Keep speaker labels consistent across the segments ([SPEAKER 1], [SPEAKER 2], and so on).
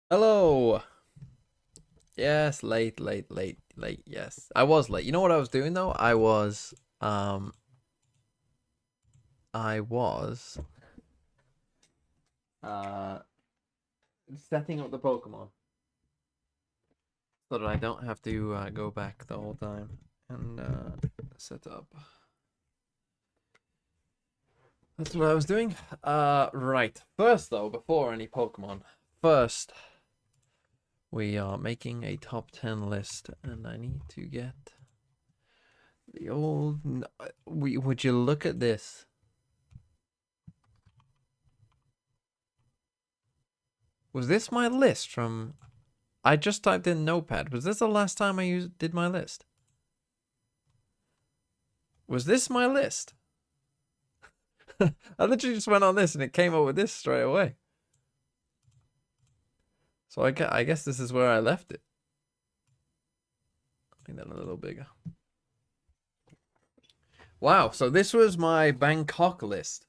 [SPEAKER 1] Hello. Yes, late. Yes, I was late. You know what I was doing though? I was uh setting up the Pokemon so that I don't have to go back the whole time and set up. That's what I was doing. Right. First though, before any Pokemon, first we are making a top 10 list, and I need to get the old. Would you look at this? Was this my list from? I just typed in Notepad. Was this the last time I did my list? Was this my list? I literally just went on this and it came up with this straight away. So I guess this is where I left it. Make that a little bigger. Wow, so this was my Bangkok list.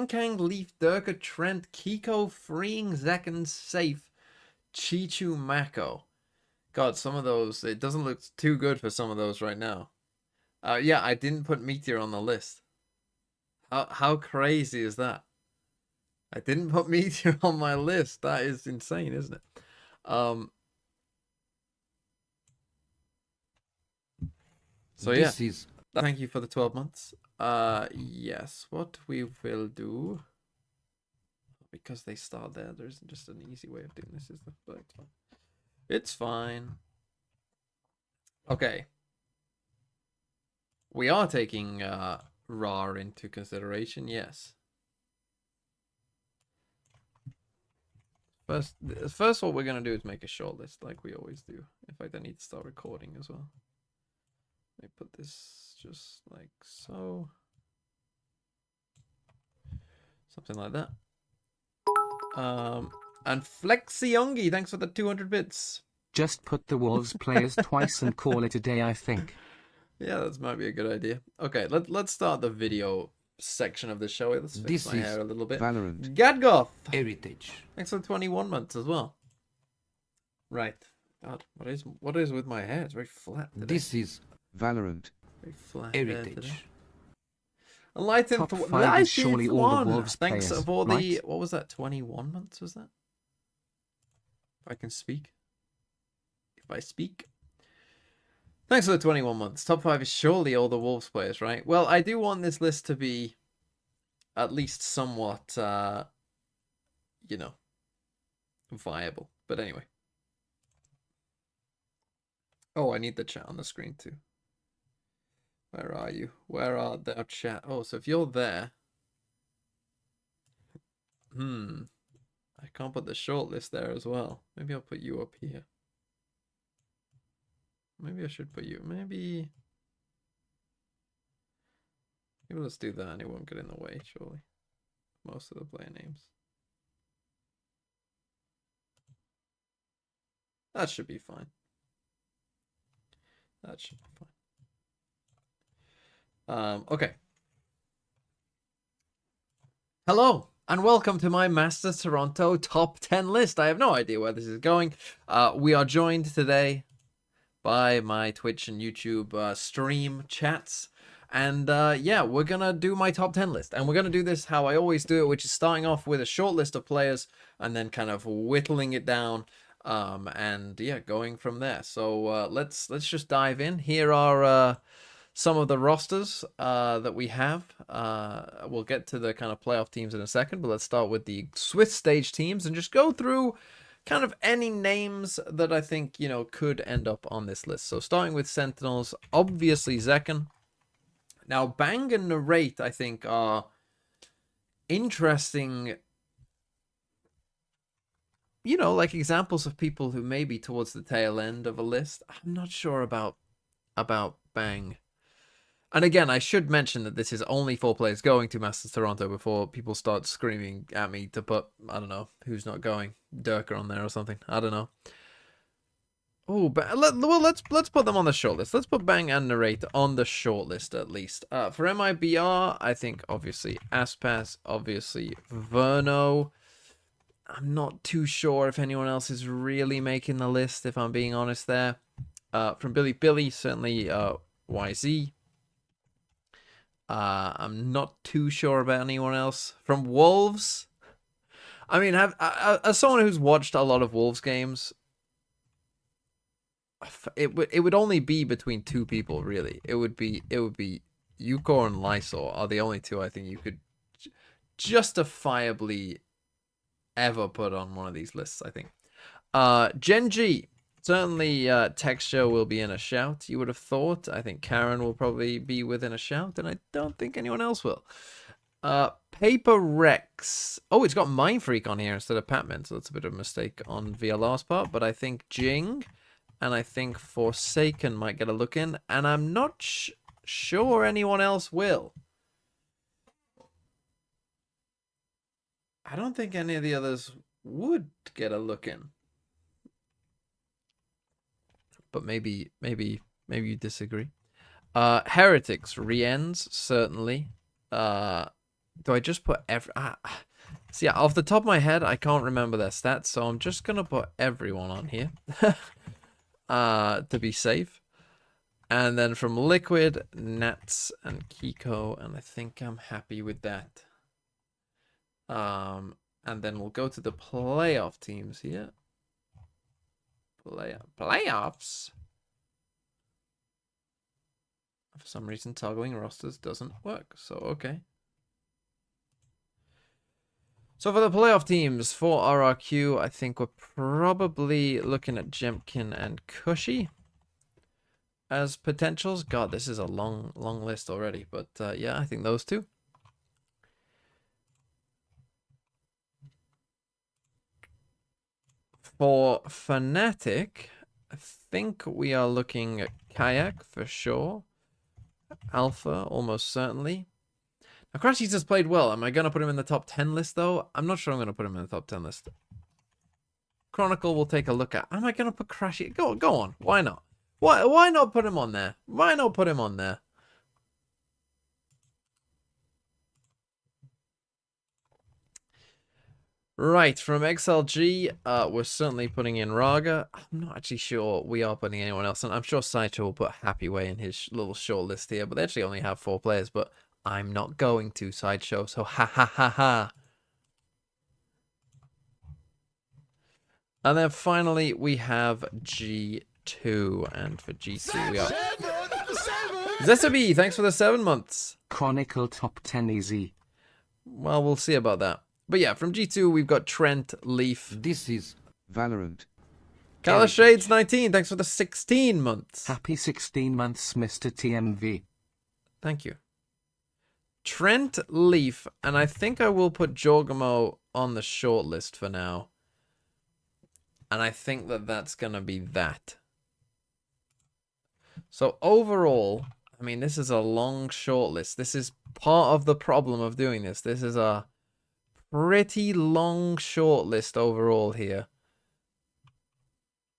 [SPEAKER 1] Kang, Leaf, Durka, Trent, Kiko, Freeing, Zekon, Safe, Chichu, Mako. God, some of those, it doesn't look too good for some of those right now. Yeah, I didn't put Meteor on the list. How crazy is that? I didn't put Meteor on my list. That is insane, isn't it? So yeah, thank you for the 12 months. Yes, what we will do, because they start there, there isn't just an easy way of doing this, is there? But it's fine. It's fine. Okay. We are taking RAR into consideration, yes. First, what we're gonna do is make a shortlist, like we always do. In fact, I need to start recording as well. Let me put this just like so. Something like that. And Flexiongi, thanks for the 200 bits.
[SPEAKER 2] Just put the Wolves players twice and call it a day, I think.
[SPEAKER 1] Yeah, that might be a good idea. Okay, let's start the video section of the show. Let's fix my hair a little bit.
[SPEAKER 2] Valorant.
[SPEAKER 1] Gadgoth.
[SPEAKER 2] Heritage.
[SPEAKER 1] Thanks for 21 months as well. Right. God, what is with my hair? It's very flat today.
[SPEAKER 2] This is Valorant.
[SPEAKER 1] Very flat.
[SPEAKER 2] Heritage.
[SPEAKER 1] Enlightened
[SPEAKER 2] Top 5 is surely all the Wolves
[SPEAKER 1] Thanks
[SPEAKER 2] players,
[SPEAKER 1] for the
[SPEAKER 2] right?
[SPEAKER 1] what was that? 21 months was that? If I can speak. If I speak. Thanks for the 21 months. Top 5 is surely all the Wolves players, right? Well, I do want this list to be at least somewhat, you know, viable. But anyway. Oh, I need the chat on the screen too. Where are you? Where are the chat? Oh, so if you're there. I can't put the shortlist there as well. Maybe I'll put you up here. Maybe I should put you. Maybe let's do that and it won't get in the way, surely. Most of the player names. That should be fine. That should be fine. Okay. Hello and welcome to my Masters Toronto top 10 list. I have no idea where this is going. We are joined today by my Twitch and YouTube stream chats. And yeah, we're going to do my top 10 list. And we're going to do this how I always do it, which is starting off with a short list of players and then kind of whittling it down. And yeah, going from there. So let's just dive in. Here are some of the rosters that we have. We'll get to the kind of playoff teams in a second, but let's start with the Swiss stage teams and just go through kind of any names that I think, you know, could end up on this list. So starting with Sentinels, obviously Zekon. Now, Bang and Narrate, I think, are interesting, you know, like examples of people who may be towards the tail end of a list. I'm not sure about Bang. And again, I should mention that this is only 4 players going to Masters Toronto before people start screaming at me to put, I don't know, who's not going, Durka on there or something. I don't know. Oh, but well, let's put them on the shortlist. Let's put Bang and Narrate on the shortlist at least. For MIBR, I think obviously Aspas, obviously Verno. I'm not too sure if anyone else is really making the list, if I'm being honest there. From Billy, certainly YZ. I'm not too sure about anyone else. From Wolves, I mean, as someone who's watched a lot of Wolves games, it would only be between two people, really. It would be Yukor and Lysol are the only two I think you could justifiably ever put on one of these lists, I think. Gen G, certainly Texture will be in a shout, you would have thought. I think Karen will probably be within a shout, and I don't think anyone else will. Paper Rex. Oh, it's got Mind Freak on here instead of Patman, so that's a bit of a mistake on VLR's part, but I think Jing and I think Forsaken might get a look in, and I'm not sure anyone else will. I don't think any of the others would get a look in. But maybe you disagree. Heretics, Riens, certainly. Do I just put every... See, off the top of my head, I can't remember their stats, so I'm just going to put everyone on here. To be safe. And then from Liquid, Nats, and Kiko, and I think I'm happy with that. And then we'll go to the playoff teams here. Playoffs? For some reason, toggling rosters doesn't work, so okay. So for the playoff teams, for RRQ, I think we're probably looking at Jemkin and Cushy as potentials. God, this is a long list already, but yeah, I think those two. For Fnatic, I think we are looking at Kayak for sure. Alpha, almost certainly. Now, Crashy's has played well. Am I going to put him in the top 10 list, though? I'm not sure I'm going to put him in the top 10 list. Chronicle we'll take a look at. Am I going to put Crashy? Go on. Why not? Why not put him on there? Why not put him on there? Right, from XLG, we're certainly putting in Raga. I'm not actually sure we are putting anyone else in. I'm sure Sideshow will put Happyway in his little short list here, but they actually only have 4 players, but I'm not going to Sideshow, so ha ha ha ha. And then finally, we have G2, and for G2 we are... Zesabi, thanks for the 7 months.
[SPEAKER 2] Chronicle top 10 easy.
[SPEAKER 1] Well, we'll see about that. But yeah, from G2, we've got Trent, Leaf.
[SPEAKER 3] This is Valorant.
[SPEAKER 1] Kala Shades 19, thanks for the 16 months.
[SPEAKER 2] Happy 16 months, Mr. TMV.
[SPEAKER 1] Thank you. Trent, Leaf, and I think I will put Jorgamo on the shortlist for now. And I think that that's going to be that. So overall, I mean, this is a long shortlist. This is part of the problem of doing this. This is a pretty long shortlist overall here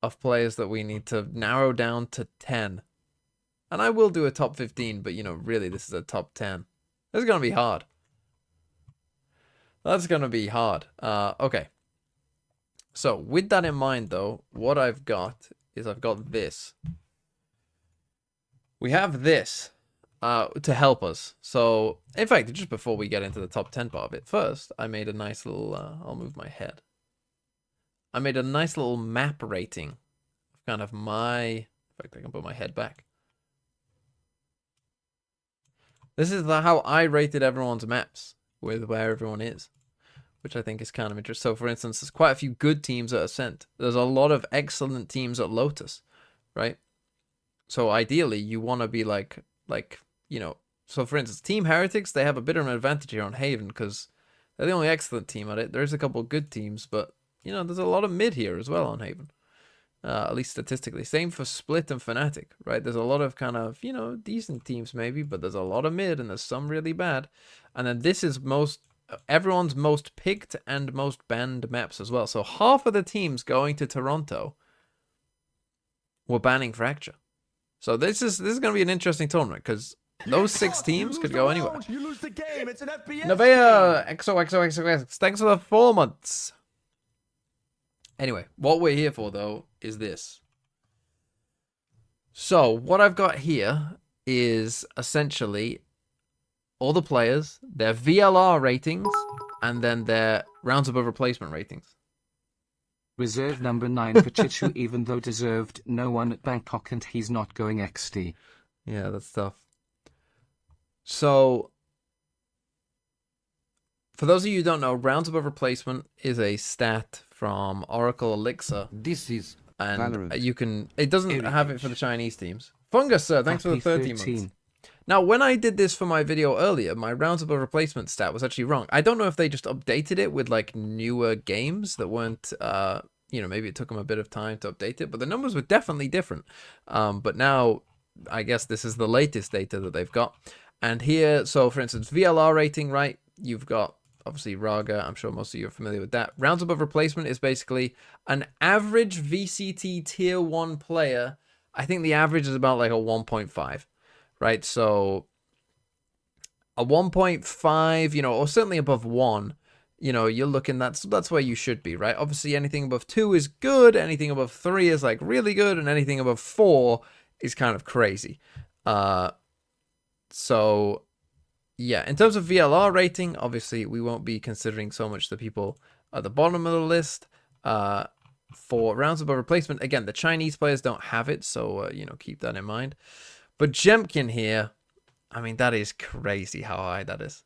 [SPEAKER 1] of players that we need to narrow down to 10. And I will do a top 15, but, you know, really, this is a top 10. This is going to be hard. That's going to be hard. Okay. So, with that in mind, though, what I've got is I've got this. We have this to help us. So, in fact, just before we get into the top 10 part of it, first, I made a nice little... I'll move my head. I made a nice little map rating of kind of my... In fact, I can put my head back. This is how I rated everyone's maps with where everyone is, which I think is kind of interesting. So, for instance, there's quite a few good teams at Ascent. There's a lot of excellent teams at Lotus, right? So, ideally, you want to be like, you know... So, for instance, Team Heretics, they have a bit of an advantage here on Haven because they're the only excellent team at it. There's a couple of good teams, but, you know, there's a lot of mid here as well on Haven. At least statistically. Same for Split and Fnatic, right? There's a lot of kind of, you know, decent teams maybe, but there's a lot of mid and there's some really bad. And then this is everyone's most picked and most banned maps as well. So half of the teams going to Toronto were banning Fracture. So this is going to be an interesting tournament because those 6 teams could go anywhere.
[SPEAKER 4] You lose the game. It's an FPS
[SPEAKER 1] Nevaeh, XOXOXOX, thanks for the 4 months. Anyway, what we're here for, though, is this. So, what I've got here is essentially all the players, their VLR ratings, and then their rounds above replacement ratings.
[SPEAKER 2] Reserve number 9 for Chichu even though deserved no one at Bangkok and he's not going XD.
[SPEAKER 1] Yeah, that's tough. So, for those of you who don't know, rounds above replacement is a stat from Oracle Elixir.
[SPEAKER 3] This is
[SPEAKER 1] And
[SPEAKER 3] Valorant.
[SPEAKER 1] you can, it doesn't have it for the Chinese teams. Fungus, sir, thanks for the
[SPEAKER 2] Happy
[SPEAKER 1] 13 months. Now, when I did this for my video earlier, my rounds above replacement stat was actually wrong. I don't know if they just updated it with like newer games that weren't, you know, maybe it took them a bit of time to update it, but the numbers were definitely different. But now, I guess this is the latest data that they've got. And here, so for instance, VLR rating, right? You've got obviously Raga. I'm sure most of you are familiar with that. Rounds above replacement is basically an average VCT tier 1 player. I think the average is about like a 1.5, right? So a 1.5, you know, or certainly above 1, you know, you're looking, that's where you should be, right? Obviously anything above 2 is good, anything above 3 is like really good, and anything above 4 is kind of crazy. So yeah, in terms of VLR rating, obviously we won't be considering so much the people at the bottom of the list. For rounds above replacement, again, the Chinese players don't have it, so you know, keep that in mind. But Jemkin here, I mean, that is crazy how high that is.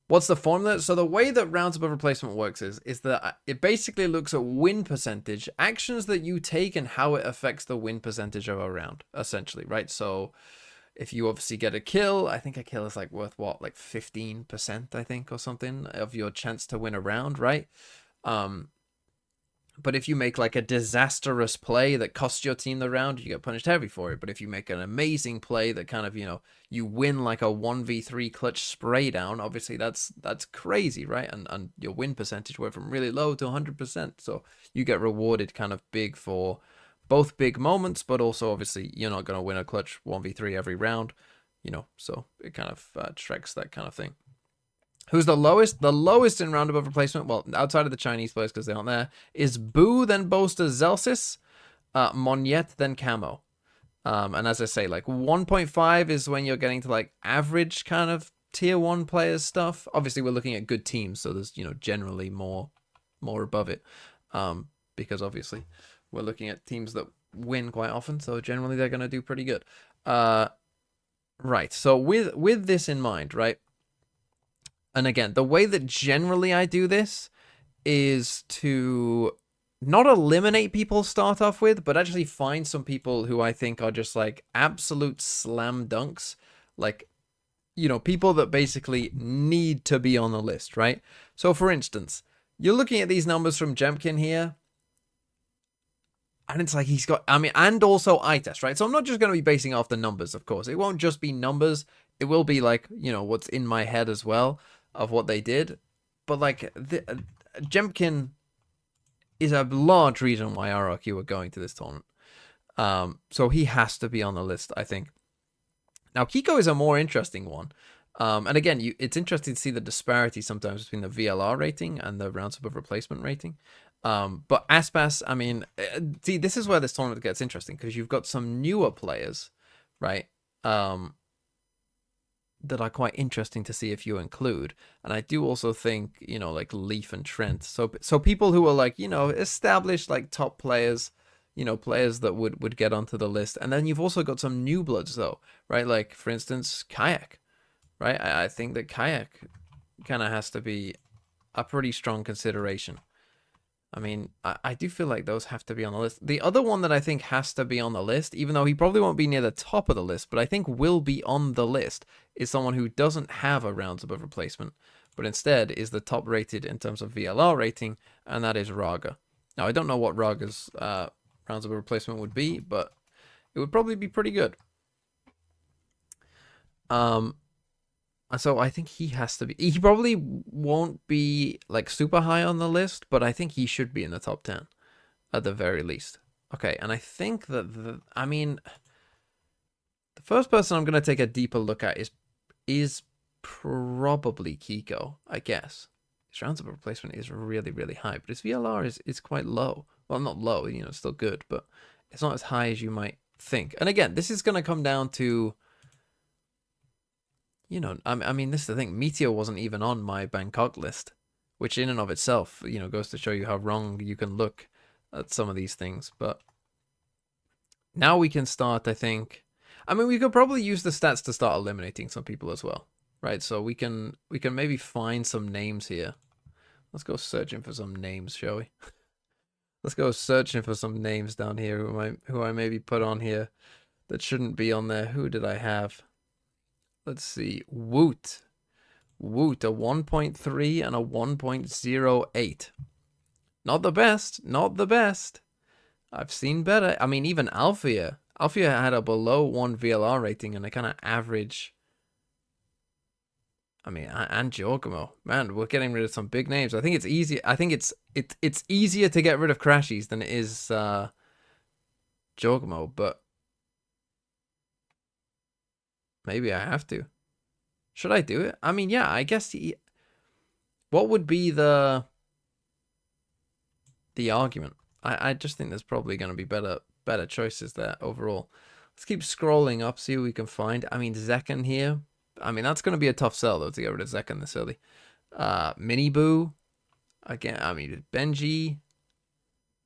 [SPEAKER 1] What's the formula? So the way that rounds above replacement works is that it basically looks at win percentage, actions that you take, and how it affects the win percentage of a round, essentially, right? So if you obviously get a kill, I think a kill is like worth what, like 15%, I think, or something, of your chance to win a round, right? But if you make like a disastrous play that costs your team the round, you get punished heavy for it. But if you make an amazing play that kind of, you know, you win like a 1v3 clutch spray down, obviously that's crazy, right? And your win percentage went from really low to 100%. So you get rewarded kind of big for both big moments, but also obviously you're not going to win a clutch 1v3 every round, you know, so it kind of tracks that kind of thing. Who's the lowest? The lowest in round above replacement, well, outside of the Chinese players because they aren't there, is Boo, then Boaster Zelsis, Monyet, then Camo. And as I say, like 1.5 is when you're getting to like average kind of tier 1 players stuff. Obviously, we're looking at good teams, so there's, you know, generally more above it. Because obviously we're looking at teams that win quite often, so generally they're going to do pretty good. Right, so with this in mind, right? And again, the way that generally I do this is to not eliminate people to start off with, but actually find some people who I think are just like absolute slam dunks. Like, you know, people that basically need to be on the list, right? So for instance, you're looking at these numbers from Jemkin here. And it's like he's got, I mean, and also eye test, right? So I'm not just going to be basing off the numbers, of course. It won't just be numbers. It will be like, you know, what's in my head as well of what they did. But like, Jemkin is a large reason why RRQ are going to this tournament. So he has to be on the list, I think. Now, Kiko is a more interesting one. And again, it's interesting to see the disparity sometimes between the VLR rating and the rounds above replacement rating. But Aspas, I mean, see, this is where this tournament gets interesting because you've got some newer players, right? That are quite interesting to see if you include. And I do also think, you know, like Leaf and Trent. So people who are like, you know, established like top players, you know, players that would get onto the list. And then you've also got some new bloods though, right? Like for instance, Kayak, right? I think that Kayak kind of has to be a pretty strong consideration. I mean, I do feel like those have to be on the list. The other one that I think has to be on the list, even though he probably won't be near the top of the list, but I think will be on the list, is someone who doesn't have a rounds above replacement, but instead is the top rated in terms of VLR rating, and that is Raga. Now, I don't know what Raga's rounds above replacement would be, but it would probably be pretty good. So I think he has to be. He probably won't be like super high on the list, but I think he should be in the top 10 at the very least. Okay, and I think that I mean, the first person I'm gonna take a deeper look at is probably Kiko. I guess it's His rounds above replacement is really, really high, but his VLR is quite low. Well, not low, you know, it's still good, but it's not as high as you might think. And again, this is going to come down to, you know, I mean, this is the thing. Meteor wasn't even on my Bangkok list, which in and of itself, you know, goes to show you how wrong you can look at some of these things. But now we can start, I think. I mean, we could probably use the stats to start eliminating some people as well, right? So we can maybe find some names here. Let's go searching for some names, shall we? Let's go searching for some names down here who I maybe put on here that shouldn't be on there. Who did I have? Let's see. Woot. Woot, a 1.3 and a 1.08. Not the best. Not the best. I've seen better. I mean, even Althea. Althea had a below 1 VLR rating and a kind of average. I mean, and Giacomo. Man, we're getting rid of some big names. I think it's easy. I think it's easier to get rid of Crashies than it is Giacomo, but maybe I have to. Should I do it? I mean, yeah, I guess what would be the argument? I just think there's probably going to be better choices there overall. Let's keep scrolling up, see what we can find. I mean, Zekken here. I mean, that's going to be a tough sell, though, to get rid of Zekken this early. Mini Boo. Again, I mean, Benji.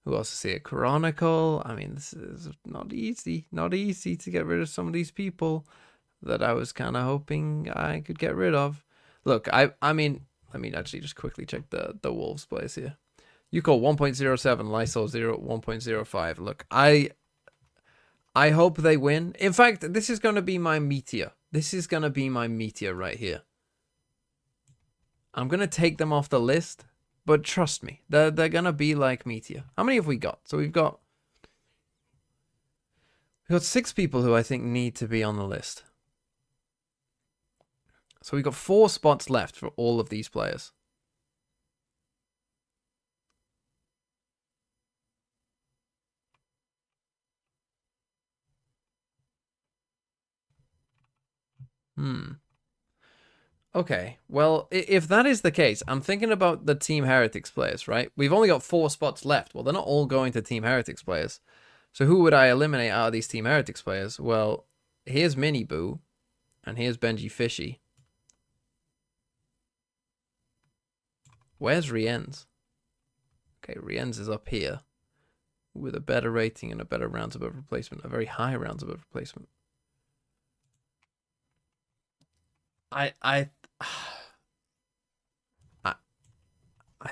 [SPEAKER 1] Who else is here? Chronicle. I mean, this is not easy. Not easy to get rid of some of these people that I was kind of hoping I could get rid of. Look, I mean, let me actually just quickly check the Wolves players here. You call 1.07, Lysol 1.05. Look, I hope they win. In fact, this is going to be my Meteor. This is going to be my Meteor right here. I'm going to take them off the list, but trust me, they're going to be like Meteor. How many have we got? So we've got 6 people who I think need to be on the list. So we've got 4 spots left for all of these players. Okay, well, if that is the case, I'm thinking about the Team Heretics players, right? We've only got 4 spots left. Well, they're not all going to Team Heretics players. So who would I eliminate out of these Team Heretics players? Well, here's Mini Boo, and here's Benji Fishy. Where's Rienz? Okay, Rienz is up here with a better rating and a better rounds above replacement, a very high rounds above replacement. I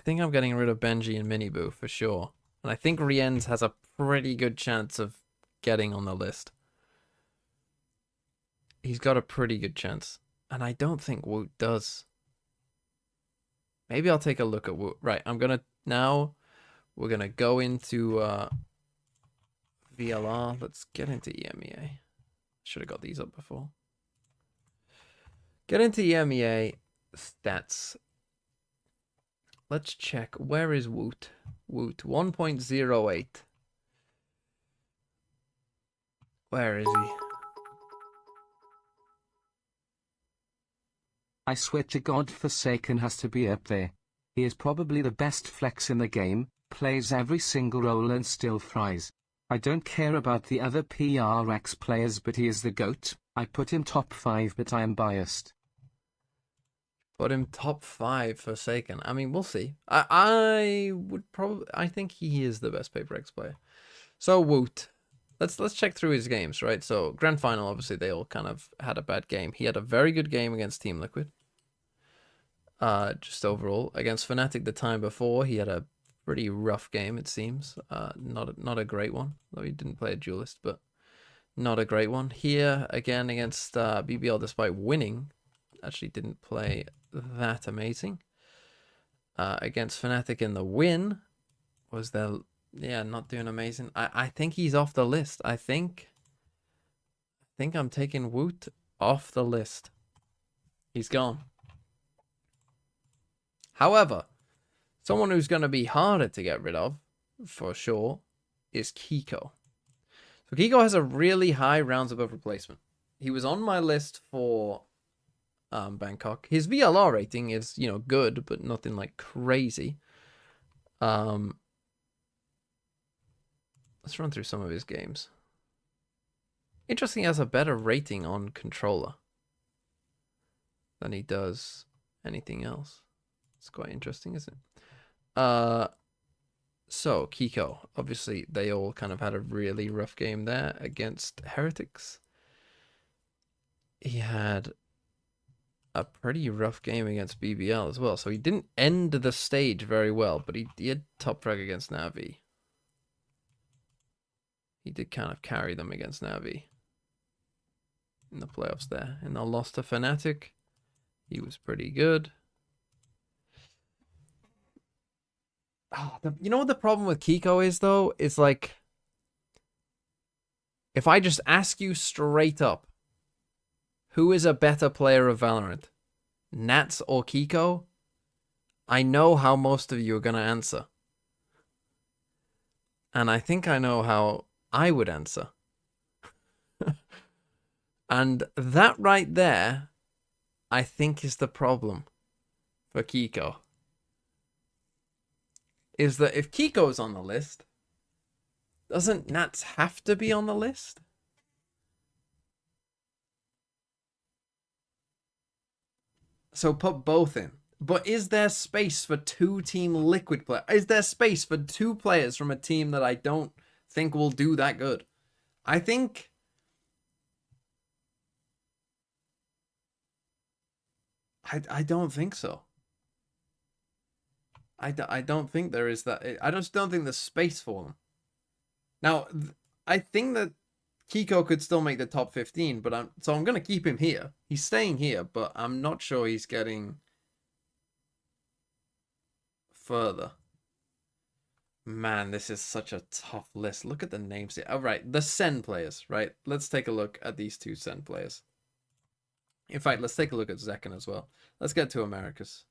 [SPEAKER 1] think I'm getting rid of Benji and Mini Boo for sure. And I think Rienz has a pretty good chance of getting on the list. He's got a pretty good chance. And I don't think Woot does. Maybe I'll take a look at Woot. Right, we're going to go into VLR. Let's get into EMEA. Should have got these up before. Get into EMEA stats. Let's check. Where is Woot? Woot 1.08. Where is he?
[SPEAKER 2] I swear to God, Forsaken has to be up there. He is probably the best flex in the game, plays every single role and still fries. I don't care about the other PRX players, but he is the GOAT. I put him top 5, but I am biased.
[SPEAKER 1] Put him top 5 Forsaken. I mean, we'll see. I think he is the best Paper X player. So Woot. Let's check through his games, right? So Grand Final, obviously they all kind of had a bad game. He had a very good game against Team Liquid. Just overall. Against Fnatic the time before, he had a pretty rough game, it seems. Not a great one, though he didn't play a duelist, but not a great one. Here, again, against BBL, despite winning, actually didn't play that amazing. Against Fnatic in the win, was there, yeah, not doing amazing. I think he's off the list. I think I'm taking Woot off the list. He's gone. However, someone who's going to be harder to get rid of, for sure, is Kiko. So Kiko has a really high rounds above replacement. He was on my list for Bangkok. His VLR rating is, you know, good, but nothing like crazy. Let's run through some of his games. Interesting, he has a better rating on controller than he does anything else. It's quite interesting, isn't it? So Kiko, obviously they all kind of had a really rough game there against Heretics. He had a pretty rough game against BBL as well, so he didn't end the stage very well, but he did top frag against Navi. He did kind of carry them against Navi in the playoffs there. And the loss to Fnatic, he was pretty good. Oh, you know what the problem with Kiko is, though? It's like, if I just ask you straight up, who is a better player of Valorant, Nats or Kiko? I know how most of you are going to answer. And I think I know how I would answer. And that right there, I think, is the problem for Kiko. Is that if Kiko's on the list, doesn't Nats have to be on the list? So put both in. But is there space for two Team Liquid players? Is there space for two players from a team that I don't think will do that good? I think... I don't think so. I don't think there is that. I just don't think there's space for them. Now, I think that Kiko could still make the top 15, but I'm going to keep him here. He's staying here, but I'm not sure he's getting further. Man, this is such a tough list. Look at the names here. All right, the Sen players, right? Let's take a look at these two Sen players. In fact, let's take a look at Zekken as well. Let's get to Americas.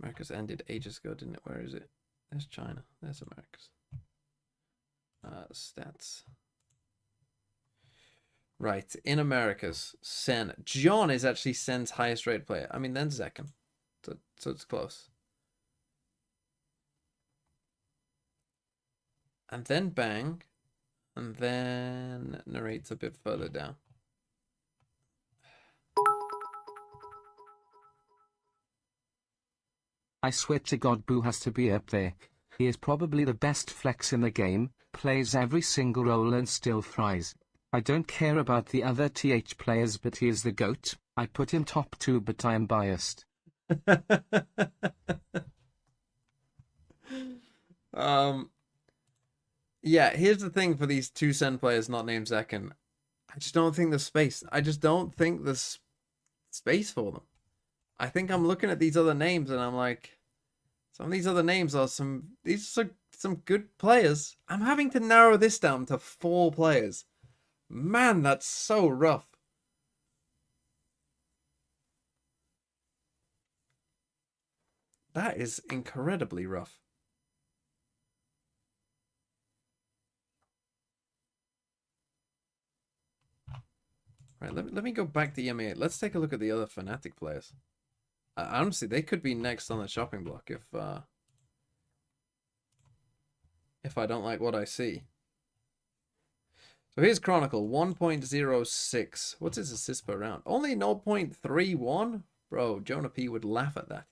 [SPEAKER 1] Americas ended ages ago, didn't it? Where is it? There's China. There's Americas. Stats. Right, in Americas, Sen. John is actually Sen's highest rated player. I mean, then Zekken. So it's close. And then Bang. And then Narrate's a bit further down.
[SPEAKER 2] I swear to God, Boo has to be up there. He is probably the best flex in the game, plays every single role and still fries. I don't care about the other TH players, but he is the GOAT. I put him top 2, but I am biased.
[SPEAKER 1] Yeah, here's the thing for these two Sen players not named Zekken. I just don't think there's space. I just don't think there's space for them. I think I'm looking at these other names and I'm like, some of these other names are these are some good players. I'm having to narrow this down to 4 players. Man, that's so rough. That is incredibly rough. Right, let me go back to EMEA. Let's take a look at the other Fnatic players. Honestly, they could be next on the chopping block if I don't like what I see. So here's Chronicle, 1.06. What's his assist per round? Only 0.31? Bro, Jonah P would laugh at that.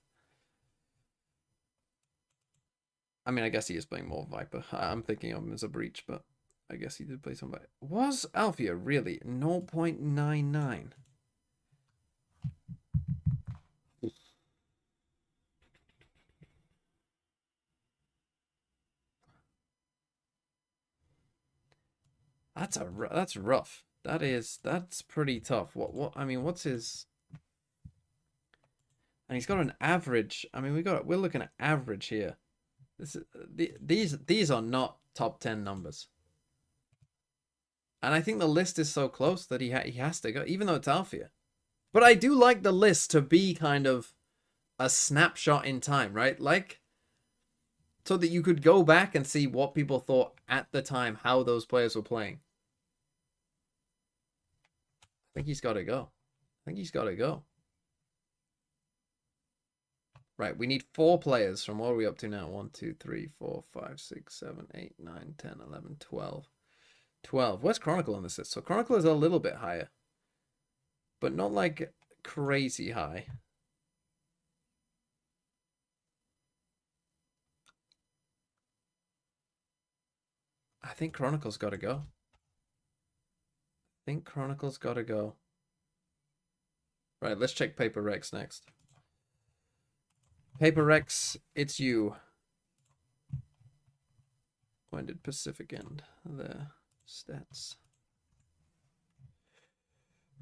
[SPEAKER 1] I mean, I guess he is playing more Viper. I'm thinking of him as a breach, but I guess he did play some Viper. Was Alfia really 0.99? That's rough. That's pretty tough. I mean, what's his? And he's got an average. I mean, we're looking at average here. This is these are not top 10 numbers. And I think the list is so close that he has to go, even though it's Alfia. But I do like the list to be kind of a snapshot in time, right? Like, so that you could go back and see what people thought at the time, how those players were playing. I think he's got to go. I think he's got to go. Right, we need 4 players. From what are we up to now? 1, 2, 3, 4, 5, 6, 7, 8, 9, 10, 11, 12. 12. Where's Chronicle on this list? So Chronicle is a little bit higher, but not like crazy high. I think Chronicle's got to go. I think Chronicle's got to go. Right, let's check Paper Rex next. Paper Rex, it's you. When did Pacific end? There. Stats.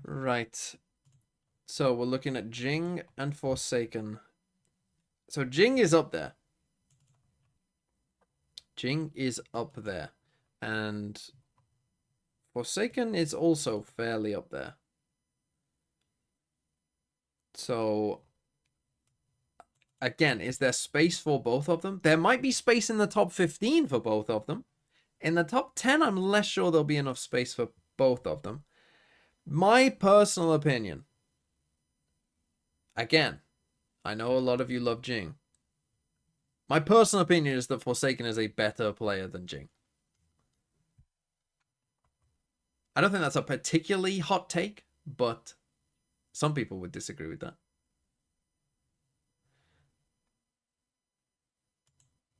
[SPEAKER 1] Right. So we're looking at Jing and Forsaken. So Jing is up there. Jing is up there. And Forsaken is also fairly up there. So again, is there space for both of them? There might be space in the top 15 for both of them. In the top 10, I'm less sure there'll be enough space for both of them. My personal opinion, again, I know a lot of you love Jing. My personal opinion is that Forsaken is a better player than Jing. I don't think that's a particularly hot take, but some people would disagree with that.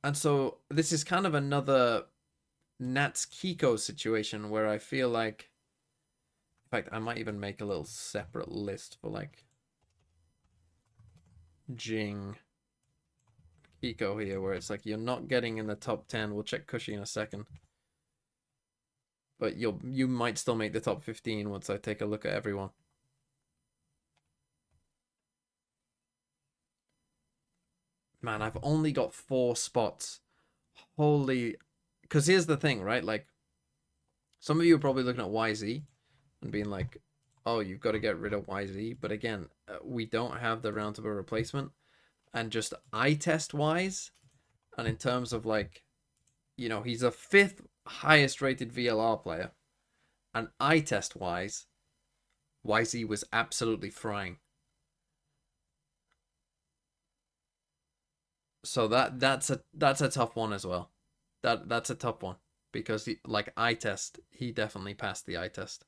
[SPEAKER 1] And so this is kind of another Nats Kiko situation where I feel like, in fact, I might even make a little separate list for like Jing, Kiko here, where it's like you're not getting in the top 10. We'll check Cushy in a second. But you might still make the top 15 once I take a look at everyone. Man, I've only got 4 spots. Holy... Because here's the thing, right? Like, some of you are probably looking at YZ and being like, oh, you've got to get rid of YZ. But again, we don't have the roundtable replacement. And just eye test wise, and in terms of like, you know, he's a 5th highest rated VLR player. And eye test wise, YZ was absolutely frying. So that's a tough one as well. That's a tough one because like eye test, he definitely passed the eye test.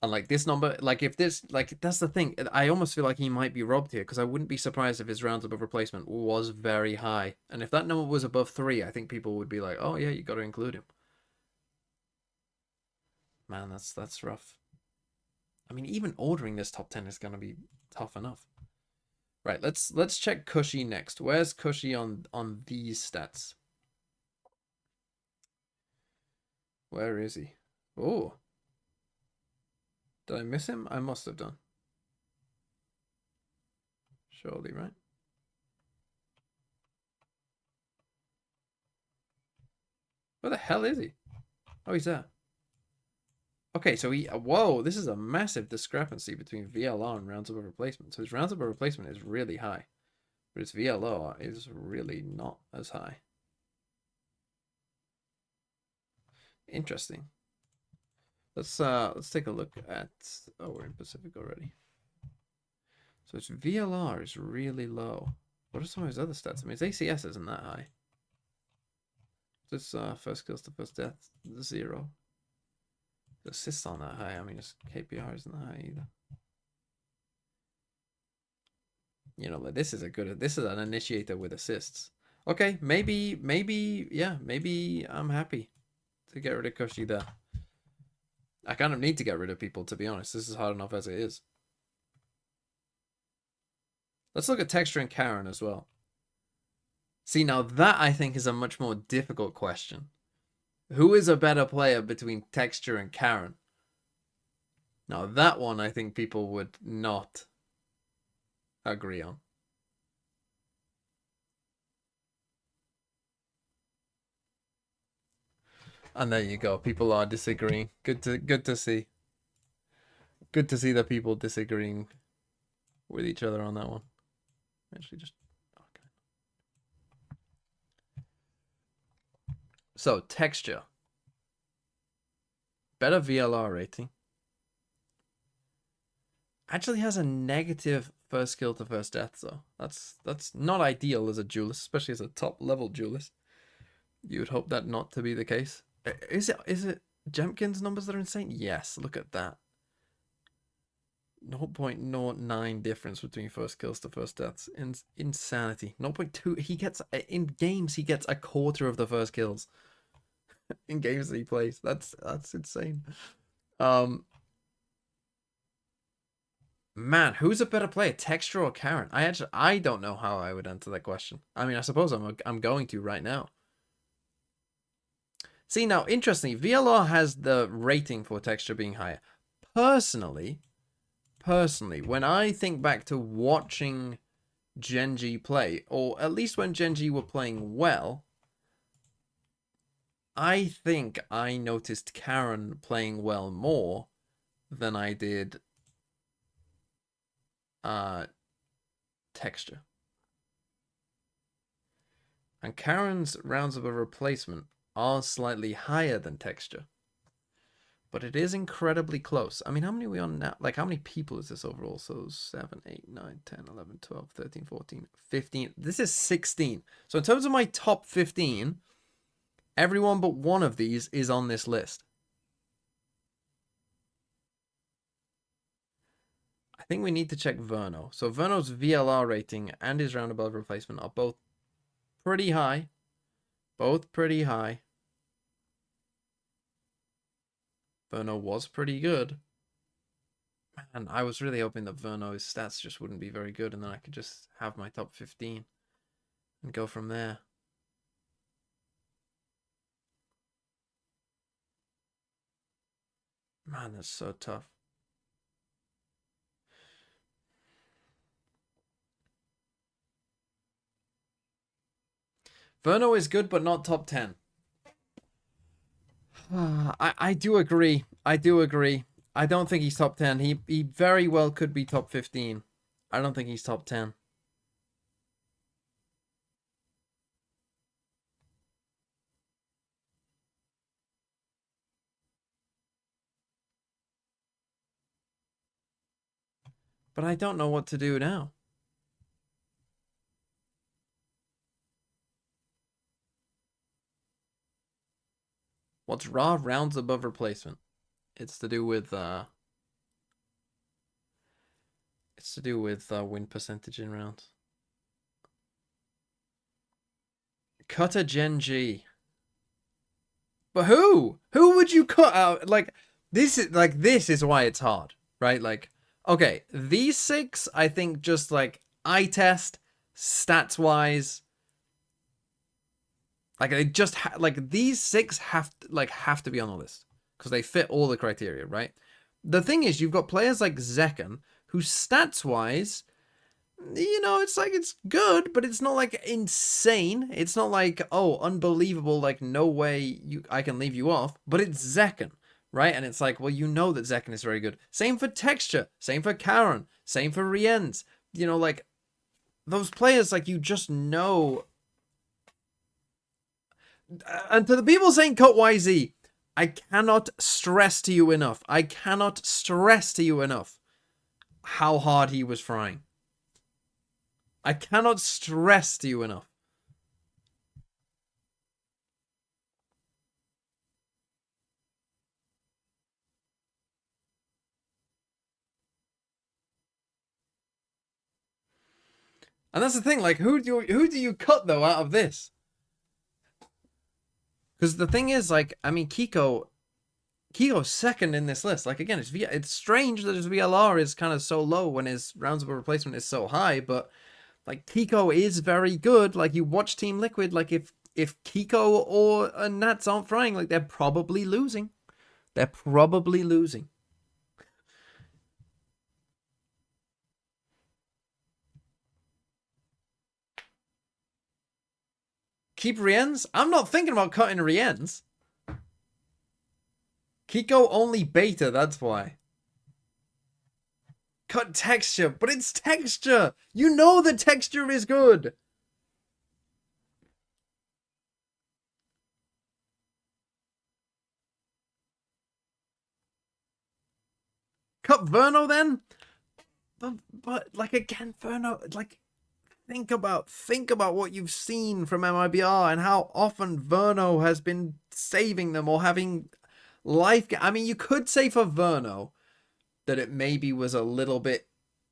[SPEAKER 1] And like this number, like if this, like that's the thing. I almost feel like he might be robbed here because I wouldn't be surprised if his rounds above replacement was very high. And if that number was above 3, I think people would be like, "Oh yeah, you got to include him." Man, that's rough. I mean, even ordering this top 10 is gonna be tough enough. Right, let's check Cushy next. Where's Cushy on these stats? Where is he? Oh. Did I miss him? I must have done. Surely, right? Where the hell is he? Oh, he's there. Okay, so he... Whoa, this is a massive discrepancy between VLR and rounds above replacement. So his rounds above replacement is really high. But his VLR is really not as high. Interesting. Let's take a look at... Oh, we're in Pacific already. So his VLR is really low. What are some of his other stats? I mean, his ACS isn't that high. This first kills to first death, 0. The assists aren't that high. I mean, his KPR isn't that high either. You know, like this is an initiator with assists. Okay, maybe, yeah, maybe I'm happy to get rid of Cushy there. I kind of need to get rid of people, to be honest. This is hard enough as it is. Let's look at Texture and Karen as well. See, now that I think is a much more difficult question. Who is a better player between Texture and Karen? Now that one I think people would not agree on. And there you go. People are disagreeing. Good to see. Good to see the people disagreeing with each other on that one. Actually, just okay. So Texture, better VLR rating. Actually has a negative First kill to first death, though. That's not ideal as a duelist, especially as a top level duelist. You would hope that not to be the case. Is it Jemkin's numbers that are insane? Yes, look at that. 0.09 difference between first kills to first deaths. Insanity. 0.2. He gets in games. He gets a quarter of the first kills in games that he plays. That's insane. Man, who's a better player, Texture or Karen? I don't know how I would answer that question. I mean, I suppose I'm going to right now. See, now interestingly, VLR has the rating for Texture being higher. Personally, when I think back to watching Genji play, or at least when Genji were playing well, I think I noticed Karen playing well more than I did Texture. And Karen's rounds of a replacement are slightly higher than Texture. But it is incredibly close. I mean, how many are we on now? Like, how many people is this overall? So 7, 8, 9, 10, 11, 12, 13, 14, 15. This is 16. So in terms of my top 15, everyone but one of these is on this list. I think we need to check Verno. So Verno's VLR rating and his round above replacement are both pretty high. Both pretty high. Verno was pretty good. Man, I was really hoping that Verno's stats just wouldn't be very good, and then I could just have my top 15 and go from there. Man, that's so tough. Verno is good, but not top 10. I do agree. I don't think he's top 10. He very well could be top 15. I don't think he's top 10. But I don't know what to do now. What's raw rounds above replacement? It's to do with win percentage in rounds. Cut a Gen G. But who? Who would you cut out? This is why it's hard, right? Like, okay, these 6, I think, just like eye test, stats wise, like they just these 6 have to be on the list because they fit all the criteria, right? The thing is, you've got players like Zekken who stats wise, it's good, but it's not like insane. It's not like, oh, unbelievable, like no way I can leave you off. But it's Zekken, right? And it's like, well, you know that Zekken is very good. Same for Texture, same for Karen, same for Rienz. Like those players, like you just know. And to the people saying cut YZ, I cannot stress to you enough. How hard he was frying. I cannot stress to you enough. And that's the thing, like, who do you cut though out of this? Because the thing is, like, I mean, Kiko's second in this list. Like, again, it's strange that his VLR is kind of so low when his rounds of replacement is so high, but like Kiko is very good. Like, you watch Team Liquid, like if Kiko or Nats aren't frying, like they're probably losing. Keep Rienz? I'm not thinking about cutting Rienz. Kiko only beta, that's why. Cut Texture, but it's Texture. You know the Texture is good. Cut Verno then? but like again, Verno, like think about what you've seen from MIBR and how often Verno has been saving them or having life. I mean, you could say for Verno that it maybe was a little bit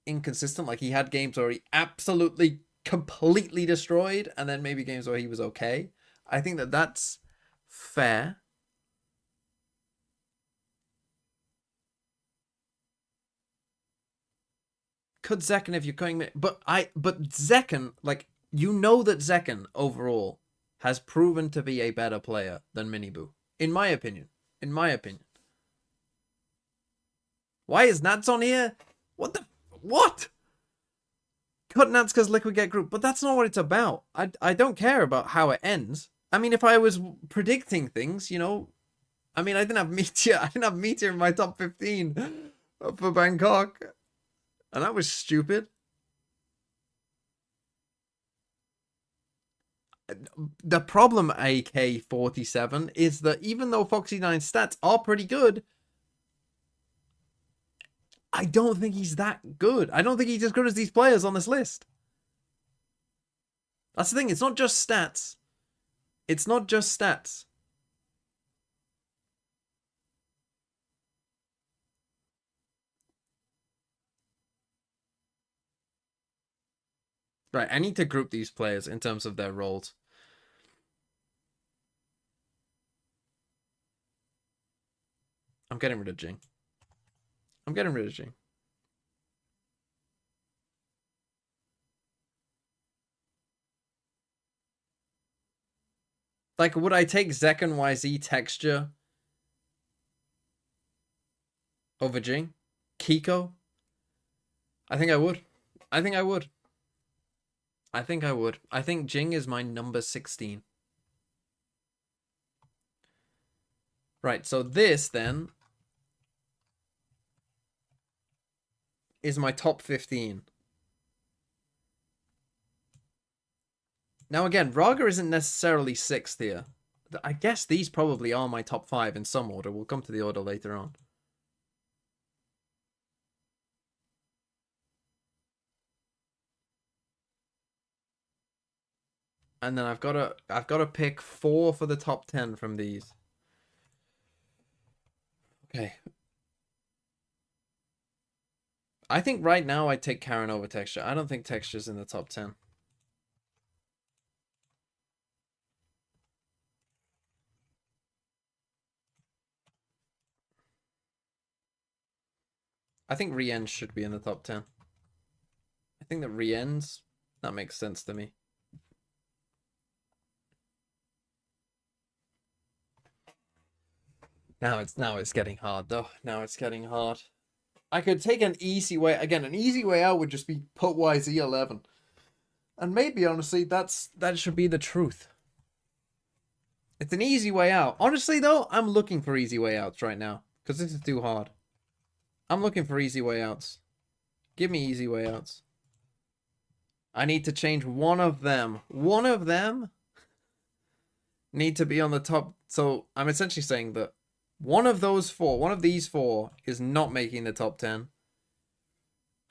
[SPEAKER 1] inconsistent. Like he had games where he absolutely completely destroyed, and then maybe games where he was okay. I think that that's fair. Could Zekken if you're going, but Zekken, like you know that Zekken overall has proven to be a better player than Miniboo, in my opinion. In my opinion. Why is Nats on here? What? Cut Nats because Liquid get group, but that's not what it's about. I don't care about how it ends. I mean, if I was predicting things, you know, I mean, I didn't have Meteor in my top 15 for Bangkok, and that was stupid. The problem, AK-47, is that even though Foxy9's stats are pretty good, I don't think he's that good. I don't think he's as good as these players on this list. That's the thing. It's not just stats. It's not just stats. Right, I need to group these players in terms of their roles. I'm getting rid of Jing. I'm getting rid of Jing. Like, would I take Zekken YZ texture over Jing? Kiko? I think I would. I think I would. I think I would. I think Jing is my number 16. Right, so this then is my top 15. Now again, Raga isn't necessarily 6th here. I guess these probably are my top 5 in some order. We'll come to the order later on. And then I've got to pick 4 for the top 10 from these. Okay. I think right now I'd take Karen over Texture. I don't think Texture's in the top 10. I think Rien's should be in the top 10. I think that Rien's, that makes sense to me. Now it's getting hard though. Now it's getting hard. I could take an easy way. Again, an easy way out would just be put YZ 11. And maybe honestly that should be the truth. It's an easy way out. Honestly though, I'm looking for easy way outs right now because this is too hard. I'm looking for easy way outs. Give me easy way outs. I need to change one of them. One of them need to be on the top. So I'm essentially saying that one of these four is not making the top 10.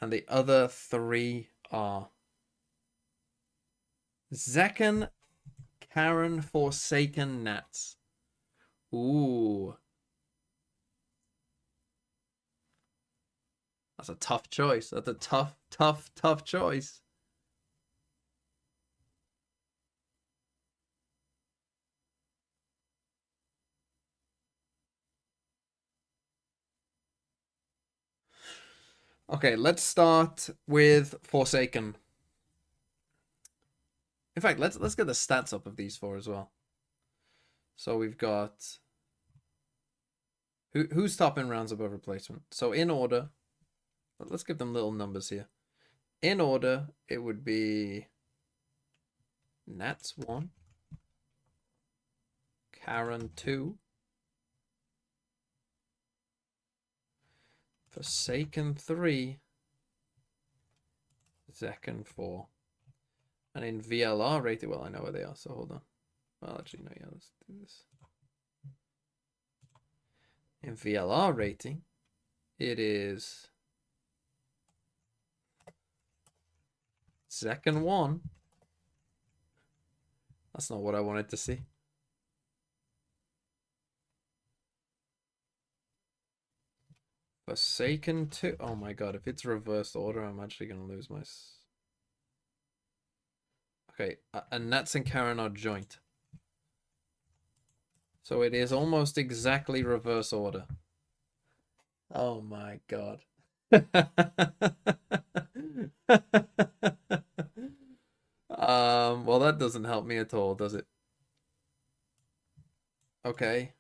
[SPEAKER 1] And the other 3 are Zekken, Karen, Forsaken, Nats. Ooh. That's a tough choice. That's a tough choice. Okay, let's start with Forsaken. In fact, let's get the stats up of these 4 as well. So we've got who's top in rounds above replacement. So in order, let's give them little numbers here. In order, it would be Nats 1, Karen 2, Forsaken 3, Zekken 4. And in VLR rating, well, I know where they are, so hold on. Well, actually, no, yeah, let's do this. In VLR rating, it is Second one. That's not what I wanted to see. Forsaken 2. Oh my god, if it's reversed order, I'm actually going to lose my... Okay, and Nats and Karen are joint. So it is almost exactly reverse order. Oh my god. Well, that doesn't help me at all, does it? Okay.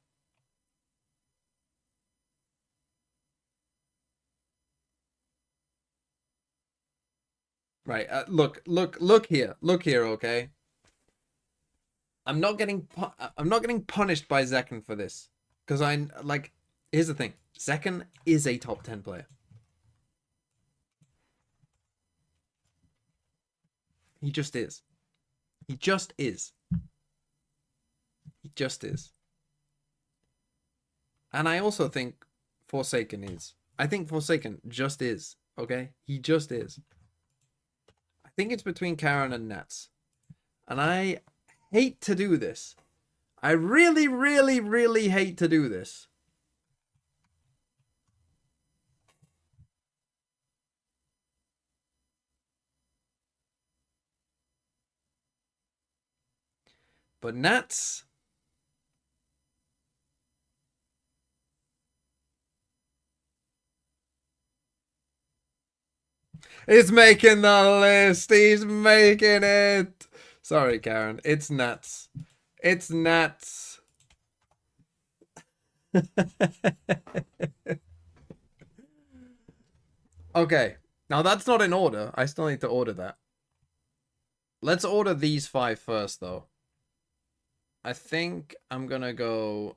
[SPEAKER 1] Right. Look here. Look here, okay? I'm not getting punished by Zekken for this. Because here's the thing. Zekken is a top 10 player. He just is. He just is. He just is. And I also think Forsaken is. I think Forsaken just is. Okay? He just is. I think it's between Karen and Nats. And I hate to do this. I really, really, really hate to do this. But Nats... He's making the list. He's making it. Sorry, Karen. It's Nats. It's Nats. Okay. Now that's not in order. I still need to order that. Let's order these 5 first, though. I think I'm gonna go...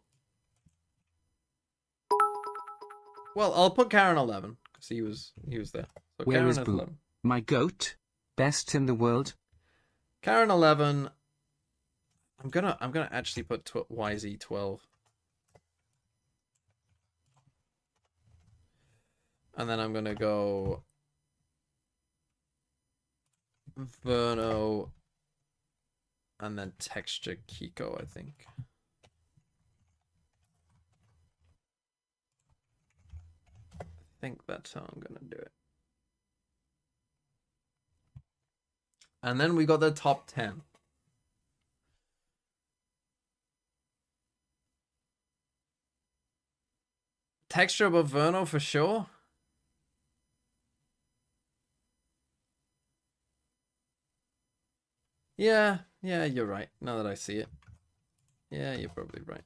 [SPEAKER 1] Well, I'll put Karen 11 because he was there. So
[SPEAKER 2] Where
[SPEAKER 1] Karen
[SPEAKER 2] is
[SPEAKER 1] is
[SPEAKER 2] Boo?
[SPEAKER 1] 11.
[SPEAKER 2] My goat? Best in the world?
[SPEAKER 1] Karen 11. I'm gonna actually put YZ 12. And then I'm gonna go Verno and then Texture Kiko, I think. I think that's how I'm gonna do it. And then we got the top 10. Texture above Verno for sure. Yeah, you're right. Now that I see it. Yeah, you're probably right.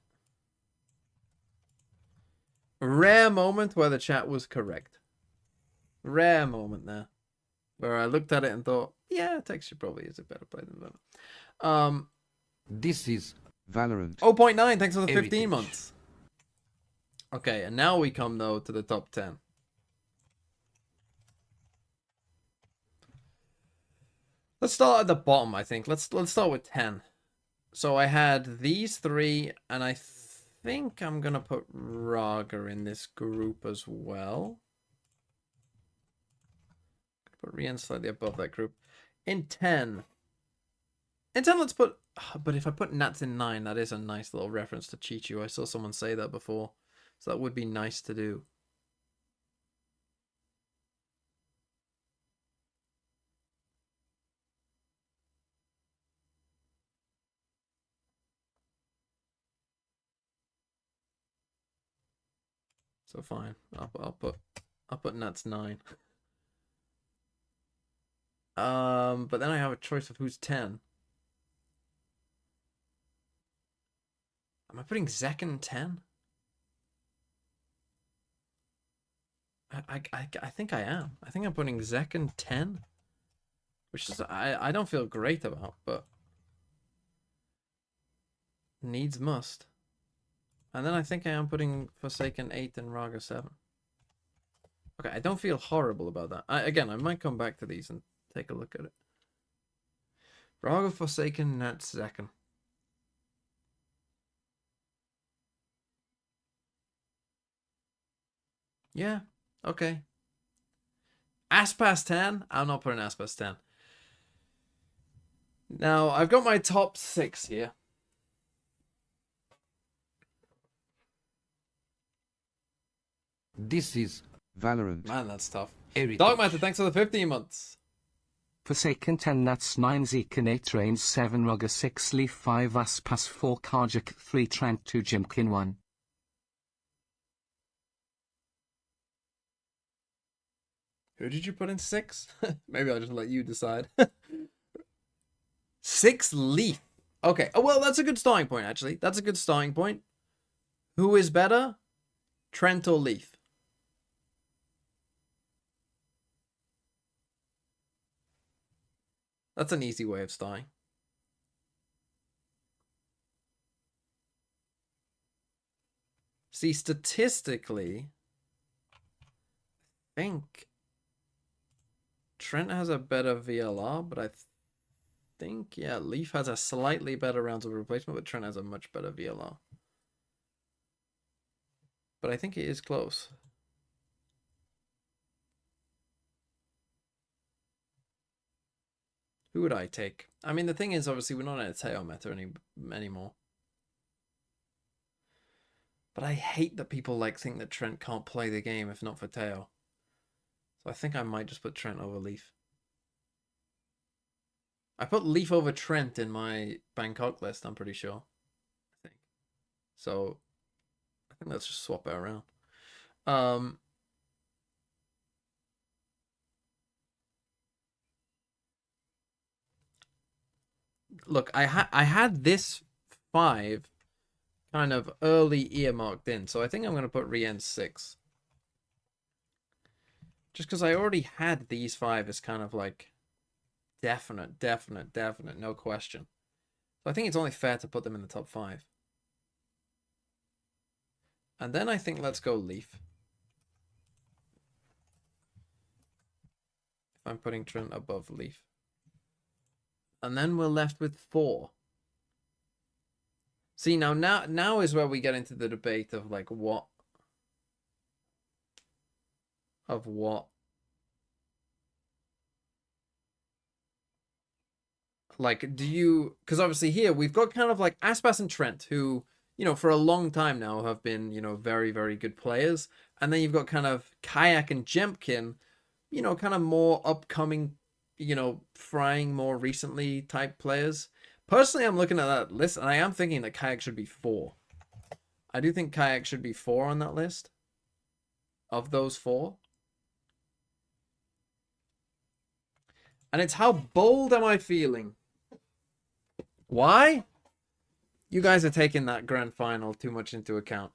[SPEAKER 1] Rare moment where the chat was correct. Rare moment there. Where I looked at it and thought, yeah, Texture probably is a better player than Verno.
[SPEAKER 4] This is
[SPEAKER 3] Valorant,
[SPEAKER 1] 0.9, thanks for the 15
[SPEAKER 4] Heritage.
[SPEAKER 1] months. Okay, and now we come, though, to the top 10. Let's start at the bottom, I think. Let's start with 10. So I had these 3, and I think I'm going to put Raga in this group as well. Put Rian slightly above that group. In 10, let's put... But if I put Nats in 9, that is a nice little reference to Chichu. I saw someone say that before. So that would be nice to do. So fine. I'll put Nats 9. But then I have a choice of who's 10. Am I putting Zekken 10? I think I am. I think I'm putting Zekken 10. Which is I don't feel great about, but needs must. And then I think I am putting Forsaken 8 and Raga 7. Okay, I don't feel horrible about that. Again, I might come back to these and take a look at it. Raga, Forsaken, Nats, Zekken. Yeah, okay. Aspas 10? I'm not putting Aspas 10. Now, I've got my top 6 here.
[SPEAKER 4] This is
[SPEAKER 3] Valorant,
[SPEAKER 1] Man, that's tough.
[SPEAKER 4] heritage.
[SPEAKER 1] Dogmatter, thanks for the 15 months.
[SPEAKER 2] Forsaken 10 Nuts 9 Zeke 8 Range 7 Rugger 6 Leaf 5 Aspas 4 Karjak 3 Trent 2 Jimkin 1.
[SPEAKER 1] Who did you put in 6? Maybe I'll just let you decide. 6 Leaf. Okay. Oh, well, that's a good starting point, actually. That's a good starting point. Who is better? Trent or Leaf? That's an easy way of starting. See, statistically, I think Trent has a better VLR, but I think, yeah, Leaf has a slightly better rounds of replacement, but Trent has a much better VLR. But I think it is close. Who would I take? I mean, the thing is, obviously, we're not in a Teo meta anymore. But I hate that people think that Trent can't play the game if not for Teo. So I think I might just put Trent over Leaf. I put Leaf over Trent in my Bangkok list, I'm pretty sure. I think. So I think let's just swap it around. Look, I had this 5 kind of early earmarked in, so I think I'm going to put Rien 6. Just because I already had these 5 as kind of like definite, no question. So I think it's only fair to put them in the top 5. And then I think let's go Leaf. If I'm putting Trent above Leaf. And then we're left with 4. See, now is where we get into the debate of what do you, because obviously here we've got kind of Aspas and Trent, who, for a long time now have been, very, very good players. And then you've got kind of Kayak and Jemkin, kind of more upcoming, frying more recently type players. Personally, I'm looking at that list and I am thinking that Kayak should be 4. I do think Kayak should be 4 on that list. Of those 4. And it's how bold am I feeling? Why? You guys are taking that grand final too much into account.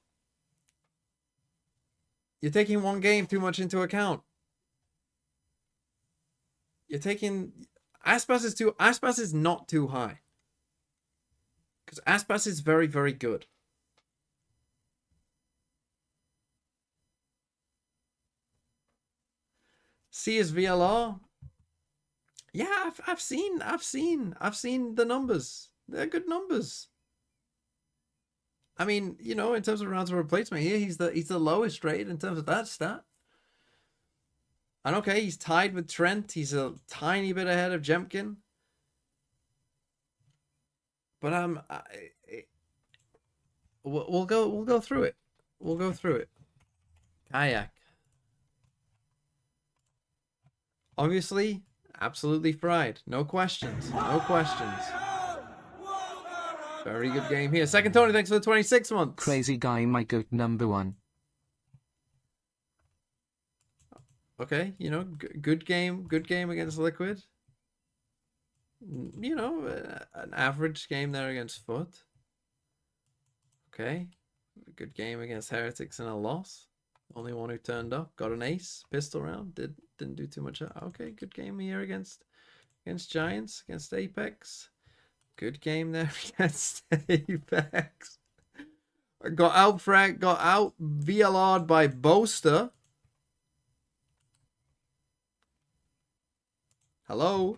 [SPEAKER 1] You're taking one game too much into account. You're taking Aspas is not too high. Because Aspas is very, very good. C is VLR. Yeah, I've seen the numbers. They're good numbers. I mean, in terms of rounds of replacement here, he's the lowest rated in terms of that stat. And okay, he's tied with Trent. He's a tiny bit ahead of Jemkin. But we'll go through it. We'll go through it. Kayak. Obviously, absolutely fried. No questions. No questions. Very good game here. Second Tony, thanks for the 26 months.
[SPEAKER 2] Crazy guy, my goat number 1.
[SPEAKER 1] Okay, good game against Liquid. An average game there against Foot. Okay, good game against Heretics and a loss. Only one who turned up, got an ace, pistol round, didn't do too much. Okay, good game here against Giants, against Apex. Good game there against Apex. Got out VLR'd by Boaster. Hello.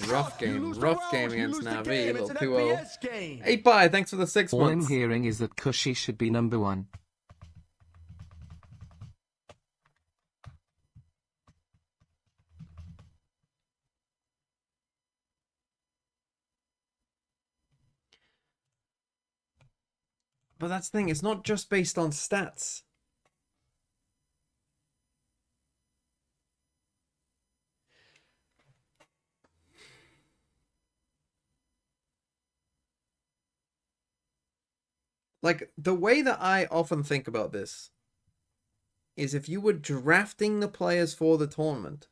[SPEAKER 1] Rough game against Navi, a little 2-0. 8-bye, thanks for the 6
[SPEAKER 2] All
[SPEAKER 1] months.
[SPEAKER 2] I'm hearing is that Cushy should be number 1.
[SPEAKER 1] But that's the thing, it's not just based on stats. Like, the way that I often think about this is if you were drafting the players for the tournament,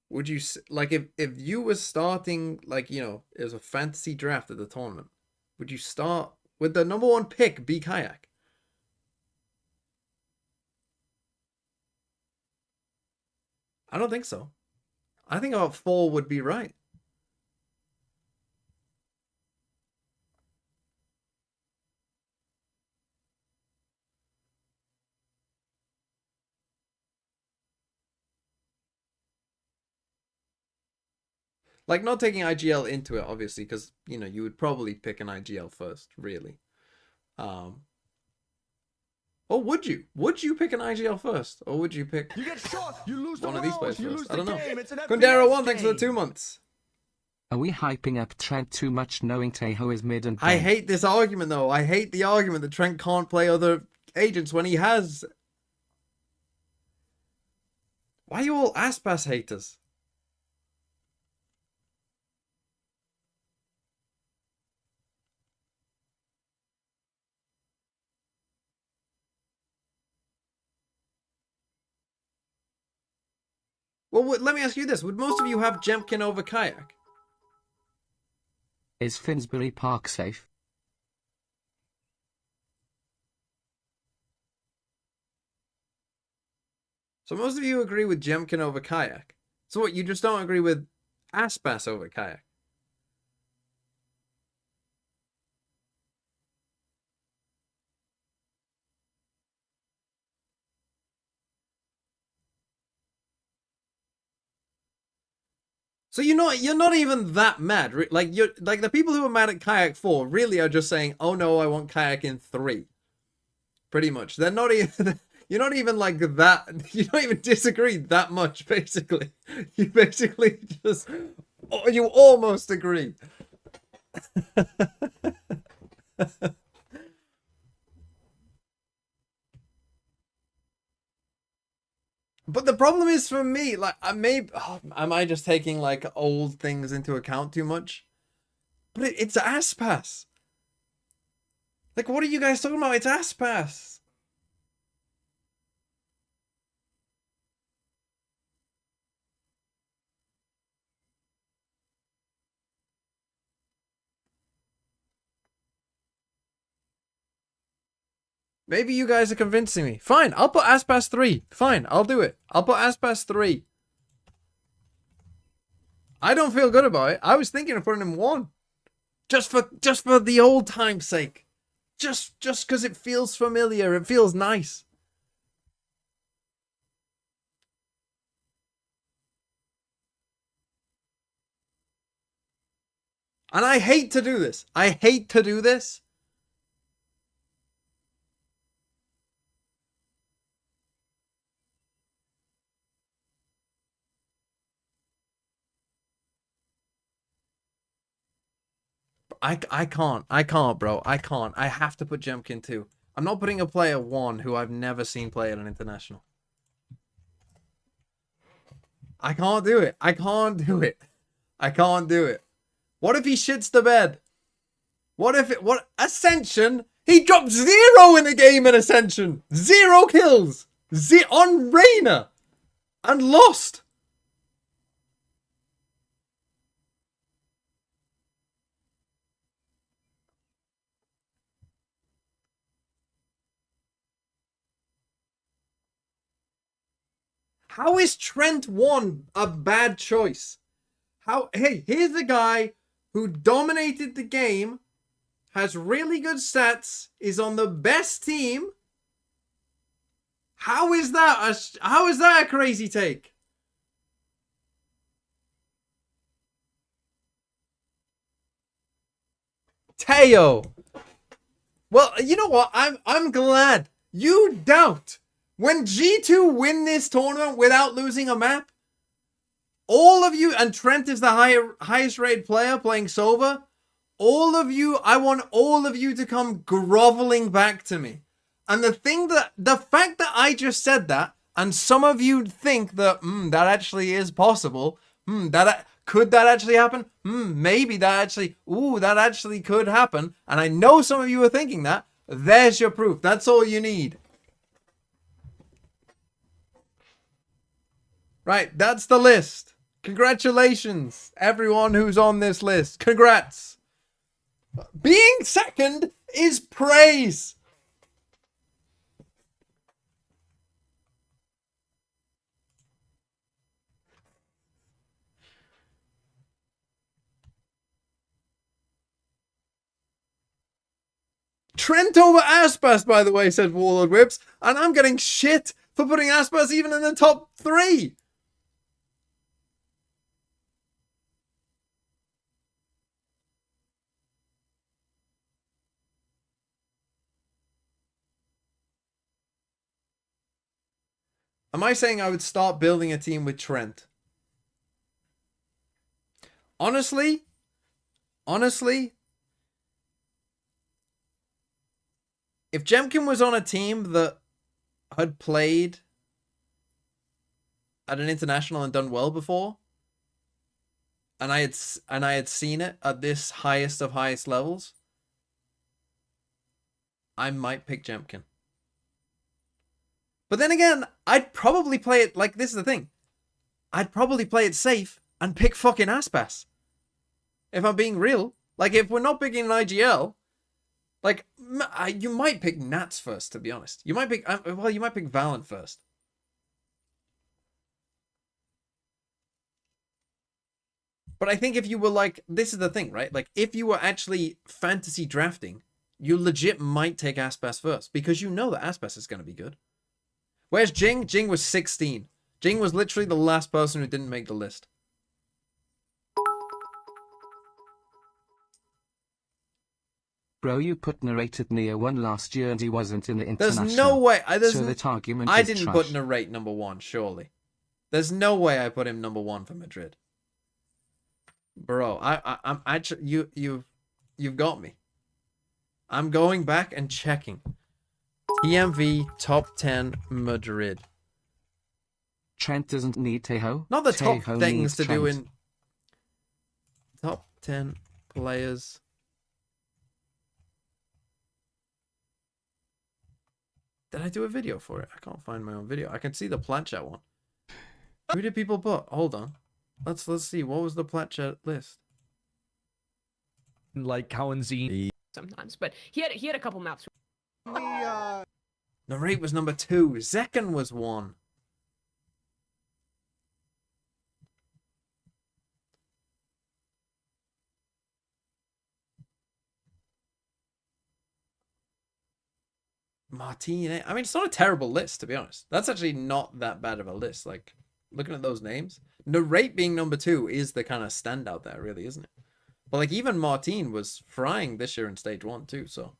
[SPEAKER 1] would you, like, if you were starting, like, you know, it was a fantasy draft at the tournament, would you start with the number 1 pick be Kayak? I don't think so. I think about 4 would be right. Like, not taking IGL into it, obviously, because, you know, you would probably pick an IGL first, really. Or would you? Would you pick an IGL first? Or would you pick
[SPEAKER 4] You get shot, you lose
[SPEAKER 1] one
[SPEAKER 4] the
[SPEAKER 1] of these
[SPEAKER 4] rounds,
[SPEAKER 1] players
[SPEAKER 4] you
[SPEAKER 1] first?
[SPEAKER 4] lose
[SPEAKER 1] I don't
[SPEAKER 4] the
[SPEAKER 1] know.
[SPEAKER 4] game. It's an
[SPEAKER 1] Kundera
[SPEAKER 4] FPS
[SPEAKER 1] 1, thanks for the
[SPEAKER 4] game.
[SPEAKER 1] 2 months.
[SPEAKER 2] Are we hyping up Trent too much knowing Tejo is mid and
[SPEAKER 1] I
[SPEAKER 2] bang?
[SPEAKER 1] hate this argument, though. I hate the argument that Trent can't play other agents when he has. Why are you all Aspas haters? Well, let me ask you this. Would most of you have Jemkin over Kayak?
[SPEAKER 2] Is Finsbury Park safe?
[SPEAKER 1] So most of you agree with Jemkin over Kayak. So what, you just don't agree with Aspas over Kayak? So you're not even that mad. Like, you're like, the people who are mad at Kayak 4 really are just saying, "Oh no, I want Kayak in 3." Pretty much. They're not even you're not even like that. You don't even disagree that much, basically. You basically just, you almost agree. But the problem is, for me, like, am I just taking like old things into account too much? But it's Aspas. Like, what are you guys talking about? It's Aspas. Maybe you guys are convincing me. Fine, I'll put Aspas 3. Fine, I'll do it. I'll put Aspas 3. I don't feel good about it. I was thinking of putting him 1. Just for the old time's sake. Just because it feels familiar. It feels nice. And I hate to do this. I hate to do this. I can't, bro. I can't. I have to put Jemkin 2. I'm not putting a player 1 who I've never seen play at an international. I can't do it. I can't do it. I can't do it. What if he shits the bed? What Ascension? He dropped 0 in the game in Ascension. 0 kills. On Reyna. And lost. How is Trent 1 a bad choice? Hey, here's the guy who dominated the game, has really good stats, is on the best team. How is that a crazy take? Teo. Well, you know what? I'm glad. You doubt. When G2 win this tournament without losing a map, all of you, and Trent is the highest rated player playing Sova, I want all of you to come groveling back to me. And the fact that I just said that, and some of you think that, that actually is possible, could that actually happen? Maybe that actually could happen. And I know some of you are thinking that. There's your proof. That's all you need. Right, that's the list. Congratulations, everyone who's on this list. Congrats. Being second is praise. Trent over Aspas, by the way, says Warlord Whips, and I'm getting shit for putting Aspas even in the top 3. Am I saying I would start building a team with Trent? Honestly, if Jemkin was on a team that had played at an international and done well before, and I had seen it at this highest of highest levels, I might pick Jemkin. But then again, I'd probably play it like, this is the thing. I'd probably play it safe and pick fucking Aspas. If I'm being real. Like, if we're not picking an IGL, like, you might pick Nats first, to be honest. You might pick, you might pick Valent first. But I think if you were like, this is the thing, right? Like, if you were actually fantasy drafting, you legit might take Aspas first. Because you know that Aspas is going to be good. Where's Jing? Jing was 16. Jing was literally the last person who didn't make the list.
[SPEAKER 2] Bro, you put narrated Neo 1 last year and he wasn't in the international.
[SPEAKER 1] There's no way.
[SPEAKER 2] So that argument
[SPEAKER 1] I
[SPEAKER 2] is
[SPEAKER 1] didn't
[SPEAKER 2] trash.
[SPEAKER 1] put narrate number 1, surely. There's no way I put him number 1 for Madrid. Bro, I'm actually, you've got me. I'm going back and checking. TMV top 10 Madrid.
[SPEAKER 2] Trent doesn't need Tejo.
[SPEAKER 1] Not the top
[SPEAKER 2] Tejo
[SPEAKER 1] things
[SPEAKER 2] needs
[SPEAKER 1] to
[SPEAKER 2] Trent.
[SPEAKER 1] do in top 10 players. Did I do a video for it? I can't find my own video. I can see the Platchat one. Who did people put? Hold on. Let's see. What was the Platchat list?
[SPEAKER 4] Like Cowanzine.
[SPEAKER 5] Sometimes, but he had a couple maps.
[SPEAKER 1] Narrate was number 2. Zekken was 1. Martine. I mean, it's not a terrible list, to be honest. That's actually not that bad of a list. Like, looking at those names. Narrate being number 2 is the kind of standout there, really, isn't it? But, like, even Martine was frying this year in stage 1, too, so.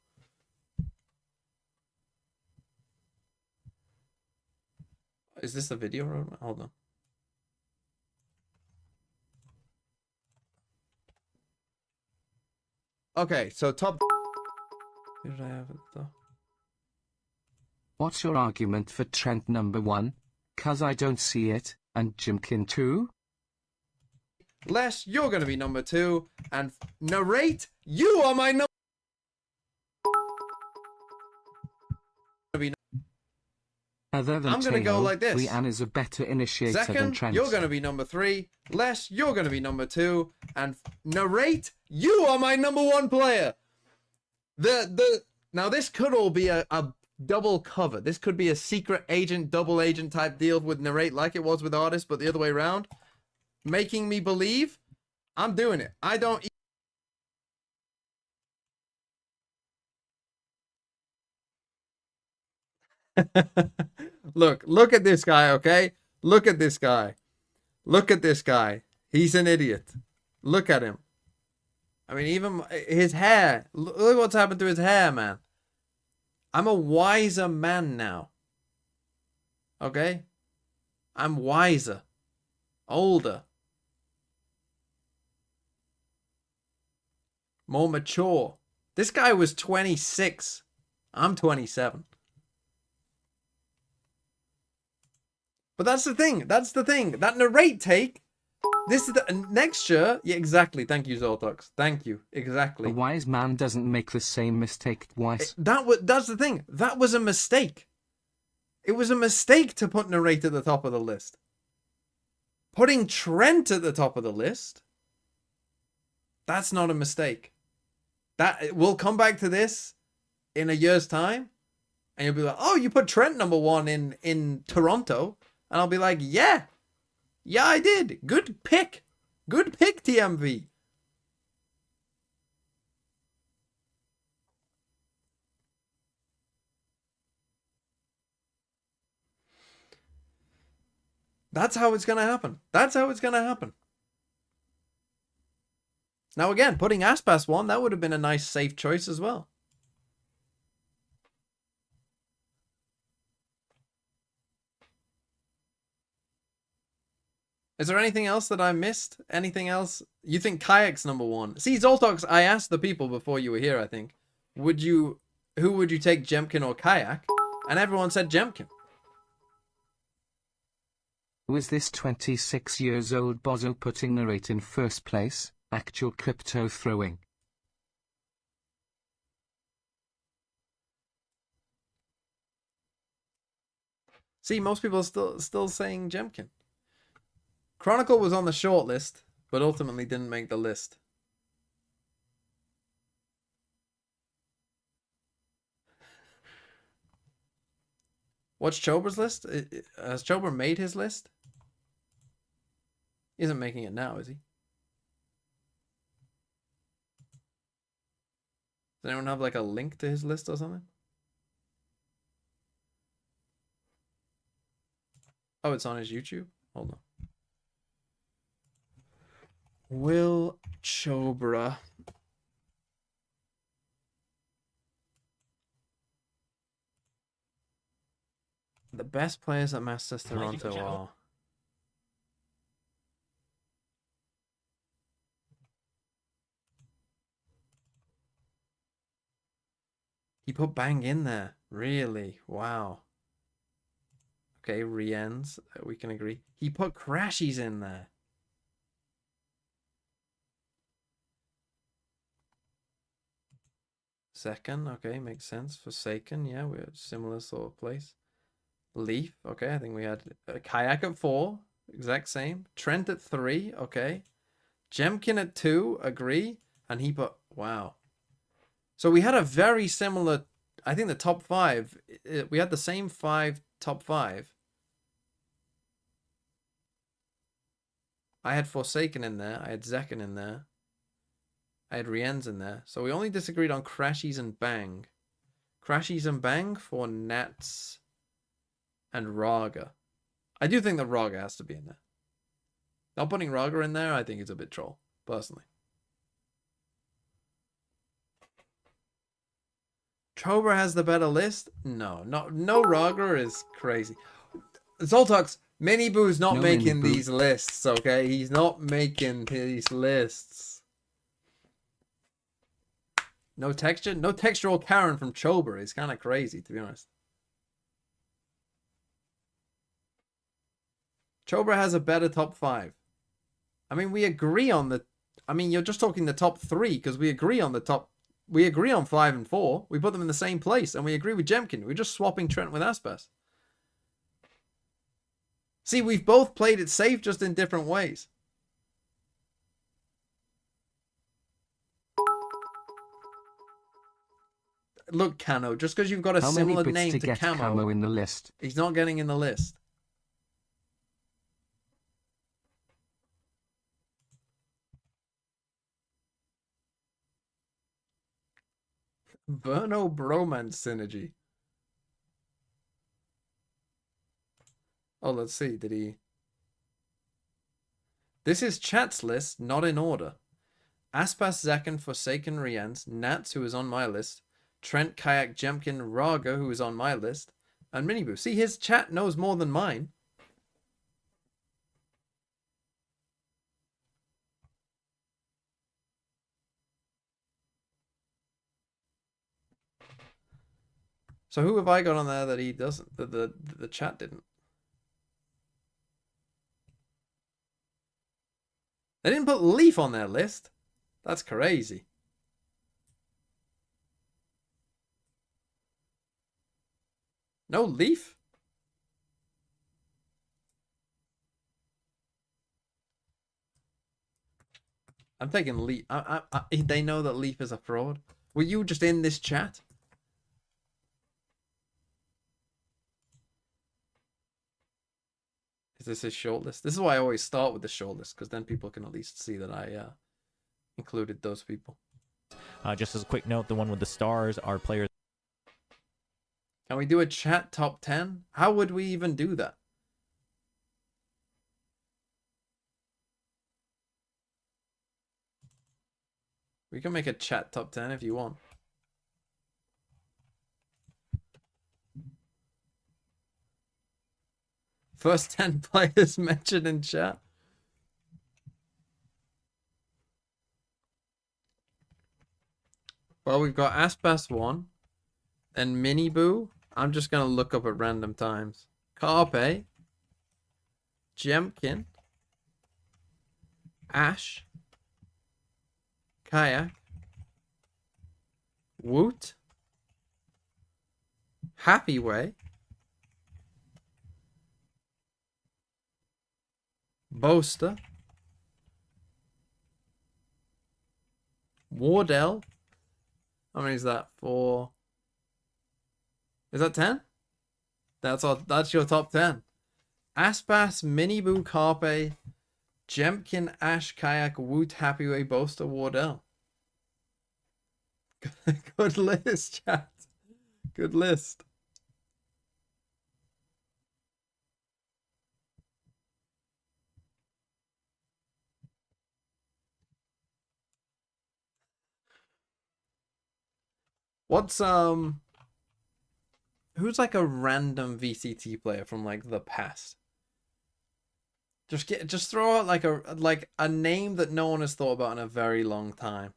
[SPEAKER 1] Is this the video roadmap? Hold on. Okay, so top. Who did I have at the top?
[SPEAKER 2] What's your argument for Trent number 1? 'Cause I don't see it, and Jimkin 2?
[SPEAKER 1] Les, you're going to be number 2, and Narrate, you are my number.
[SPEAKER 2] Other than
[SPEAKER 1] I'm going to go like this.
[SPEAKER 2] Rian is a better initiator than
[SPEAKER 1] Second,
[SPEAKER 2] Trent.
[SPEAKER 1] you're going to be number 3. Les, you're going to be number 2, and Narrate, you are my number 1 player. Now this could all be a double cover. This could be a secret agent, double agent type deal with Narrate, like it was with Artist, but the other way around, making me believe. I'm doing it. I don't. Look at this guy, okay? Look at this guy. Look at this guy. He's an idiot. Look at him. I mean, even his hair. Look what's happened to his hair, man. I'm a wiser man now. Okay? I'm wiser. Older. more mature. This guy was 26. I'm 27. But that's the thing. That's the thing. That narrate take. This is the next year. Yeah, exactly. Thank you, Zoltox. Thank you. Exactly.
[SPEAKER 2] A wise man doesn't make the same mistake twice.
[SPEAKER 1] That's the thing. That was a mistake. It was a mistake to put narrate at the top of the list. Putting Trent at the top of the list. That's not a mistake. That we'll come back to this in a year's time, and you'll be like, "Oh, you put Trent number 1 in Toronto," and I'll be like, "Yeah, I did. Good pick, TMV." That's how it's gonna happen. That's how it's gonna happen. Now again, putting Aspas 1, that would have been a nice safe choice as well. Is there anything else that I missed? Anything else? You think Kayak's number 1? See, Zoltox, I asked the people before you were here, I think. Who would you take, Jemkin or Kayak? And everyone said Jemkin.
[SPEAKER 2] Who is this 26 years old bozo putting narrate in first place? Actual crypto throwing.
[SPEAKER 1] See, most people are still saying Jemkin. Chronicle was on the shortlist, but ultimately didn't make the list. What's Chober's list? Has Chober made his list? He isn't making it now, is he? Does anyone have like a link to his list or something? Oh, it's on his YouTube? Hold on. Will Chobra the best players at Masters Toronto are? He put Bang in there. Really? Wow. Okay, Rien's. We can agree. He put Crashies in there. Second, okay, makes sense. Forsaken, yeah, we're a similar sort of place. Leaf, okay, I think we had Kayak at 4, exact same. Trent at 3, okay. Jemkin at 2, agree. And he put, wow. So we had a very similar, I think the top 5, we had the same 5 top 5. I had Forsaken in there, I had Zekken in there. I had Rien's in there. So we only disagreed on Crashies and Bang. Crashies and Bang for Nats and Raga. I do think that Raga has to be in there. Not putting Raga in there, I think it's a bit troll, personally. Trober has the better list? No, Raga is crazy. Zoltox, Mini Boo's not making these lists, okay? He's not making these lists. No texture? No textural Karen from Chober is kind of crazy, to be honest. Chober has a better top 5. I mean, we agree on the... I mean, you're just talking the top 3, because we agree on the top... We agree on 5 and 4. We put them in the same place, and we agree with Jemkin. We're just swapping Trent with Aspas. See, we've both played it safe, just in different ways. Look, Cano, just because you've got a similar name to Camo
[SPEAKER 2] in the list?
[SPEAKER 1] He's not getting in the list. Verno Bromance Synergy. Oh, let's see. Did he... This is chat's list, not in order. Aspas, Zekken, Forsaken, Rienz, Nats, who is on my list, Trent, Kayak, Jemkin, Raga, who is on my list, and Miniboo. See, his chat knows more than mine. So who have I got on there that he doesn't? The chat didn't. They didn't put Leaf on their list. That's crazy. No Leaf? I'm taking Leaf. They know that Leaf is a fraud. Were you just in this chat? Is this his shortlist? This is why I always start with the shortlist, because then people can at least see that I included those people.
[SPEAKER 4] Just as a quick note, the one with the stars are players.
[SPEAKER 1] Can we do a chat top 10? How would we even do that? We can make a chat top 10 if you want. First 10 players mentioned in chat. Well, we've got Aspas 1 and Mini Boo. I'm just going to look up at random times. Carpe, Jemkin, Ash, Kayak, Woot, Happy Way, Boaster, Wardell. How many is that? 4. Is that 10? That's your top 10. Aspas, Miniboo, Carpe, Jemkin, Ash, Kayak, Woot, Happyway, Boaster, Wardell. Good list, chat. Good list. What's who's like a random VCT player from like the past? Just throw out like a name that no one has thought about in a very long time.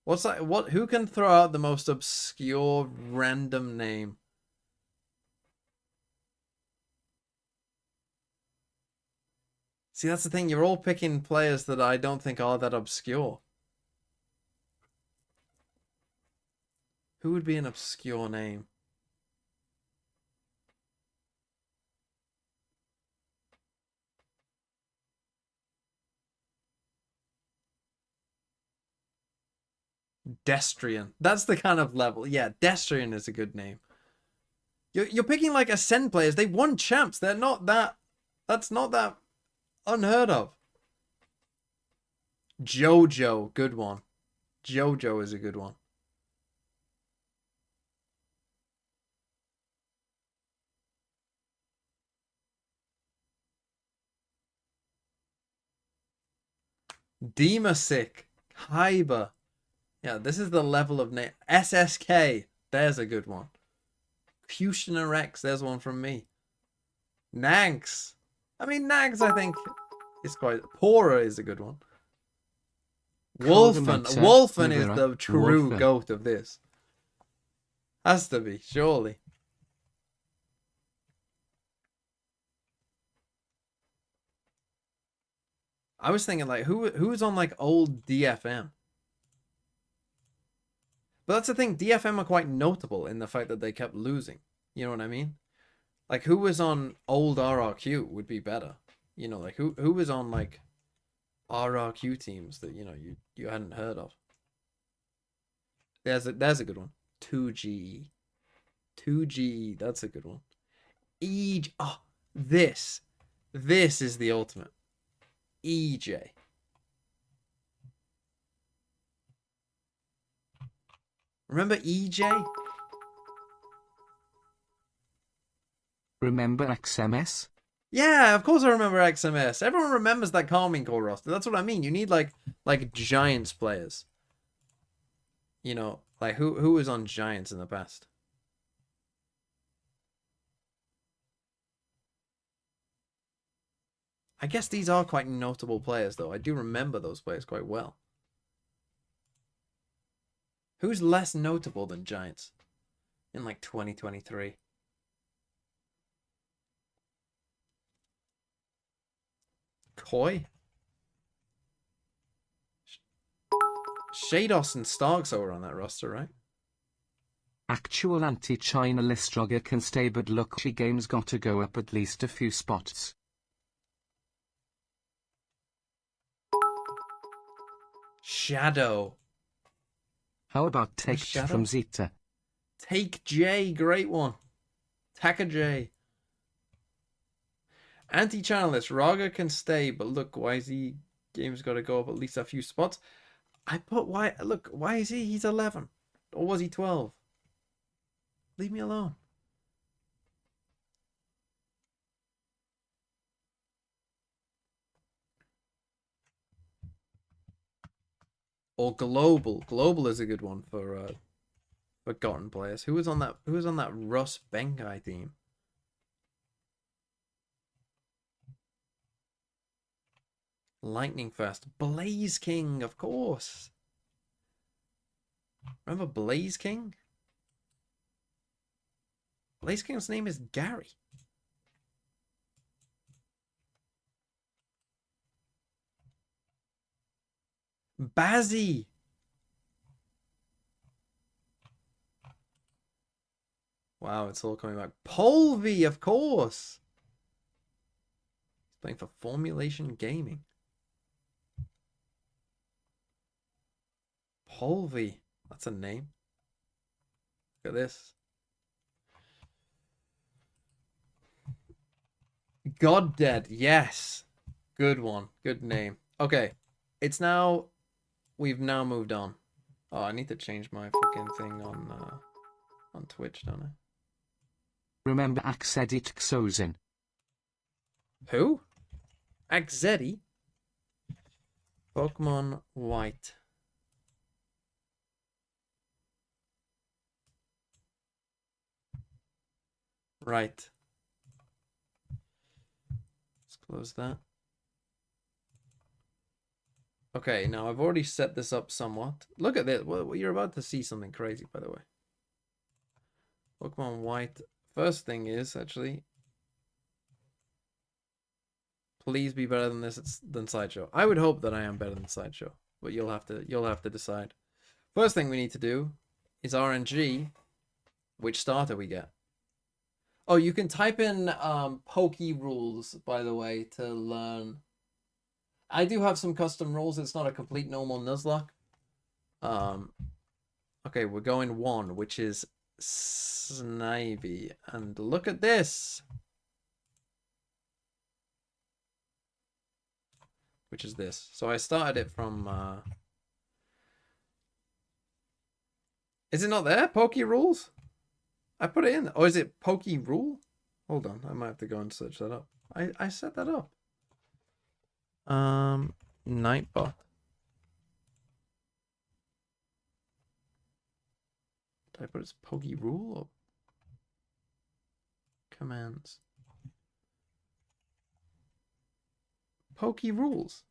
[SPEAKER 1] What's that? Who can throw out the most obscure random name? See, that's the thing. You're all picking players that I don't think are that obscure. Who would be an obscure name? Destrian. That's the kind of level. Yeah, Destrian is a good name. You're picking like Ascend players. They won champs. They're not that. That's not that unheard of. Jojo, good one. Jojo is a good one. Demasic, Hyber. Yeah, this is the level of name. SSK, there's a good one. Kushner Rex, there's one from me. Nags. I mean, Nags, I think, is quite... Pora is a good one. Wolfen. Wolfen is the true goat of this. Has to be, surely. I was thinking, like, who's on, like, old DFM? But that's the thing, DFM are quite notable in the fact that they kept losing. You know what I mean? Like, who was on old RRQ would be better. You know, like, who was on, like, RRQ teams that, you know, you hadn't heard of. There's a good one. 2G. 2G, that's a good one. Oh, this is the ultimate. EJ. Remember EJ?
[SPEAKER 2] Remember XMS?
[SPEAKER 1] Yeah, of course I remember XMS. Everyone remembers that Carmine Core roster. That's what I mean. You need like Giants players. You know, like who was on Giants in the past? I guess these are quite notable players, though. I do remember those players quite well. Who's less notable than Giants? in like 2023. Koi? Shados and Starks over on that roster, right?
[SPEAKER 2] Actual anti-China list Roger can stay, but look, she game's got to go up at least a few spots.
[SPEAKER 1] Shadow.
[SPEAKER 2] How about Take
[SPEAKER 1] Shadow?
[SPEAKER 2] from Zeta?
[SPEAKER 1] Take J, great one. Taka J. Anti-channelist, Raga can stay, but look, YZ game's got to go up at least a few spots. I put look, YZ, he's 11. Or was he 12? Leave me alone. Or Global. Global is a good one for forgotten players. Who was on that Russ Benkai team? Lightning Fast. Blaze King, of course. Remember Blaze King? Blaze King's name is Gary. Bazzy. Wow, it's all coming back. Polvi, of course. He's playing for Formulation Gaming. Polvi. That's a name. Look at this. God Dead. Yes. Good one. Good name. Okay. It's now... We've now moved on. Oh, I need to change my fucking thing on Twitch, don't I?
[SPEAKER 2] Remember Axedi Xozin?
[SPEAKER 1] Who? Axedi? Pokemon White. Right. Let's close that. Okay, now I've already set this up somewhat. Look at this. Well, you're about to see something crazy, by the way. Pokemon White. First thing is, actually, please be better than than Sideshow. I would hope that I am better than Sideshow, but you'll have to decide. First thing we need to do is RNG. Which starter we get? Oh, you can type in Poke rules, by the way, to learn. I do have some custom rules. It's not a complete normal Nuzlocke. Okay, we're going 1, which is Snivy. And look at this. Which is this. So I started it from... Is it not there? Poke rules? I put it in. Or is it Poke rule? Hold on. I might have to go and search that up. I set that up. Nightbot. Did I put its Poke rule or commands? Poke rules.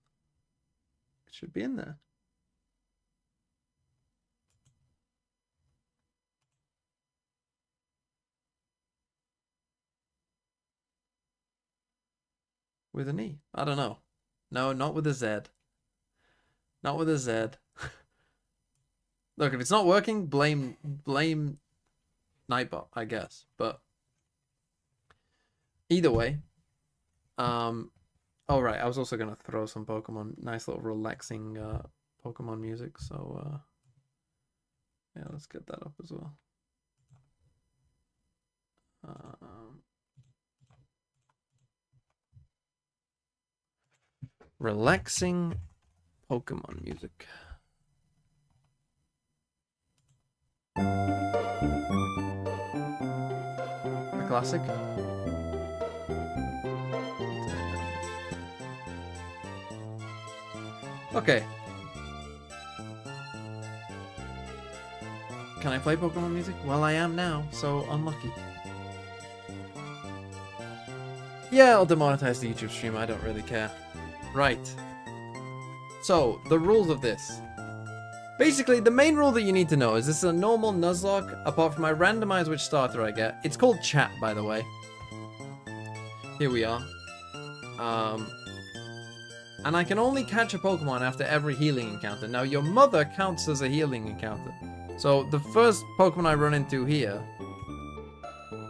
[SPEAKER 1] It should be in there. With an E. I don't know. No, not with a Z. Not with a Z. Look, if it's not working, blame Nightbot, I guess. But either way, oh right, I was also gonna throw some Pokemon, nice little relaxing Pokemon music. So yeah, let's get that up as well. Relaxing Pokemon music. A classic. Okay. Can I play Pokemon music? Well, I am now, so unlucky. Yeah, I'll demonetize the YouTube stream. I don't really care. Right. So, the rules of this. Basically, the main rule that you need to know is this is a normal Nuzlocke, apart from my randomize which starter I get. It's called chat, by the way. Here we are. And I can only catch a Pokemon after every healing encounter. Now, your mother counts as a healing encounter. So, the first Pokemon I run into here,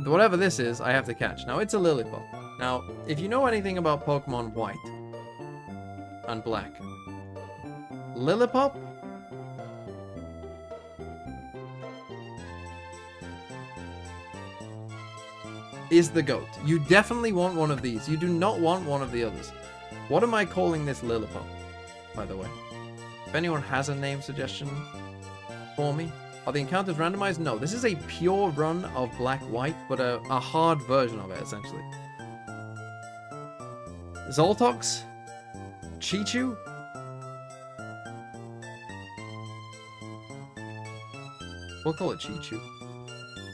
[SPEAKER 1] whatever this is, I have to catch. Now, it's a Lillipup. Now, if you know anything about Pokemon White and Black, Lillipup is the GOAT. You definitely want one of these. You do not want one of the others. What am I calling this Lillipup, by the way? If anyone has a name suggestion for me. Are the encounters randomized? No, this is a pure run of Black-White, but a hard version of it, essentially. Zoltox? Chichu? We'll call it Chichu.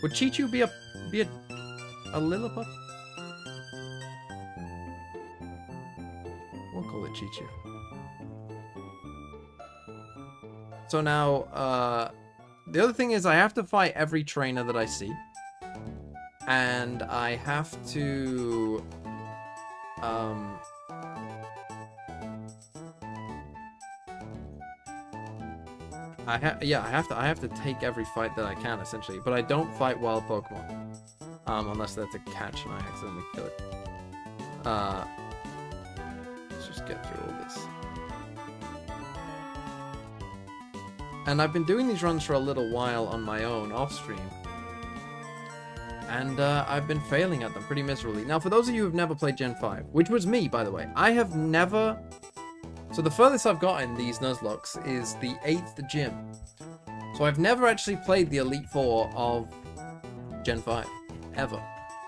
[SPEAKER 1] Would Chichu be a Lillipup? We'll call it Chichu. So now, the other thing is I have to fight every trainer that I see. And I have to... I have to take every fight that I can, essentially. But I don't fight wild Pokemon. Unless that's a catch and I accidentally kill it. Let's just get through all this. And I've been doing these runs for a little while on my own, off stream. And I've been failing at them pretty miserably. Now, for those of you who've never played Gen 5, which was me, by the way, I have never... So the furthest I've got in these Nuzlockes is the 8th gym. So I've never actually played the Elite Four of Gen 5. Ever.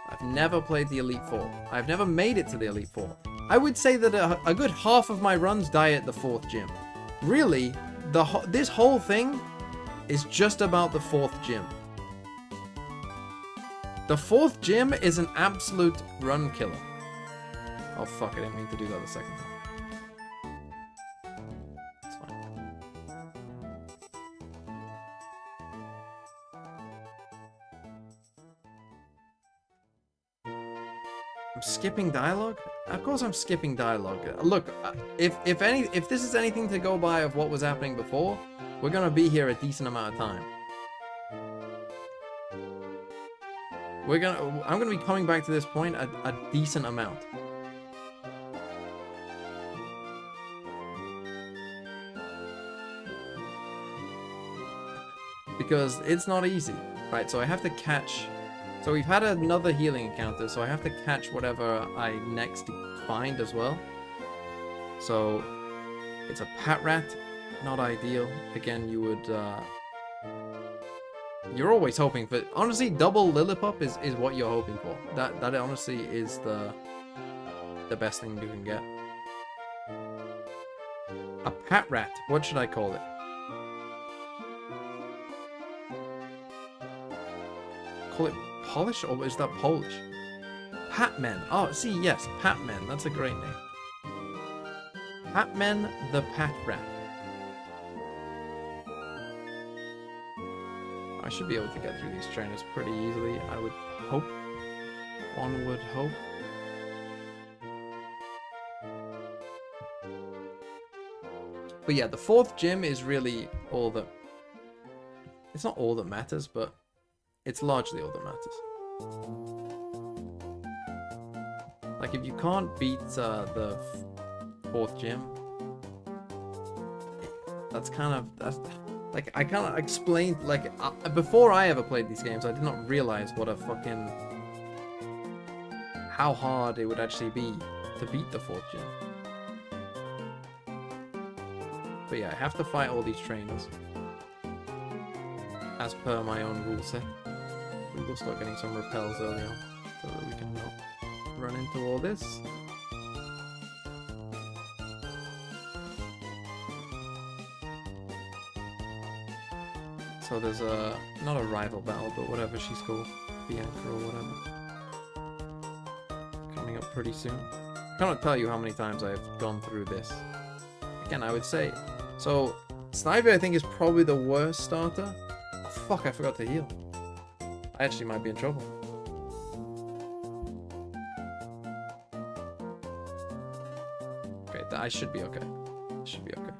[SPEAKER 1] I've never played the Elite Four. I've never made it to the Elite Four. I would say that a good half of my runs die at the 4th gym. Really, this whole thing is just about the 4th gym. The 4th gym is an absolute run killer. Oh fuck, I didn't mean to do that the second time. It's fine. I'm skipping dialogue? Of course I'm skipping dialogue. Look, if this is anything to go by of what was happening before, we're gonna be here a decent amount of time. I'm gonna be coming back to this point a decent amount. Because it's not easy. Right, so I have to catch... So we've had another healing encounter, so I have to catch whatever I next find as well. So it's a Patrat, not ideal. Again, you would... You're always hoping for... Honestly, double Lillipup is what you're hoping for. That honestly is the best thing you can get. A Patrat. What should I call it? Call it Polish, or is that Polish? Patman. Oh, see, yes, Patman. That's a great name. Patman the Patrat. I should be able to get through these trainers pretty easily, I would hope. One would hope. But yeah, the 4th gym is really all that... It's not all that matters, but it's largely all that matters. Like, if you can't beat the 4th gym, that's kind of... Like, I kind of explained, like, before I ever played these games, I did not realize what a fucking... How hard it would actually be to beat the 4th gym. But yeah, I have to fight all these trainers. As per my own rule set. We will start getting some repels early on, so that we can not run into all this. So there's not a rival battle, but whatever she's called, Bianca or whatever, coming up pretty soon. I cannot tell you how many times I've gone through this. Again, I would say, so Snivy, I think, is probably the worst starter. Oh, fuck, I forgot to heal. I actually might be in trouble. Okay, I should be okay. I should be okay.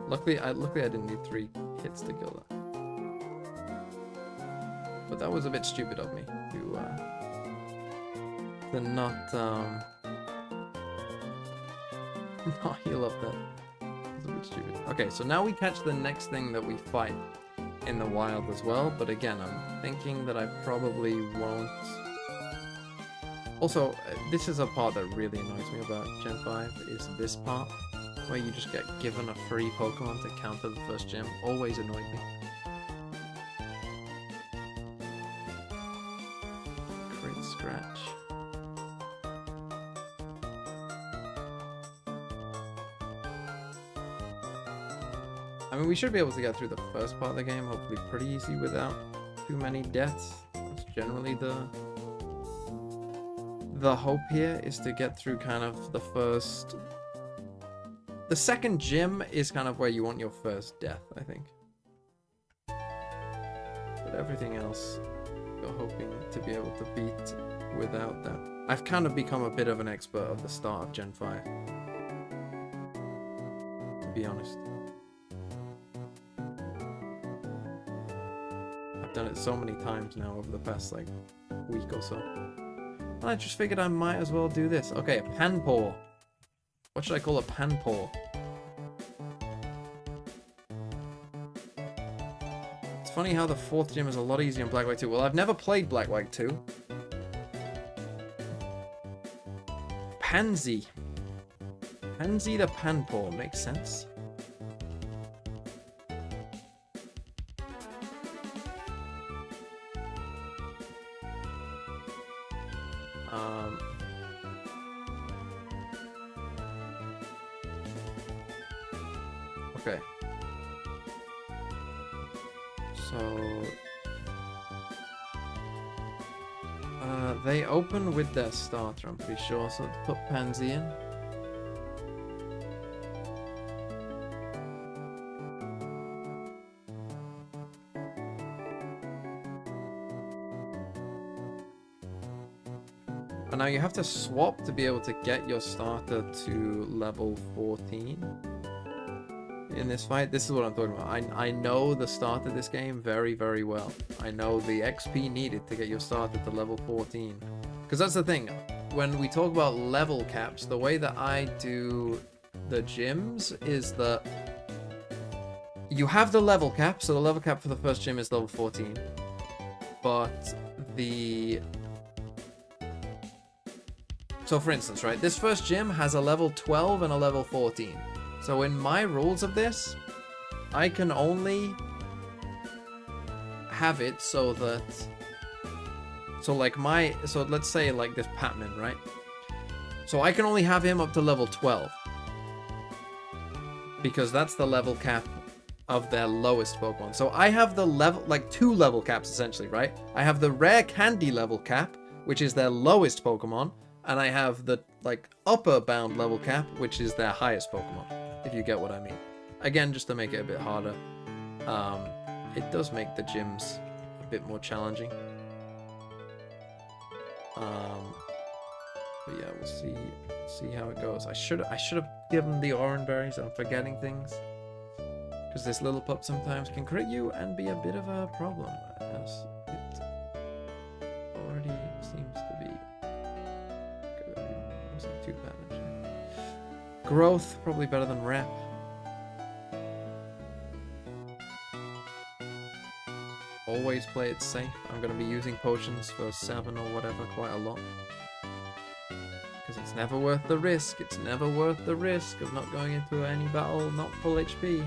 [SPEAKER 1] Luckily I didn't need 3 hits to kill that. But that was a bit stupid of me to not not heal up that. It's a bit stupid. Okay, so now we catch the next thing that we fight in the wild as well, but again, I'm thinking that I probably won't. Also, this is a part that really annoys me about Gen 5, is this part, where you just get given a free Pokemon to counter the first gym. Always annoyed me. Crit scratch. I mean, we should be able to get through the first part of the game, hopefully pretty easy without too many deaths. That's generally the hope here, is to get through kind of the first... The second gym is kind of where you want your first death, I think. But everything else, you're hoping to be able to beat without that. I've kind of become a bit of an expert of the start of Gen 5. To be honest. I've done it so many times now over the past, like, week or so. And I just figured I might as well do this. Okay, a Panpour. What should I call a Panpour? It's funny how the 4th gym is a lot easier in Black White 2. Well, I've never played Black White 2. Pansy. Pansy the Panpour makes sense. Okay. So... they open with their starter, I'm pretty sure, so let's put Pansy in. And now you have to swap to be able to get your starter to level 14. In this fight, this is what I'm talking about. I know the start of this game very, very well. I know the XP needed to get your starter to level 14. Because that's the thing. When we talk about level caps, the way that I do the gyms is that you have the level cap. So the level cap for the first gym is level 14. But the... So for instance, right, this first gym has a level 12 and a level 14. So in my rules of this, I can only have it so that... So let's say like this Patman, right? So I can only have him up to level 12. Because that's the level cap of their lowest Pokemon. So I have the level, like 2 level caps essentially, right? I have the rare candy level cap, which is their lowest Pokemon. And I have the like upper bound level cap, which is their highest Pokemon. If you get what I mean. Again, just to make it a bit harder. It does make the gyms a bit more challenging. But yeah, we'll see how it goes. I should have given the orange berries. I'm forgetting things. Because this little pup sometimes can crit you and be a bit of a problem. As it already seems to be. Wasn't too bad actually. Growth, probably better than rep. Always play it safe. I'm going to be using potions for 7 or whatever quite a lot. Because it's never worth the risk. It's never worth the risk of not going into any battle not full HP.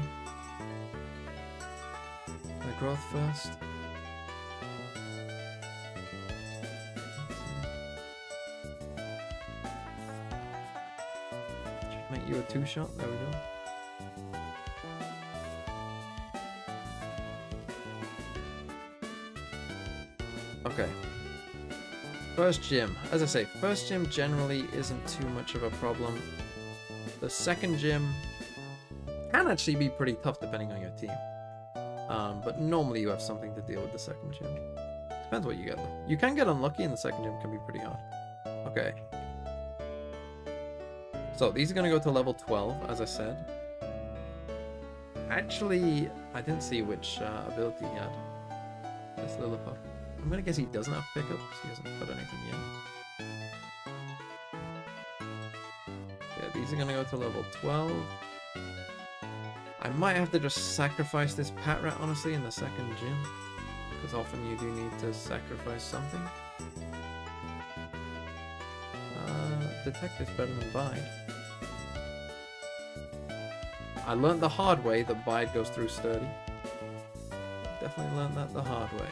[SPEAKER 1] The growth first. Make you a 2-shot. There we go. Okay. First gym. As I say, first gym generally isn't too much of a problem. The second gym can actually be pretty tough depending on your team. But normally you have something to deal with the second gym. Depends what you get though. You can get unlucky and the second gym can be pretty hard. Okay. So these are going to go to level 12, as I said. Actually, I didn't see which ability he had. This Lilliput. I'm going to guess he doesn't have pickup because he hasn't put anything yet. Yeah, these are going to go to level 12. I might have to just sacrifice this Pat Rat, honestly, in the second gym. Because often you do need to sacrifice something. Detect is better than Bide. I learned the hard way that Bide goes through Sturdy. Definitely learned that the hard way.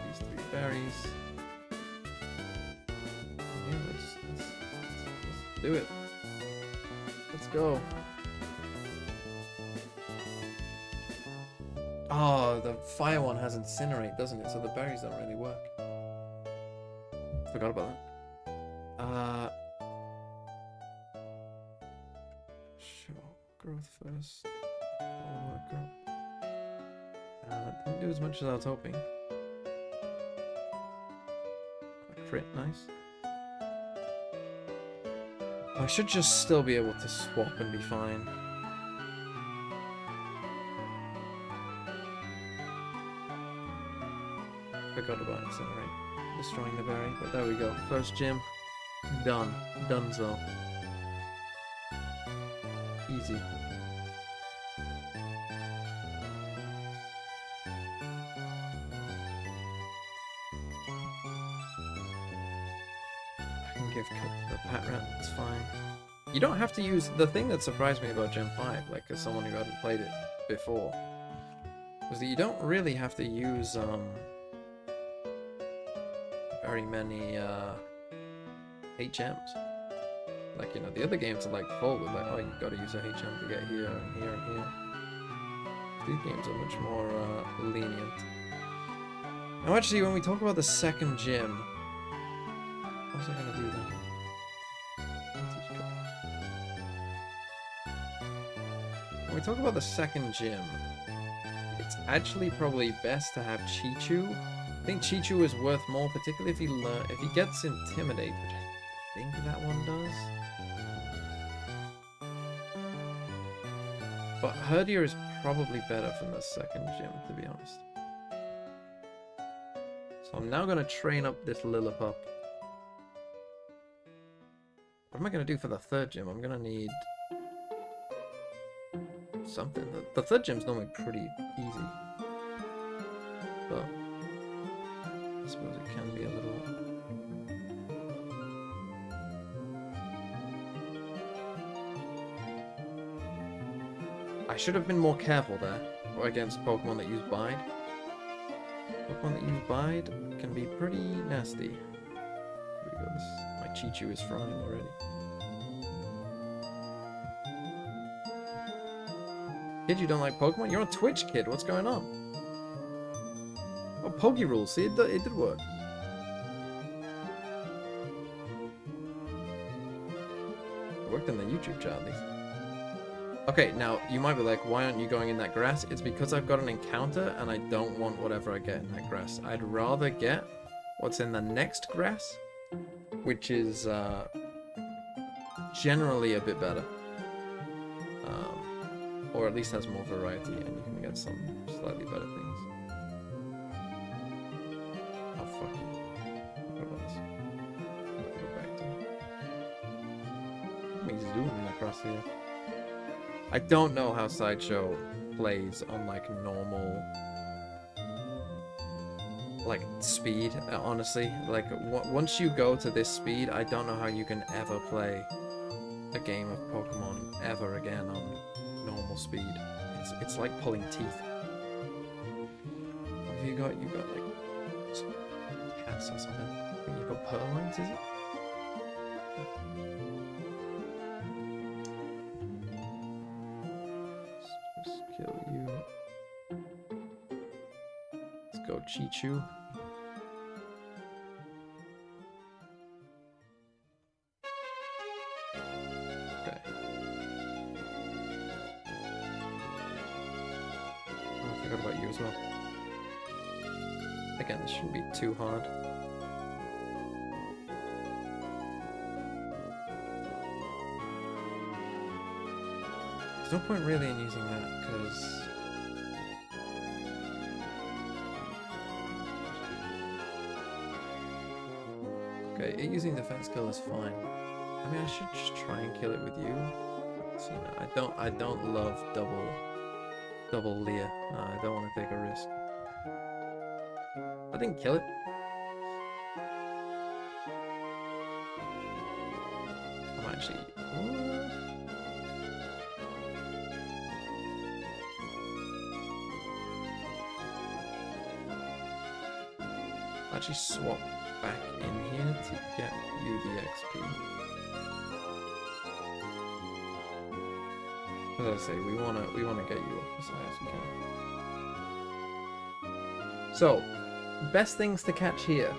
[SPEAKER 1] These 3 berries. Yeah, let's do it. Let's go. Oh, the fire one has incinerate, doesn't it? So the berries don't really work. Forgot about that. Sure. Growth first. Didn't do as much as I was hoping. A crit, nice. I should just still be able to swap and be fine. Forgot about incinerate. Destroying the berry, but there we go. First gym. Done. Donezo. Easy. I can give cut to the Pat Rat, it's fine. You don't have to use... The thing that surprised me about Gen 5, like as someone who hadn't played it before, was that you don't really have to use very many HMs. Like, you know, the other games are like full with like, oh, you've got to use a HM to get here and here and here. These games are much more lenient. Now actually, when we talk about the second gym, what was I going to do then? When we talk about the second gym, it's actually probably best to have Chichu. I think Chichu is worth more, particularly if he gets Intimidate, which I think that one does. But Herdier is probably better from the second gym, to be honest. So I'm now going to train up this Lilliput. What am I going to do for the third gym? I'm going to need something. The third gym's normally pretty easy. But I suppose it can be a little... I should have been more careful there against Pokemon that use Bide. Pokemon that use Bide can be pretty nasty. Here we go. My Chichu is frying already. Kid, you don't like Pokemon? You're on Twitch, kid. What's going on? Oh, Poke rules. See, it did work. It worked in the YouTube chat, at least. Okay, now, you might be like, why aren't you going in that grass? It's because I've got an encounter, and I don't want whatever I get in that grass. I'd rather get what's in the next grass, which is generally a bit better. Or at least has more variety, and you can get some slightly better things. Oh, fuck you. What about this? Go back to what he's doing across here. I don't know how Sideshow plays on, like, normal, like, speed, honestly. Like, once you go to this speed, I don't know how you can ever play a game of Pokemon ever again on normal speed. It's like pulling teeth. What have you got? You got like some cats or something. I think you got Purloins, is it? Let's just kill you. Let's go Chichu. as well. Again, this shouldn't be too hard. There's no point really in using that, because... Okay, using defense skill is fine. I mean, I should just try and kill it with you. So, you know, I don't love double Leah. I don't want to take a risk. I didn't kill it. I'm actually... I'll actually swap back in here to get you the XP. As I say, we wanna get you up as high as we can. So, best things to catch here.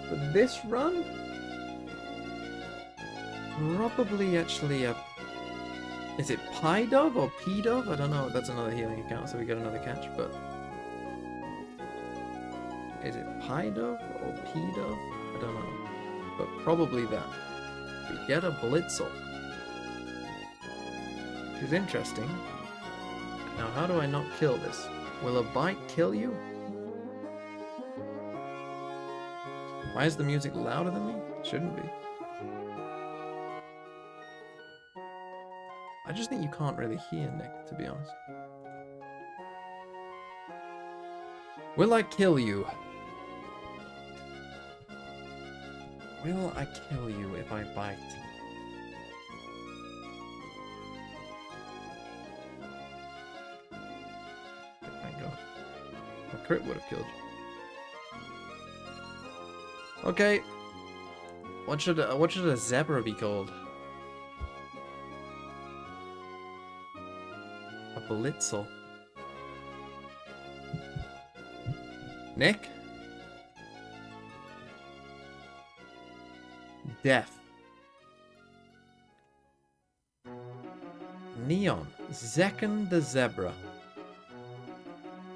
[SPEAKER 1] For this run, probably actually a... Is it Pie Dove or P Dove? I don't know. That's another healing account, so we get another catch, but... Is it Pie Dove or P Dove? I don't know. But probably that. We get a Blitzel. Which is interesting. Now, how do I not kill this? Will a bite kill you? Why is the music louder than me? It shouldn't be. I just think you can't really hear Nick, to be honest. Will I kill you? Will I kill you if I bite? Thank God. A crit would have killed you. Okay. What should a zebra be called? A Blitzel. Nick? Death. Neon. Zekken the Zebra.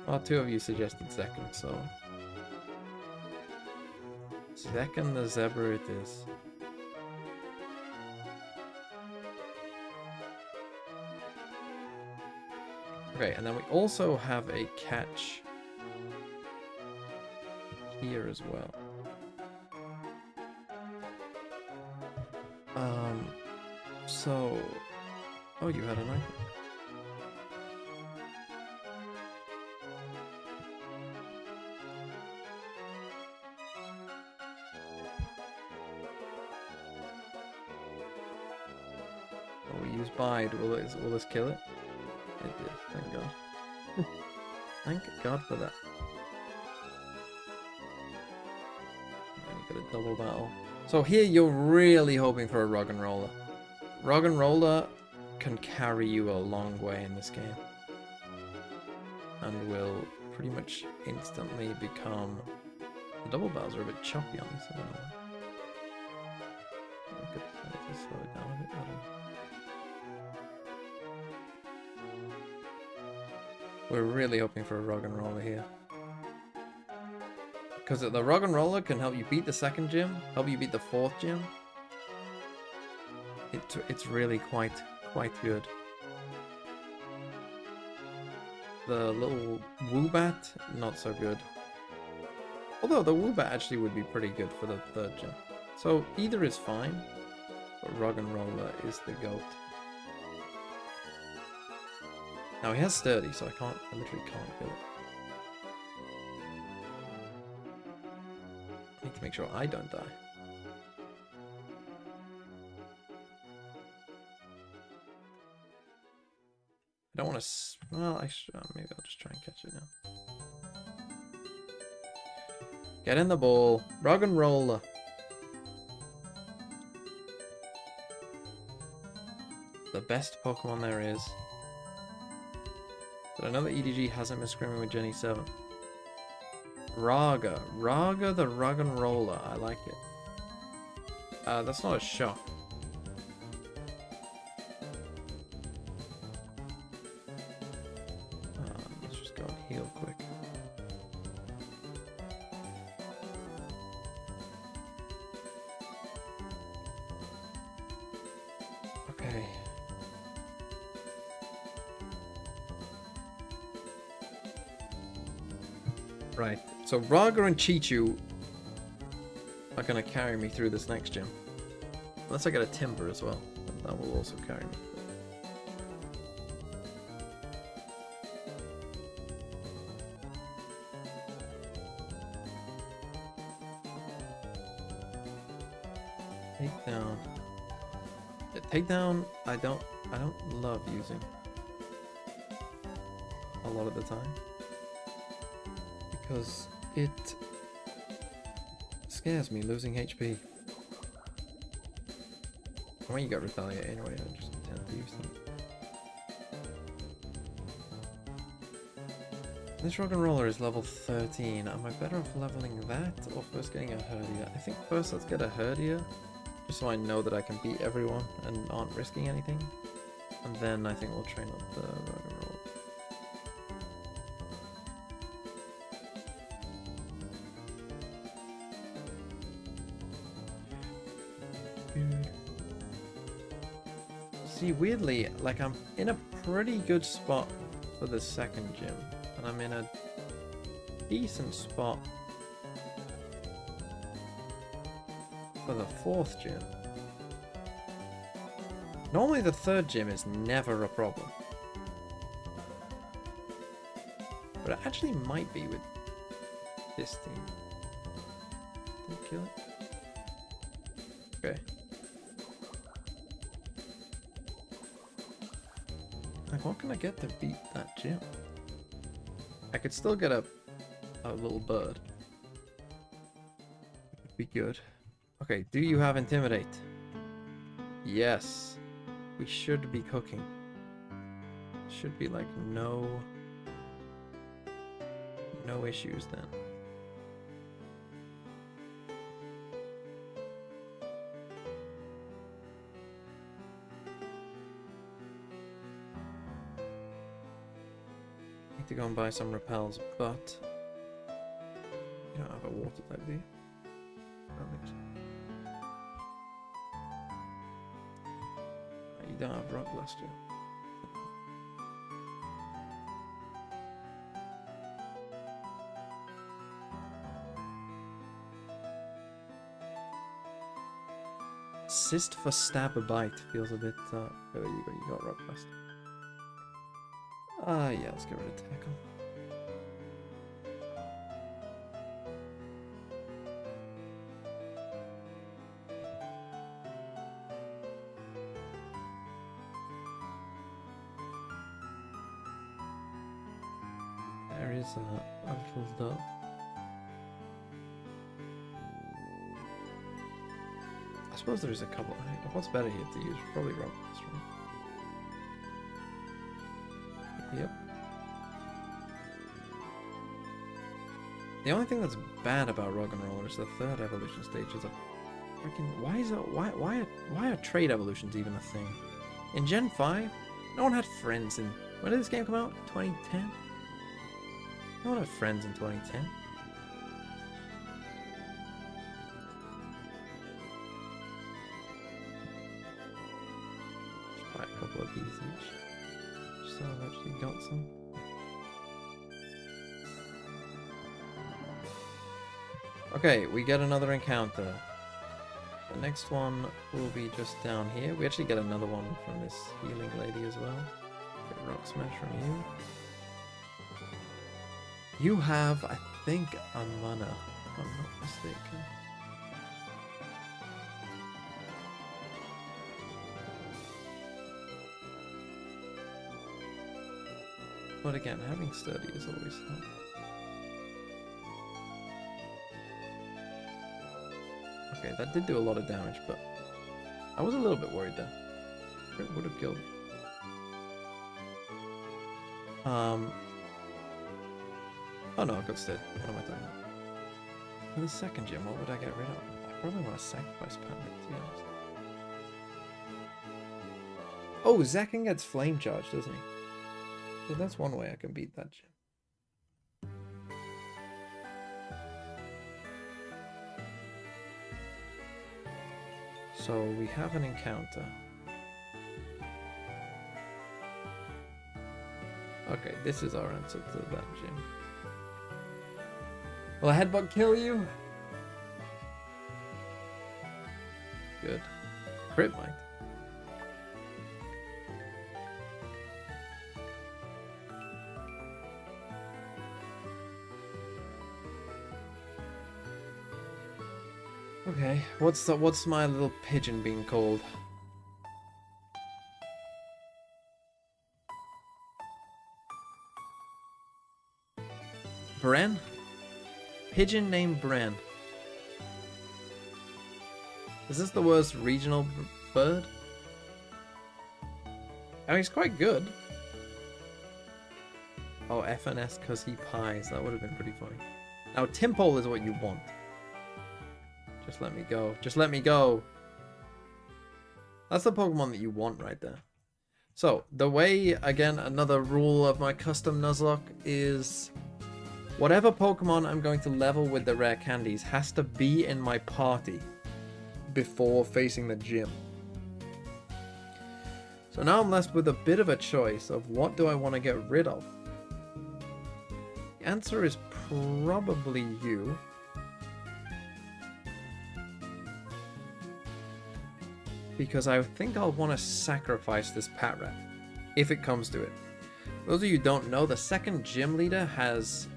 [SPEAKER 1] Well, two of you suggested Zekken, so... Zekken the Zebra it is. Okay, and then we also have a catch here as well. So... Oh, you had a knife. Oh, we use bide. Will this kill it? It did, thank God. Thank God for that. And you got a double battle. So here you're really hoping for a Rug and Roller. Rug and Roller can carry you a long way in this game. And will pretty much instantly become... The double battles are a bit choppy on this, I don't know. I could slow it down a bit, I don't know. We're really hoping for a Rug and Roller here. Because the Rug and Roller can help you beat the second gym, help you beat the fourth gym. It's really quite good. The little Woobat, not so good. Although the Woobat actually would be pretty good for the third gym. So either is fine, but Rug and Roller is the GOAT. Now he has Sturdy, so I literally can't kill it. I need to make sure I don't die. I don't want to... Well, maybe I'll just try and catch it now. Get in the ball. Rug and Roller. The best Pokemon there is. But I know that EDG hasn't been scrimming with Jenny 7. Raga. Raga the Rug and Roller. I like it. That's not a shock. Let's just go and heal quick. Okay. Right. So Raga and Chichu are gonna carry me through this next gym. Unless I get a timber as well. That will also carry me. Takedown. Yeah, takedown I don't love using a lot of the time. Because it scares me losing HP. When you got retaliate anyway, I just tend to use them. This rock and roller is level 13. Am I better off leveling that or first getting a herdia? I think first let's get a herdia, just so I know that I can beat everyone and aren't risking anything. And then I think we'll train up the rock and roller. See, weirdly, like I'm in a pretty good spot for the second gym, and I'm in a decent spot for the fourth gym. Normally the third gym is never a problem, but it actually might be with this team. Didn't kill it? Okay. Like, what can I get to beat that gym? I could still get a little bird. Would be good. Okay, do you have Intimidate? Yes. We should be cooking. Should be like no issues then. To go and buy some repels, but you don't have a water type, do you? I don't think so. You don't have rock blaster. Assist for stab a bite feels a bit. Oh, you got rock blaster. Yeah, let's get rid of tackle. There is a little dove. I suppose there's a couple. What's better here to use? Probably rock blaster. Yep. The only thing that's bad about Rock and Roller is the third evolution stage is a freaking. Why are trade evolutions even a thing? In Gen 5, no one had friends in. When did this game come out? 2010? No one had friends in 2010. Just buy a couple of these each. So I've actually got some. Okay, we get another encounter. The next one will be just down here. We actually get another one from this healing lady as well. Get rock smash from you. You have, I think, a mana, if I'm not mistaken. But again, having sturdy is always helpful. Okay, that did do a lot of damage, but I was a little bit worried there. It would have killed. Oh no, I got stead. What am I talking about? For the second gym, what would I get rid of? I probably want to sacrifice Panic, to be honest. Oh, Zakin gets flame charge, doesn't he? So that's one way I can beat that gym. So we have an encounter. Okay, this is our answer to that gym. Will a headbutt kill you? Good. Crit might. Okay, what's my little pigeon being called? Bren? Pigeon named Bren. Is this the worst regional bird? I mean, he's quite good. Oh, FNS because he pies. That would have been pretty funny. Now, Timpole is what you want. Just let me go. Just let me go. That's the Pokemon that you want right there. So, the way, again, another rule of my custom Nuzlocke is whatever Pokemon I'm going to level with the rare candies has to be in my party before facing the gym. So now I'm left with a bit of a choice of what do I want to get rid of. The answer is probably you. Because I think I'll want to sacrifice this Patrat, if it comes to it. Those of you who don't know, the second gym leader has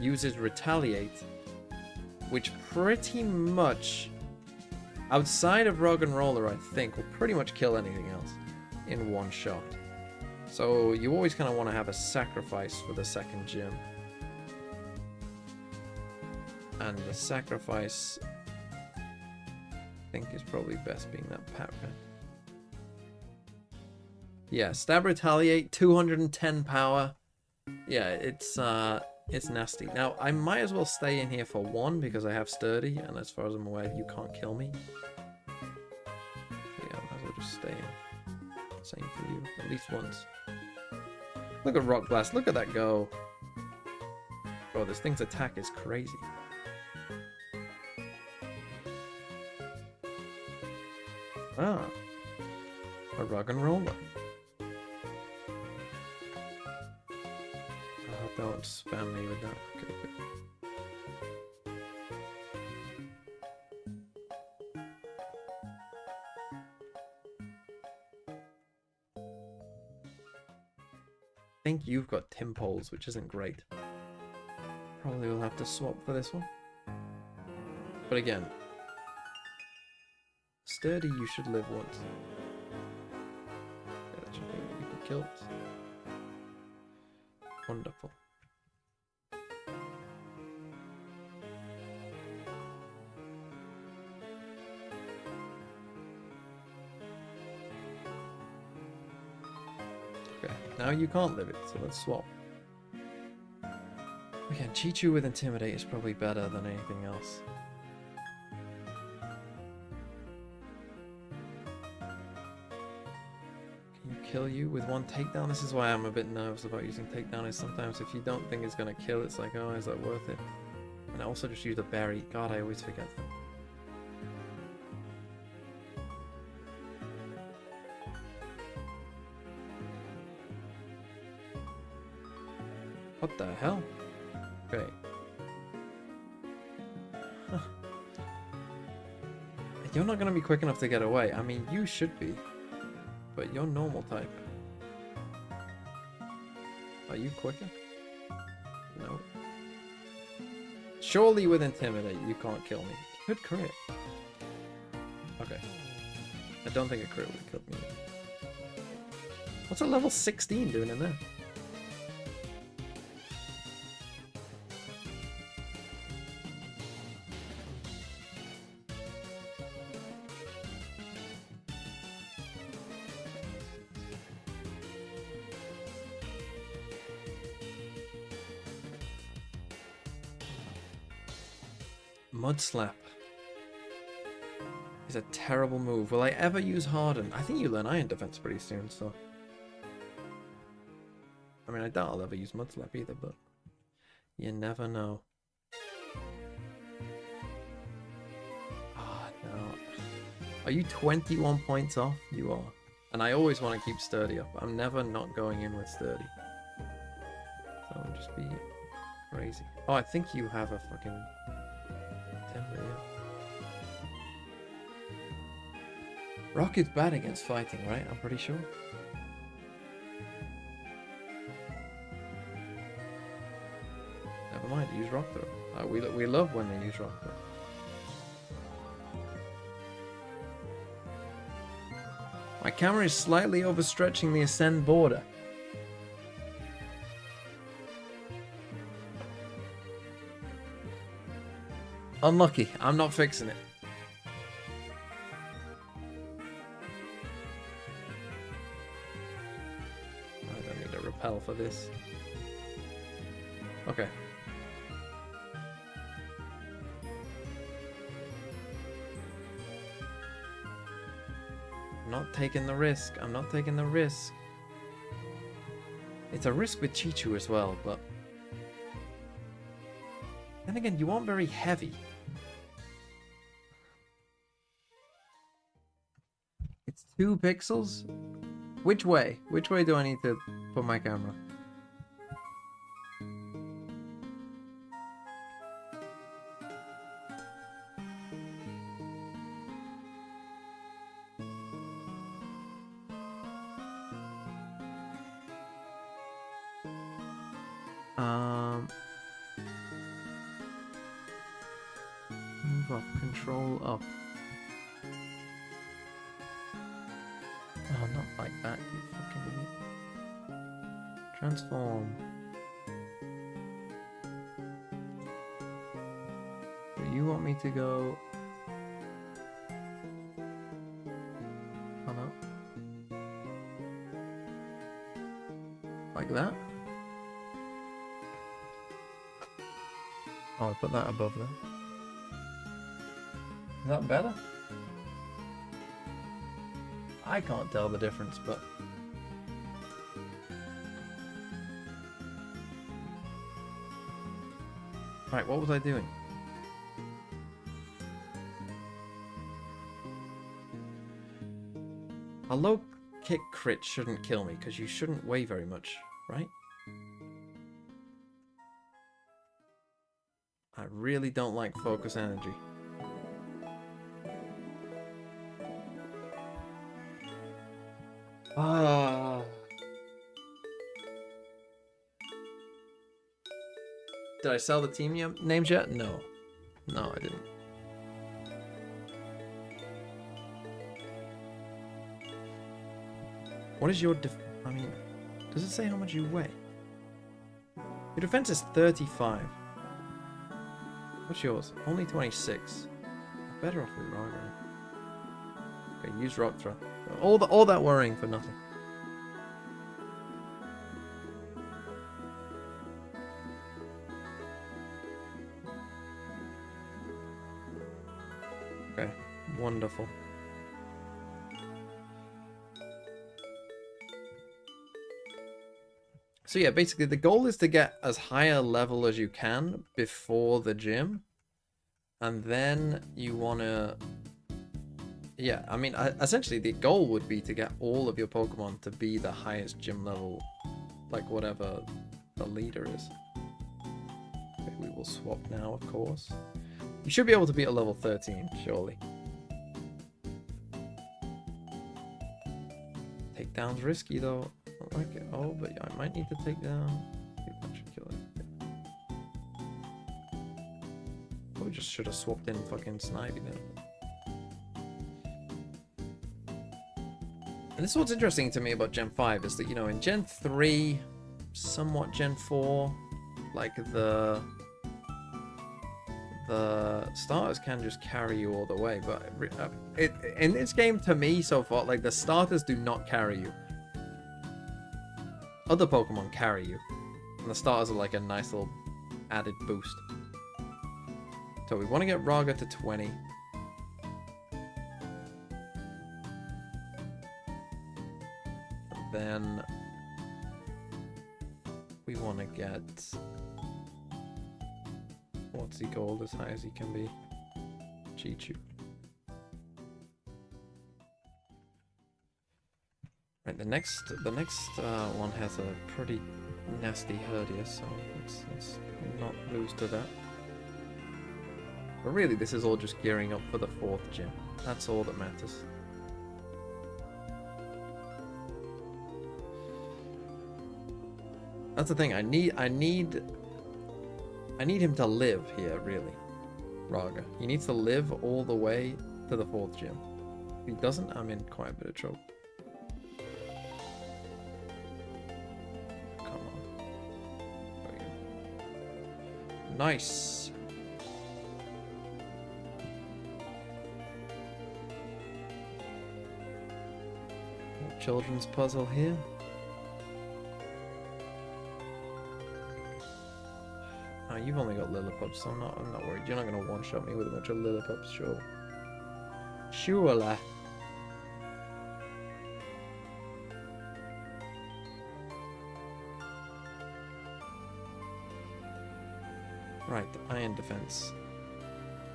[SPEAKER 1] uses Retaliate, which pretty much, outside of Rug and Roller, I think, will pretty much kill anything else in one shot. So you always kind of want to have a sacrifice for the second gym. And the sacrifice, I think, is probably best being that Patrat. Yeah, Stab Retaliate, 210 power. Yeah, it's nasty. Now, I might as well stay in here for one because I have Sturdy, and as far as I'm aware, you can't kill me. Yeah, I might as well just stay in. Same for you, at least once. Look at Rock Blast, look at that go. Bro, this thing's attack is crazy. Ah, a Rug and Roller. Oh, don't spam me with that. Okay, good. I think you've got Timpoles, which isn't great. Probably will have to swap for this one. But again, Sturdy, you should live once. Yeah, that should be what you can kill it. Wonderful. Okay, now you can't live it, so let's swap. Again, Chichu with Intimidate is probably better than anything else. Kill you with one takedown. This is why I'm a bit nervous about using takedown, is sometimes if you don't think it's gonna kill, it's like, oh, is that worth it? And I also just used a berry. God, I always forget that. What the hell? Okay. Huh. You're not gonna be quick enough to get away. I mean, you should be. But you're normal type. Are you quicker? No. Surely with Intimidate you can't kill me. Good crit. Okay. I don't think a crit would kill me. What's a level 16 doing in there? Mud Slap is a terrible move. Will I ever use Harden? I think you learn Iron Defense pretty soon, so... I mean, I doubt I'll ever use Mud Slap either, but... You never know. Ah, no. Are you 21 points off? You are. And I always want to keep sturdy up. I'm never not going in with sturdy. So I'll just be crazy. Oh, I think you have a fucking timber, yeah. Rock is bad against fighting, right? I'm pretty sure. Never mind, use rock throw. We love when they use rock throw. My camera is slightly overstretching the ascend border. Unlucky. I'm not fixing it. I don't need a repel for this. Okay. I'm not taking the risk. I'm not taking the risk. It's a risk with Chichu as well, but then again, you aren't very heavy. It's 2 pixels? Which way? Which way do I need to put my camera? Move up, control up. Oh, not like that, you fucking idiot. Transform. Do you want me to go? Oh no. Like that? Oh, I put that above there. Is that better? I can't tell the difference, but... Right, what was I doing? A low kick crit shouldn't kill me, because you shouldn't weigh very much, right? I really don't like focus energy. Ah. Did I sell the team names yet? No. No, I didn't. What is your I mean, does it say how much you weigh? Your defense is 35. What's yours? Only 26. Better off with Raga. Okay, use rock throw. All that worrying for nothing. Okay, wonderful. So yeah, basically the goal is to get as high a level as you can before the gym. And then you want to... Yeah, I mean, essentially the goal would be to get all of your Pokemon to be the highest gym level, like whatever the leader is. Okay, we will swap now, of course. You should be able to beat a level 13, surely. Takedown's risky though. I don't like it. Oh, but yeah, I might need to take down. I think that should kill it. Probably just should have swapped in fucking Snivy then. And this is what's interesting to me about Gen 5 is that, you know, in Gen 3, somewhat Gen 4, like the starters can just carry you all the way, but in this game, to me, so far, like, the starters do not carry you. Other Pokemon carry you, and the starters are like a nice little added boost. So we want to get Raga to 20. Then we want to get what's he called as high as he can be? Chichu. Right, the next one has a pretty nasty herdia, so let's not lose to that. But really, this is all just gearing up for the 4th gym. That's all that matters. That's the thing. I need him to live here, really. Raga. He needs to live all the way to the 4th gym. If he doesn't, I'm in quite a bit of trouble. Come on. There we go. Nice. Children's puzzle here. Oh, you've only got Lillipups, so I'm not worried. You're not gonna one-shot me with a bunch of Lillipups, sure. Surely. Right, iron defense.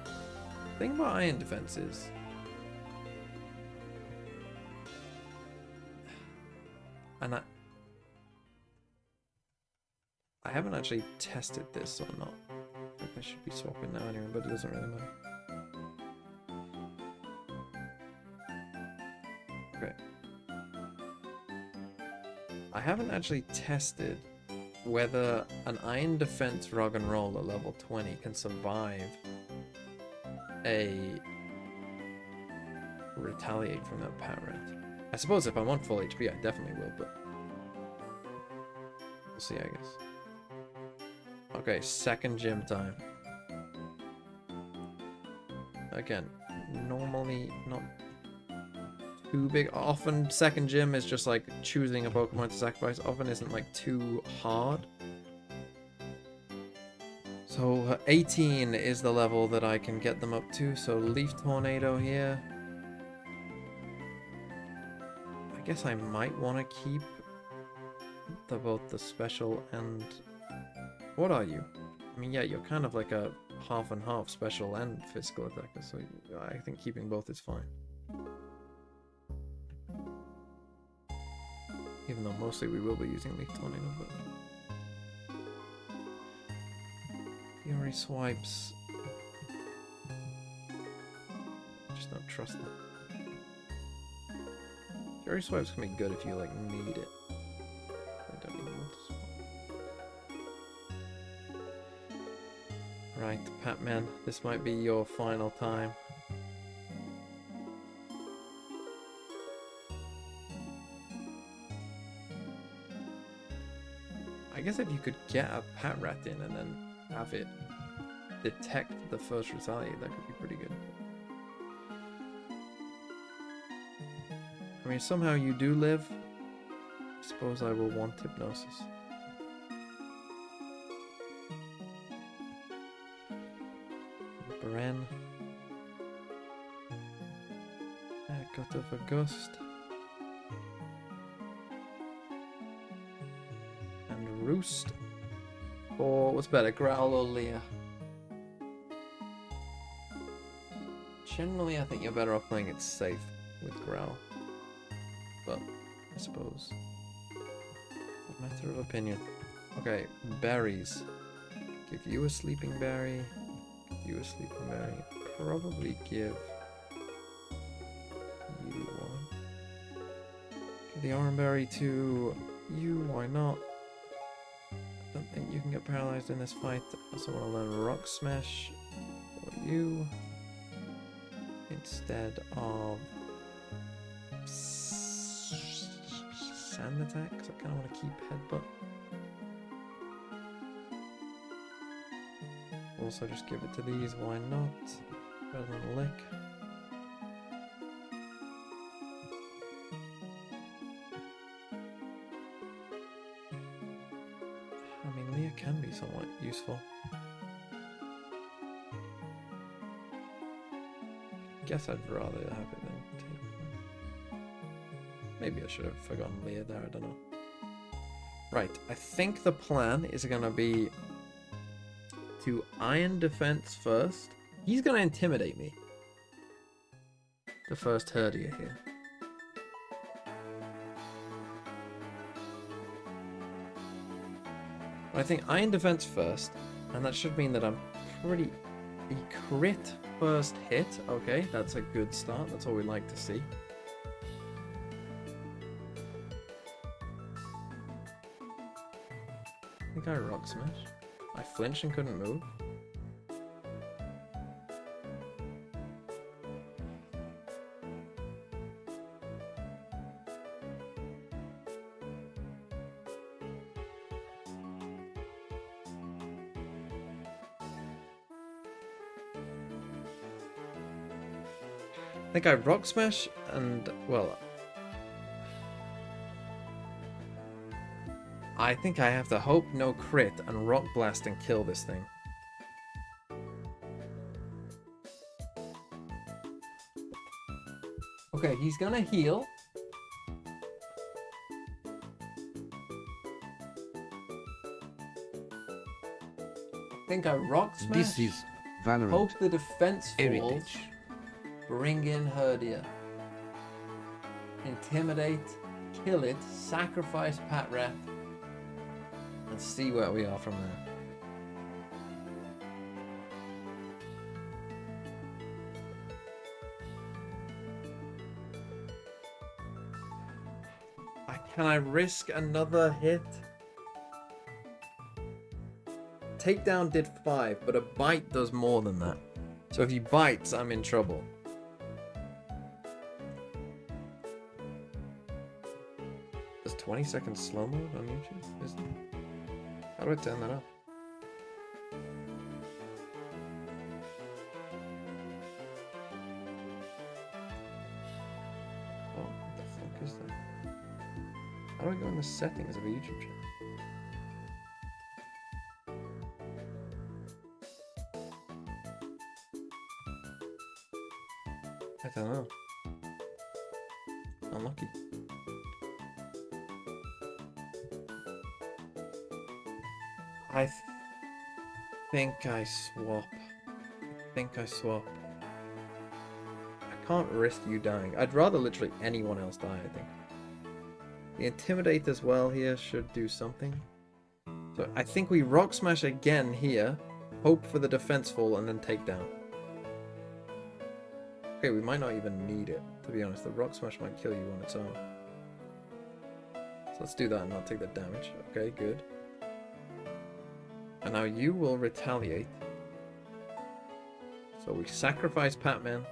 [SPEAKER 1] The thing about iron defense is and I haven't actually tested this or not. I think I should be swapping now anyway, but it doesn't really matter. Okay. I haven't actually tested whether an iron defense rock and roll at level 20 can survive a retaliate from that pat rat. I suppose if I'm on full HP, I definitely will, but we'll see, I guess. Okay, 2nd gym time. Again, normally not too big. Often 2nd gym is just like choosing a Pokemon to sacrifice. Often isn't like too hard. So 18 is the level that I can get them up to. So Leaf Tornado here. I guess I might want to keep both the special and... What are you? I mean, yeah, you're kind of like a half and half special and physical attacker, so I think keeping both is fine. Even though mostly we will be using Leaf Tornado, but... Fury Swipes... I just don't trust them. Fury Swipes can be good if you, like, need it. I don't even want to swap. Right, Patman, this might be your final time. I guess if you could get a Pat Rat in and then have it detect the first retaliate, that could be pretty good. I mean, somehow you do live. I suppose I will want Hypnosis. Bren. Got of a Gust. And Roost. Or what's better, Growl or Leer? Generally, I think you're better off playing it safe with Growl. But, I suppose. It's a matter of opinion. Okay, berries. Give you a sleeping berry. You a sleeping berry. Probably give you one. Give the orange berry to you, why not? I don't think you can get paralyzed in this fight. I also want to learn Rock Smash for you. Instead of Sand Attack, because I kind of want to keep Headbutt. Also just give it to these, why not? Rather than Lick. I mean, Leah can be somewhat useful. Guess I'd rather have it than take. Maybe I should have forgotten Leah there, I don't know. Right, I think the plan is gonna be to Iron Defense first. He's gonna intimidate me. The first Herdia here. I think iron defense first, and that should mean that I'm pretty... A crit first hit. Okay, that's a good start. That's all we like to see. I think I rock smash. I flinched and couldn't move. I think I rock smash and, well, I think I have to hope no crit and rock blast and kill this thing. Okay, he's gonna heal. I think I rock smash.
[SPEAKER 3] This is Valorant.
[SPEAKER 1] Hope the defense falls.
[SPEAKER 3] Heritage.
[SPEAKER 1] Bring in Herdia. Intimidate. Kill it. Sacrifice Pat Ref. And see where we are from there. Can I risk another hit? Takedown did 5, but a bite does more than that. So if he bites, I'm in trouble. There's 20 seconds slow mode on YouTube, isn't it? How do I turn that up? Oh, what the fuck is that? How do I go in the settings of a YouTube channel? I don't know. Unlucky. I think I swap. I can't risk you dying. I'd rather literally anyone else die, I think. The Intimidate as well here should do something. So I think we Rock Smash again here. Hope for the defense fall and then take down. Okay, we might not even need it, to be honest. The Rock Smash might kill you on its own. So let's do that and not take the damage. Okay, good. And now you will retaliate. So we sacrifice Patman.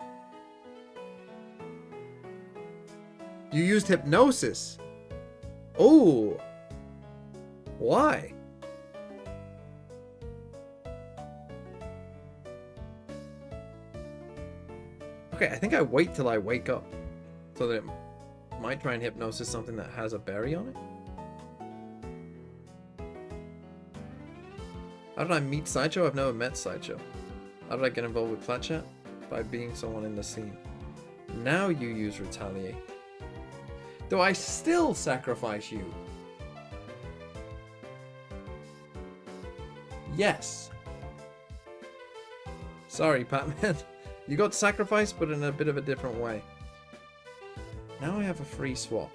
[SPEAKER 1] You used Hypnosis! Oh! Why? Okay, I think I wait till I wake up. So that it might try and Hypnosis something that has a berry on it. How did I meet Sideshow? I've never met Sideshow. How did I get involved with Flat Chat? By being someone in the scene. Now you use Retaliate. Do I still sacrifice you? Yes. Sorry, Patman. You got sacrificed, but in a bit of a different way. Now I have a free swap.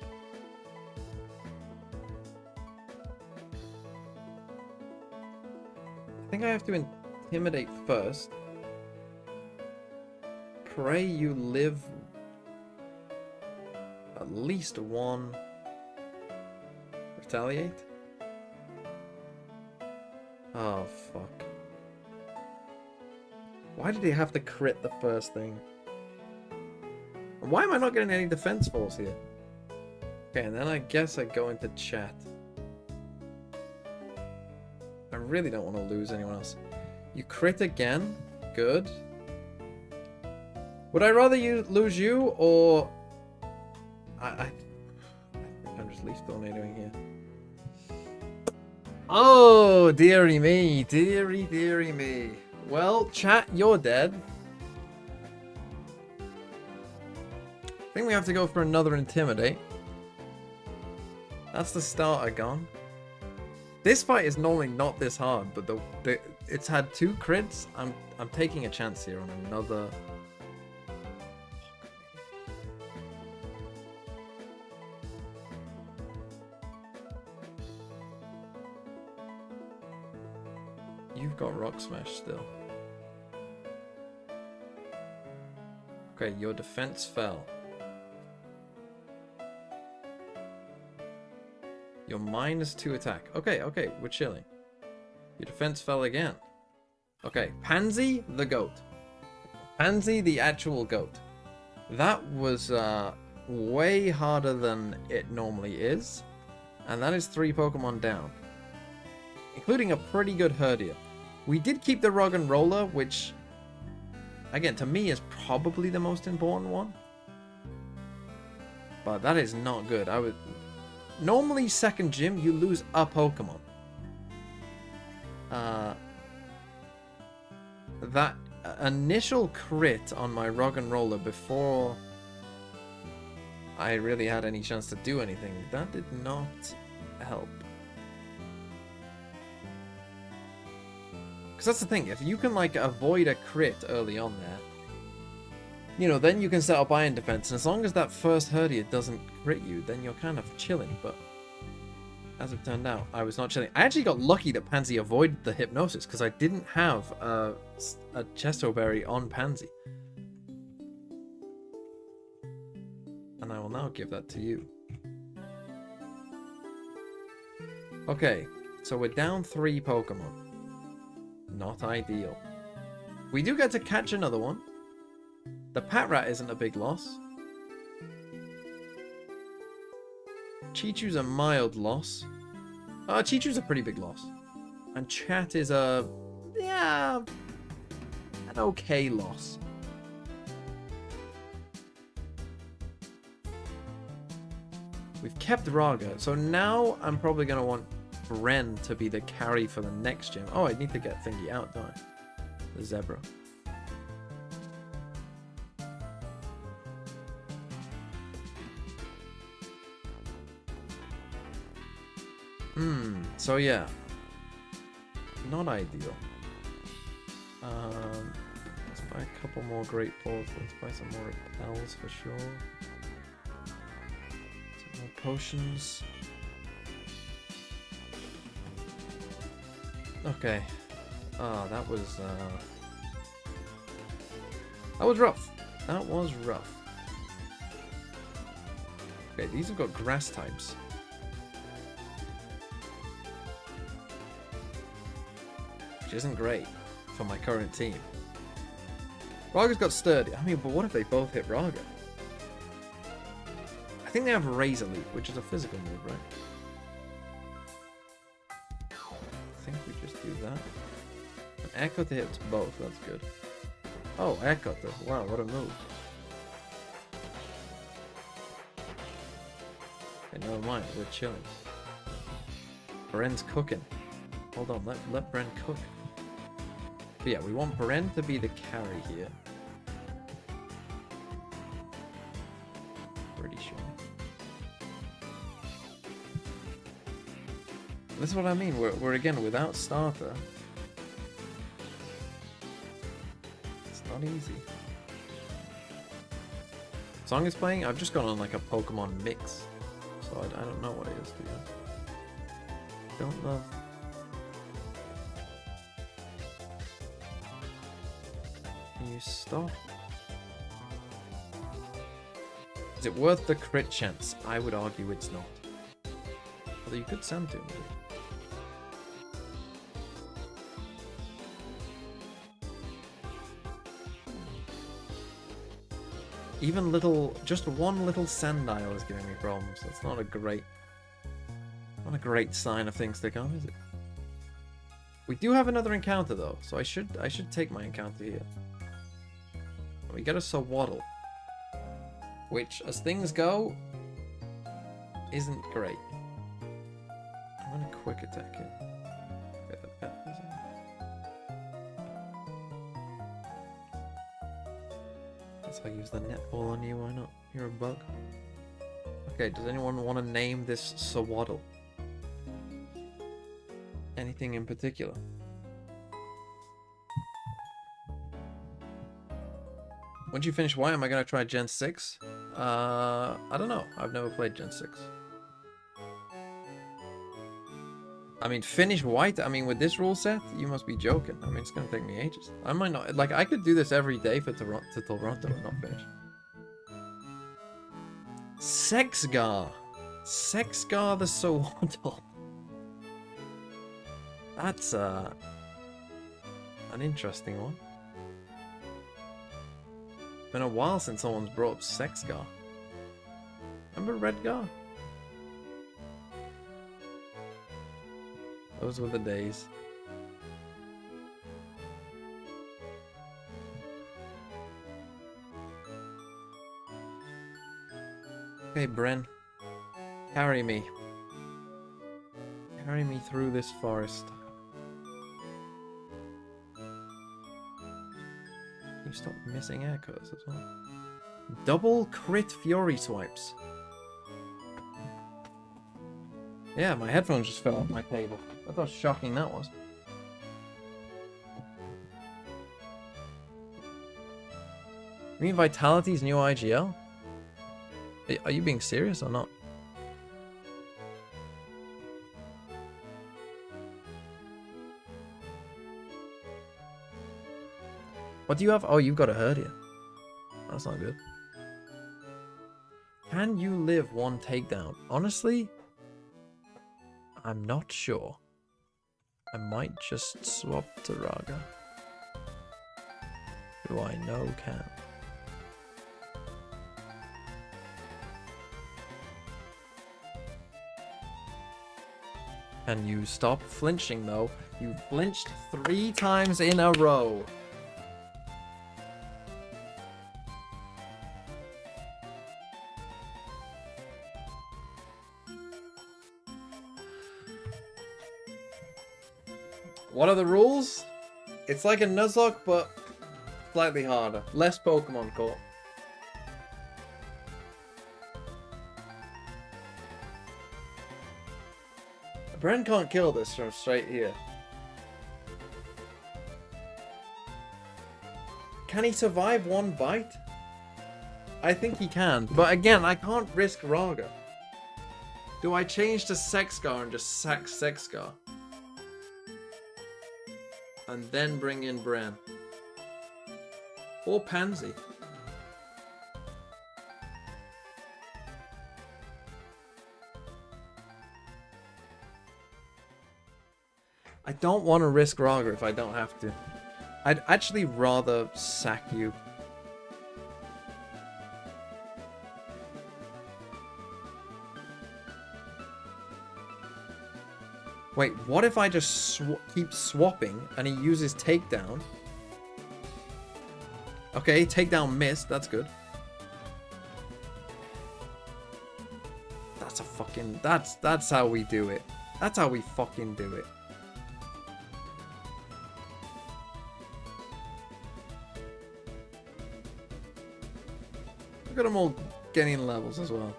[SPEAKER 1] I think I have to Intimidate first. Pray you live at least one. Retaliate? Oh, fuck. Why did he have to crit the first thing? Why am I not getting any defense falls here? Okay, and then I guess I go into chat. I really don't want to lose anyone else. You crit again? Good. Would I rather lose you or... I think I'm just leaf tornadoing here. Oh, dearie me. Dearie me. Well, chat, you're dead. I think we have to go for another Intimidate. That's the starter gone. This fight is normally not this hard, but it's had 2 crits. I'm taking a chance here on another. Rock Smash still. Okay, your defense fell. Your -2 attack. Okay, okay, we're chilling. Your defense fell again. Okay, Pansy the goat. Pansy the actual goat. That was way harder than it normally is. And that is 3 Pokemon down. Including a pretty good Herdier. We did keep the Rug and Roller, which, again, to me is probably the most important one. But that is not good. Normally, second gym, you lose a Pokemon. That initial crit on my Rug and Roller before I really had any chance to do anything, that did not help. Because that's the thing, if you can like avoid a crit early on there, you know, then you can set up Iron Defense, and as long as that first Herdier doesn't crit you, then you're kind of chilling. But as it turned out, I was not chilling. I actually got lucky that Pansy avoided the Hypnosis, because I didn't have a Chesto Berry on Pansy. And I will now give that to you. Okay, so we're down 3 Pokemon. Not ideal. We do get to catch another one. The Patrat isn't a big loss. Chichu's a mild loss. Chichu's a pretty big loss. And Chat is a... yeah... an okay loss. We've kept Raga, so now I'm probably going to want Bren to be the carry for the next gym. Oh, I need to get Thingy out, don't I? The Zebra. So yeah. Not ideal. Let's buy a couple more Great Balls. Let's buy some more Repels for sure. Some more potions. Okay. That was rough. That was rough. Okay, these have got grass types. Which isn't great for my current team. Raga's got Sturdy. I mean, but what if they both hit Raga? I think they have Razor Leaf, which is a physical move, right? I think we just do that. An Echo to hit both, that's good. Oh, Echo to, wow, what a move. Okay, never mind, we're chilling. Bren's cooking. Hold on, let Bren cook. But yeah, we want Bren to be the carry here. Pretty sure. This is what I mean, we're again without starter. It's not easy. Song is playing, I've just gone on like a Pokemon mix. So I don't know what it is, to be honest. Don't love. Can you stop? Is it worth the crit chance? I would argue it's not. Although you could Sand Tomb it. Even just one little Sandile is giving me problems. That's not a great sign of things to come, is it? We do have another encounter though, so I should take my encounter here. We get a Sawaddle, which, as things go, isn't great. I'm gonna quick attack it. Get the pet poison. Guess I'll use the netball on you, why not? You're a bug. Okay, does anyone want to name this Sawaddle? Anything in particular? Once you finish Y, am I going to try Gen 6? I don't know. I've never played Gen 6. I mean, finish white? I mean, with this rule set? You must be joking. I mean, it's going to take me ages. I might not... Like, I could do this every day for Toronto and not finish. Sexgar. Sexgar the Swaddle. That's, an interesting one. Been a while since someone's brought up Sexgar. Remember Redgar? Those were the days. Okay, Bren. Carry me. Carry me through this forest. You stop missing air cuts as well. Double crit fury swipes. Yeah, my headphones just fell off my table. That's how shocking that was. You mean Vitality's new IGL? Are you being serious or not? What do you have? Oh, you've got a Herdia. That's not good. Can you live one takedown? Honestly, I'm not sure. I might just swap to Raga. Who I know can. Can you stop flinching though? You flinched 3 times in a row. What are the rules? It's like a Nuzlocke, but slightly harder. Less Pokemon caught. Bren can't kill this from straight here. Can he survive one bite? I think he can. But again, I can't risk Raga. Do I change to Sexgar and just sack Sexgar? And then bring in Bren. Or Pansy. I don't want to risk Raga if I don't have to. I'd actually rather sack you. Wait, what if I just keep swapping and he uses takedown? Okay, takedown missed. That's good. That's a fucking... That's how we do it. That's how we fucking do it. Look at them all getting levels as well.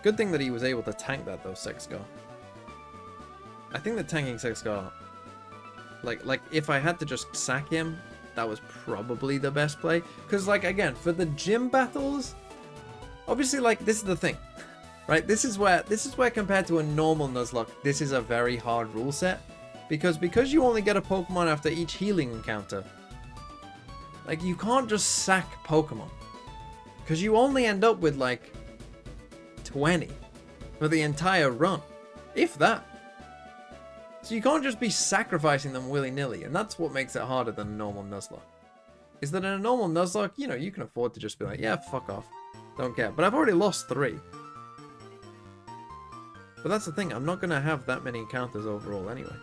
[SPEAKER 1] Good thing that he was able to tank that though, Sexgar. I think that tanking Sexgar, like if I had to just sack him, that was probably the best play. Because like again, for the gym battles, obviously like this is the thing, right? This is where compared to a normal Nuzlocke, this is a very hard rule set. Because you only get a Pokemon after each healing encounter. Like, you can't just sack Pokemon. Because you only end up with, like, 20 for the entire run. If that. So you can't just be sacrificing them willy-nilly. And that's what makes it harder than a normal Nuzlocke. Is that in a normal Nuzlocke, you know, you can afford to just be like, yeah, fuck off. Don't care. But I've already lost 3. But that's the thing. I'm not going to have that many encounters overall anyway.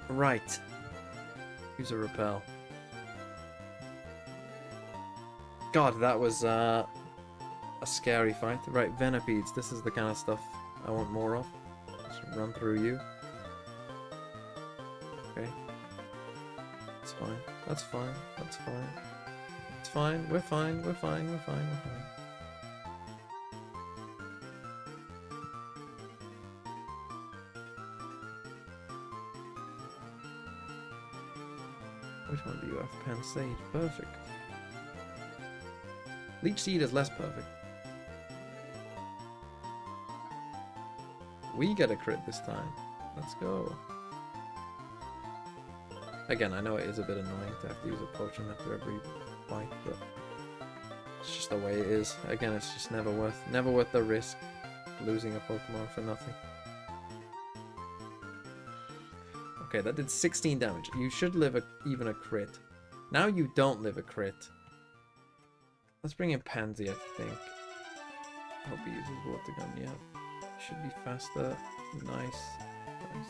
[SPEAKER 1] Right. Use a repel. God, that was a scary fight. Right, Venopedes. This is the kind of stuff I want more of. Just run through you. Okay. That's fine. That's fine. That's fine. It's fine. We're fine. We're fine. We're fine. We're fine. Which one do you have? Pensade. Perfect. Leech Seed is less perfect. We get a crit this time. Let's go. Again, I know it is a bit annoying to have to use a potion after every fight, but it's just the way it is. Again, it's just never worth the risk losing a Pokemon for nothing. Okay, that did 16 damage. You should live even a crit. Now you don't live a crit. Let's bring in Pansy, I think. Hope he uses Water Gun, yeah. Should be faster. Nice. Nice.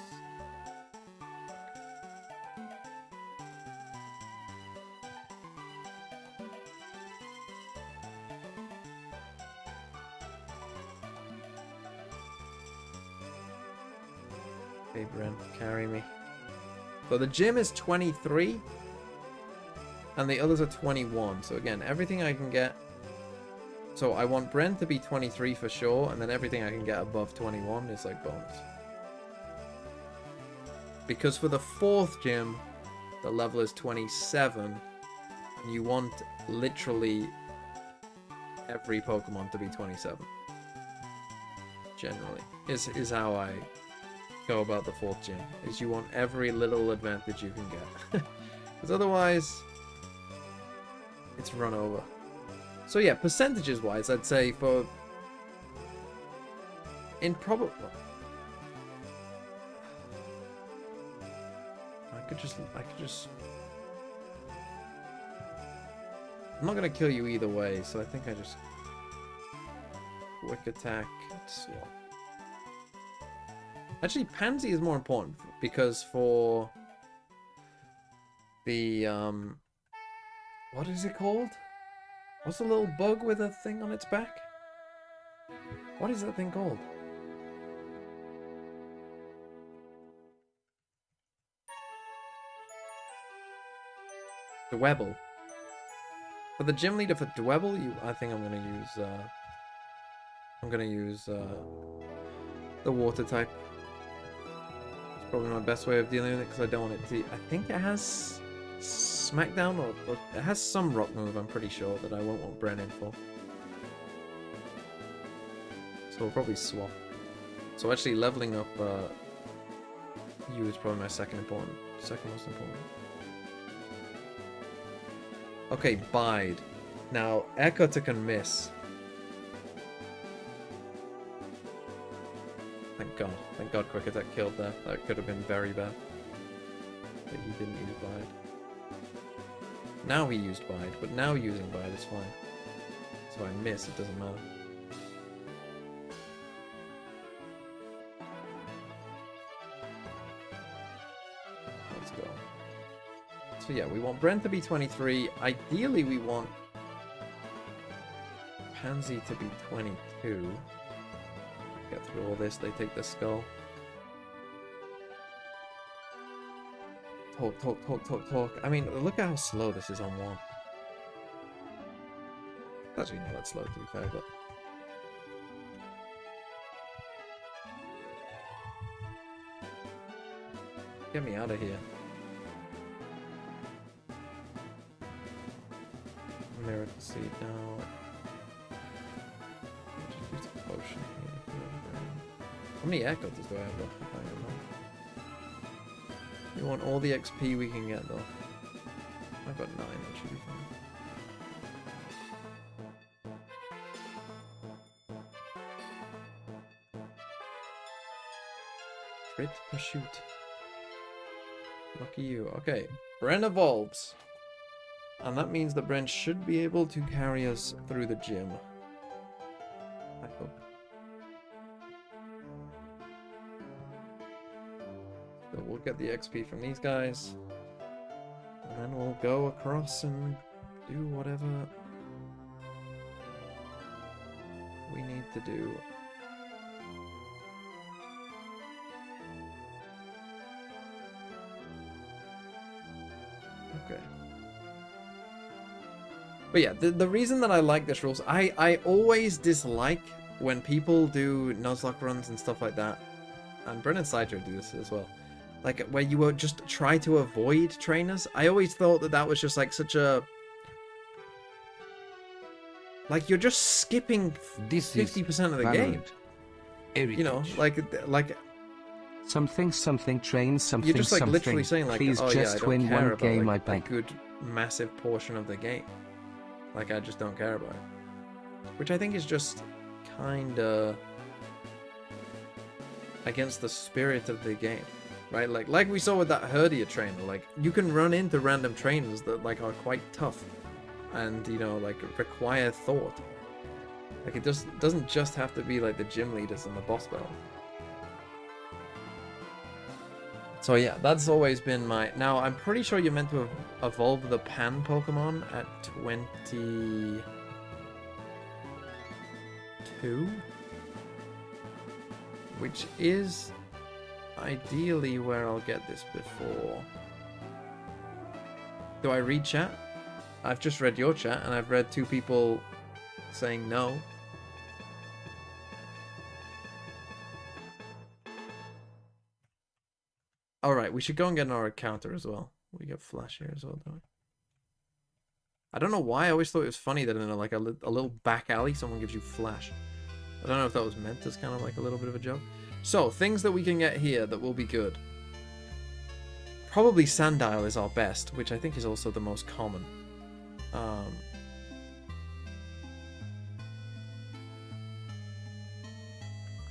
[SPEAKER 1] Okay, Brent, carry me. So the gym is 23. And the others are 21. So again, everything I can get. So I want Brent to be 23 for sure. And then everything I can get above 21 is like bonus. Because for the 4th gym, the level is 27. And you want literally every Pokemon to be 27. Generally. Is how I go about the 4th gym. Is you want every little advantage you can get. Because otherwise, it's run over. So yeah, percentages wise, I'd say for in probably I could just I'm not gonna kill you either way, so I think I just quick attack swap. Actually, Pansy is more important because for the what is it called? What's the little bug with a thing on its back? What is that thing called? Dwebble. For the gym leader for Dwebble, I think I'm gonna use the water type. It's probably my best way of dealing with it because I don't want it to. I think it has Smackdown or it has some rock move, I'm pretty sure, that I won't want Brennan for. So we'll probably swap. So actually leveling up you is probably my second most important. Okay, Bide. Now, Echo can miss. Thank God. Thank God Quick Attack killed that. That could have been very bad. But he didn't use Bide. Now he used Bide, but now using Bide is fine. So I miss, it doesn't matter. Let's go. So yeah, we want Brent to be 23. Ideally, we want Pansy to be 22. Get through all this, they take the skull. Talk. I mean, look at how slow this is on 1. Actually, not that slow to be fair, but... Get me out of here. Mirror to see now. Just use a potion here. How many echoes do I have left? I don't know. We want all the XP we can get though. I've got 9, that should be fine. Crit Pursuit. Lucky you. Okay, Bren evolves. And that means that Bren should be able to carry us through the gym. I hope. So we'll get the XP from these guys. And then we'll go across and do whatever we need to do. Okay. But yeah, the reason that I like this rules, I always dislike when people do Nuzlocke runs and stuff like that. And Brennan Sidro do this as well. Like, where you would just try to avoid trainers. I always thought that that was just like such a... Like, you're just skipping
[SPEAKER 3] This is
[SPEAKER 1] 50% of the game.
[SPEAKER 3] Valorant.
[SPEAKER 1] You know, like
[SPEAKER 2] Something train something
[SPEAKER 1] you're just like
[SPEAKER 2] something.
[SPEAKER 1] literally saying like,
[SPEAKER 2] Please
[SPEAKER 1] oh
[SPEAKER 2] just
[SPEAKER 1] yeah, I don't
[SPEAKER 2] win
[SPEAKER 1] care
[SPEAKER 2] one
[SPEAKER 1] about
[SPEAKER 2] game,
[SPEAKER 1] like,
[SPEAKER 2] I beg.
[SPEAKER 1] a good massive portion of the game. Like, I just don't care about it. Which I think is just kinda against the spirit of the game. Right? Like we saw with that Herdia trainer, like you can run into random trainers that like are quite tough and, you know, like require thought. Like, it just doesn't just have to be like the gym leaders and the boss battle. So yeah, that's always been my... Now, I'm pretty sure you're meant to evolve the Pan Pokemon at 22? Which is ideally where I'll get this before. Do I read chat? I've just read your chat, and I've read 2 people saying no. Alright, we should go and get our encounter as well. We get Flash here as well, don't we? I don't know why, I always thought it was funny that in like a little back alley, someone gives you Flash. I don't know if that was meant as kind of like a little bit of a joke. So, things that we can get here that will be good. Probably Sandile is our best, which I think is also the most common. I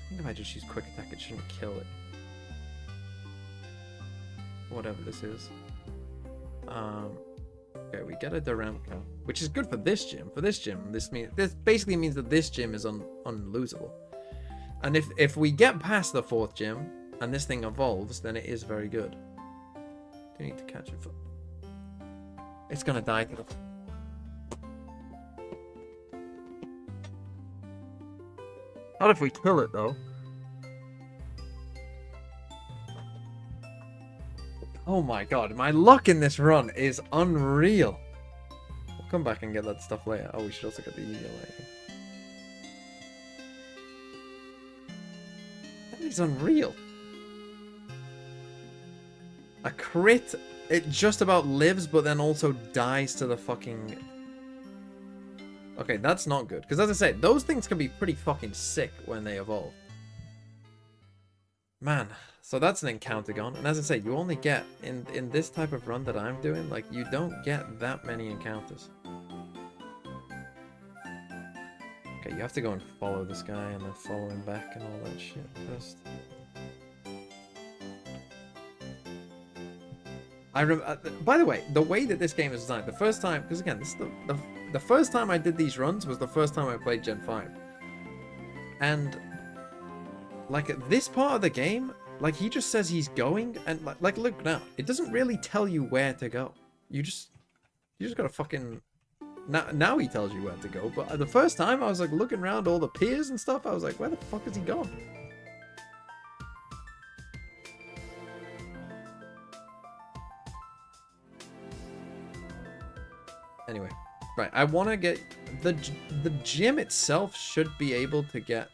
[SPEAKER 1] think if I just use Quick Attack, it shouldn't kill it. Whatever this is. Okay, we get a Daramka, which is good for this gym. For this gym, this basically means that this gym is unlosable. And if we get past the 4th gym and this thing evolves, then it is very good. Do you need to catch it? It's gonna die to the... Not if we kill it though. Oh my god, my luck in this run is unreal. We'll come back and get that stuff later. Oh, we should also get the Yu-Gi-Oh later. That is unreal. A crit, it just about lives, but then also dies to the fucking... Okay, that's not good. Because as I said, those things can be pretty fucking sick when they evolve. Man, so that's an encounter gone. And as I say, you only get, in this type of run that I'm doing, like, you don't get that many encounters. Okay, you have to go and follow this guy and then follow him back and all that shit first. By the way, the way that this game is designed, the first time, because again, this is the first time I did these runs was the first time I played Gen 5. And like at this part of the game, like he just says he's going, and like look now, it doesn't really tell you where to go. You just gotta fucking... Now he tells you where to go, but the first time I was like looking around all the piers and stuff, I was like, where the fuck is he gone? Anyway, right, I want to get the gym itself should be able to get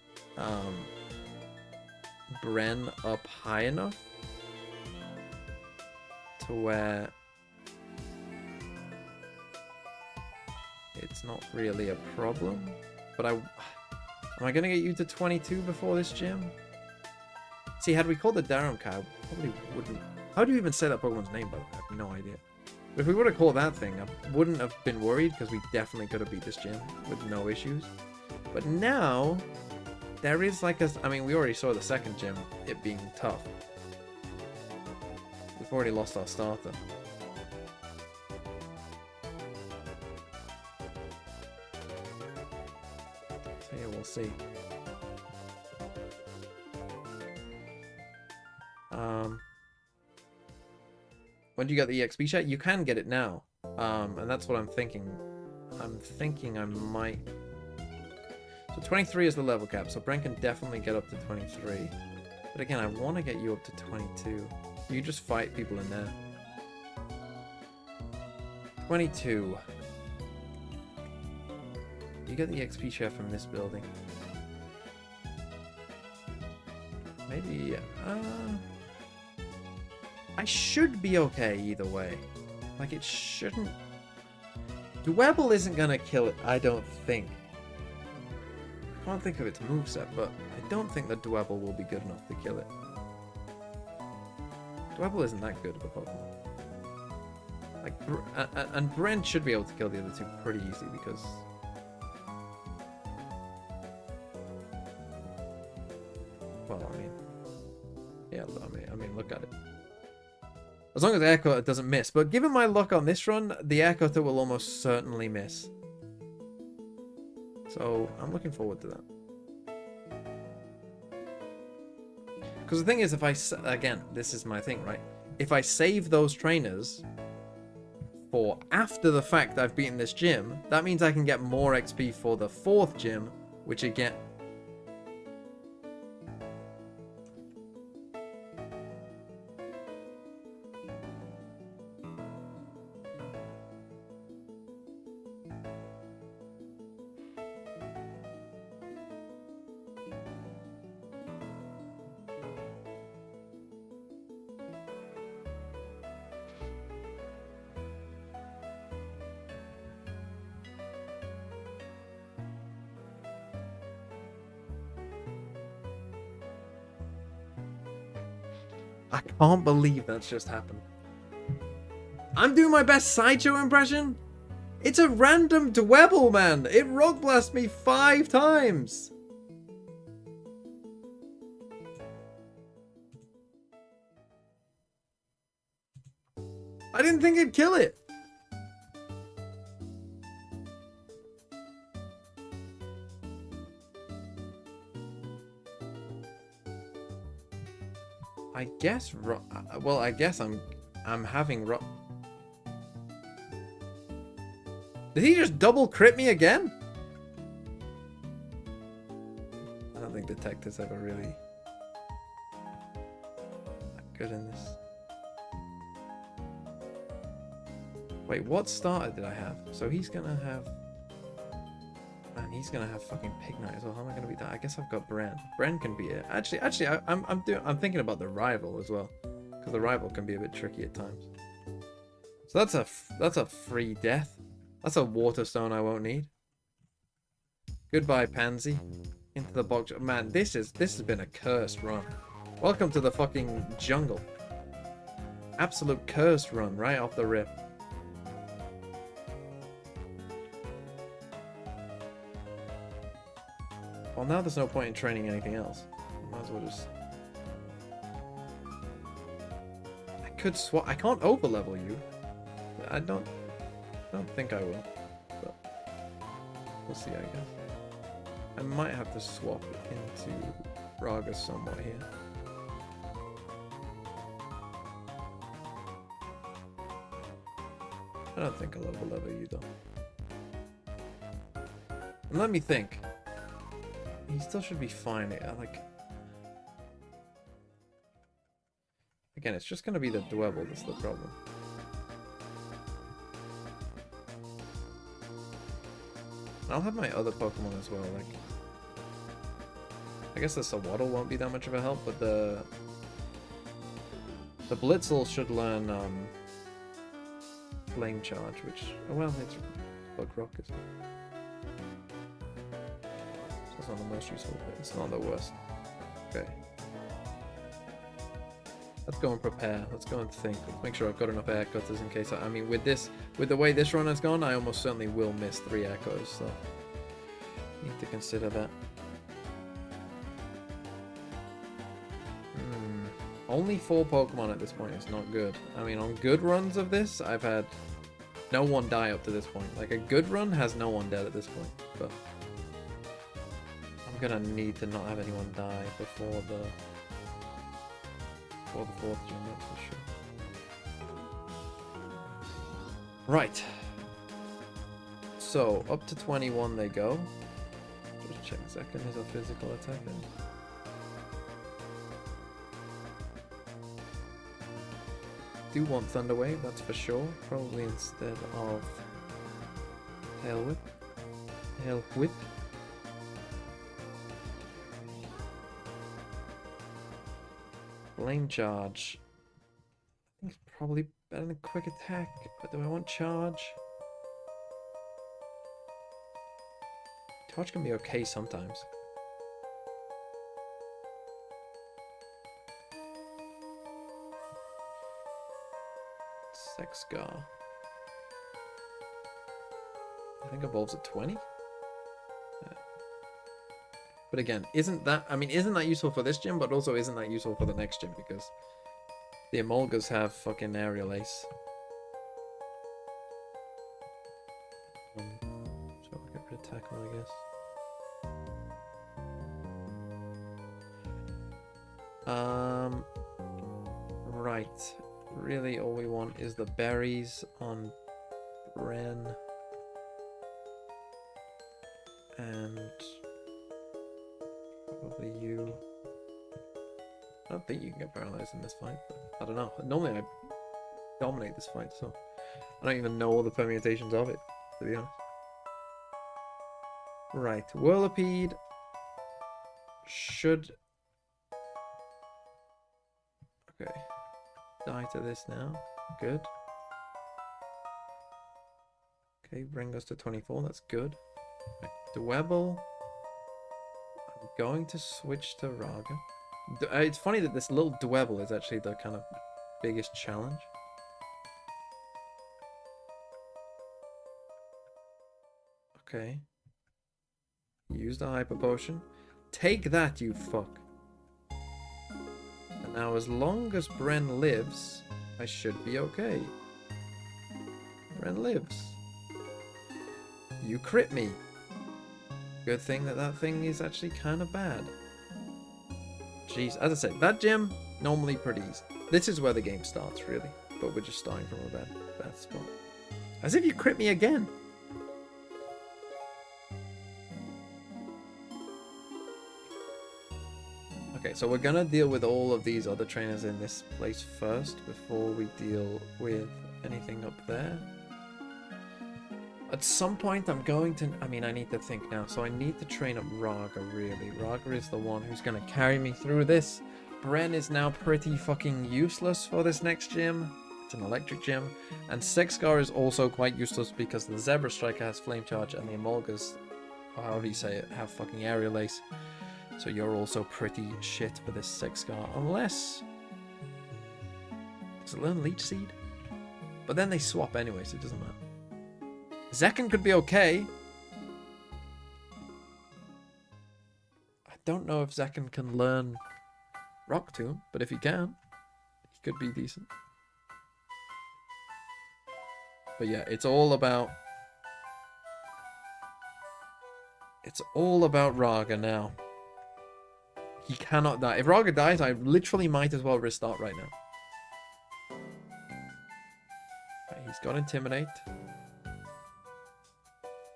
[SPEAKER 1] Bren up high enough to where it's not really a problem. But am I gonna get you to 22 before this gym? See, had we called the Darum cow, probably wouldn't. How do you even say that Pokemon's name, by the way? I have no idea. If we would have called that thing, I wouldn't have been worried because we definitely could have beat this gym with no issues. But now, there is like a... I mean, we already saw the second gym, it being tough. We've already lost our starter. So yeah, we'll see. When do you get the EXP chat? You can get it now. And that's what I'm thinking. I'm thinking I might... So 23 is the level cap, so Brent can definitely get up to 23. But again, I want to get you up to 22. You just fight people in there. 22. You get the XP share from this building. Maybe... I should be okay either way. Like, it shouldn't... Dwebble isn't gonna kill it, I don't think. can't think of its moveset, but I don't think the Dwebble will be good enough to kill it. Dwebble isn't that good of a Pokemon. Like, and Brent should be able to kill the other two pretty easily because... Well, I mean... Yeah, I mean, look at it. As long as Air Cutter doesn't miss. But given my luck on this run, the Air Cutter will almost certainly miss. So, I'm looking forward to that. Because the thing is, if I... Again, this is my thing, right? If I save those trainers for after the fact I've beaten this gym, that means I can get more XP for the 4th gym, which again... I can't believe that's just happened. I'm doing my best Sideshow impression. It's a random Dwebble, man. It Rock Blast me 5 times. I didn't think it'd kill it. I guess, well, I guess I'm having Did he just double crit me again? I don't think Detective's ever really good in this. Wait, what starter did I have? So he's gonna have... Man, he's gonna have fucking Pignite as well. How am I gonna beat that? I guess I've got Bren. Bren can be it. Actually, I'm thinking about the rival as well, because the rival can be a bit tricky at times. So that's a free death. That's a Water Stone I won't need. Goodbye, Pansy. Into the box. Man, this has been a cursed run. Welcome to the fucking jungle. Absolute cursed run right off the rip. Well, now there's no point in training anything else. Might as well just... I could swap... I can't over-level you. I don't think I will. But we'll see, I guess. I might have to swap into Raga somewhat here. I don't think I'll over-level you, though. And let me think. He still should be fine. Again, it's just going to be the Dwebble that's the problem. I'll have my other Pokemon as well. Like, I guess the Sawaddle won't be that much of a help, but the Blitzel should learn Flame Charge, which, oh well, it's Bug Rock, isn't it? It's not the most useful bit. It's not the worst. Okay. Let's go and prepare. Let's go and think. Let's make sure I've got enough air cutters in case I mean, with the way this run has gone, I almost certainly will miss 3 air cutters, so need to consider that. Only 4 Pokemon at this point is not good. I mean, on good runs of this, I've had no one die up to this point. Like, a good run has no one dead at this point, but I'm gonna need to not have anyone die before the 4th gym, that's for sure. Right. So, up to 21 they go. Just check second is a physical attack then. Do want Thunder Wave, that's for sure. Probably instead of Tail Whip. Tail Whip. Flame Charge. I think it's probably better than Quick Attack, but do I want Charge? Charge can be okay sometimes. Sex Scar. I think evolves at 20. Yeah. But again, isn't that useful for this gym, but also isn't that useful for the next gym because the Emolgas have fucking aerial ace. So I'll get rid of tackle, I guess. Right. Really, all we want is the berries on Bren. And probably you. I don't think you can get paralyzed in this fight, but I don't know. Normally I dominate this fight, so I don't even know all the permutations of it, to be honest. Right, Whirlipede should... Okay. Die to this now. Good. Okay, bring us to 24. That's good. Right. Dwebble. I'm going to switch to Raga. It's funny that this little Dwebble is actually the kind of biggest challenge. Okay. Use the Hyper Potion. Take that, you fuck. And now, as long as Bren lives, I should be okay. Bren lives. You crit me. Good thing that that thing is actually kind of bad. Jeez, as I said, that gym, normally pretty easy. This is where the game starts, really. But we're just starting from a bad spot. As if you crit me again. Okay, so we're gonna deal with all of these other trainers in this place first before we deal with anything up there. At some point I'm going to... I need to think now. So I need to train up Raga, really. Raga is the one who's gonna carry me through this. Bren is now pretty fucking useless for this next gym. It's an electric gym. And Sexgar is also quite useless because the Zebra Striker has Flame Charge and the Emolgas, or however you say it, have fucking Aerial Ace. So you're also pretty shit for this Sexgar, unless... Does it learn Leech Seed? But then they swap anyway, so it doesn't matter. Zekken could be okay. I don't know if Zekken can learn Rock Tomb, but if he can, he could be decent. But yeah, it's all about Raga now. He cannot die. If Raga dies, I literally might as well restart right now. Okay, he's got Intimidate.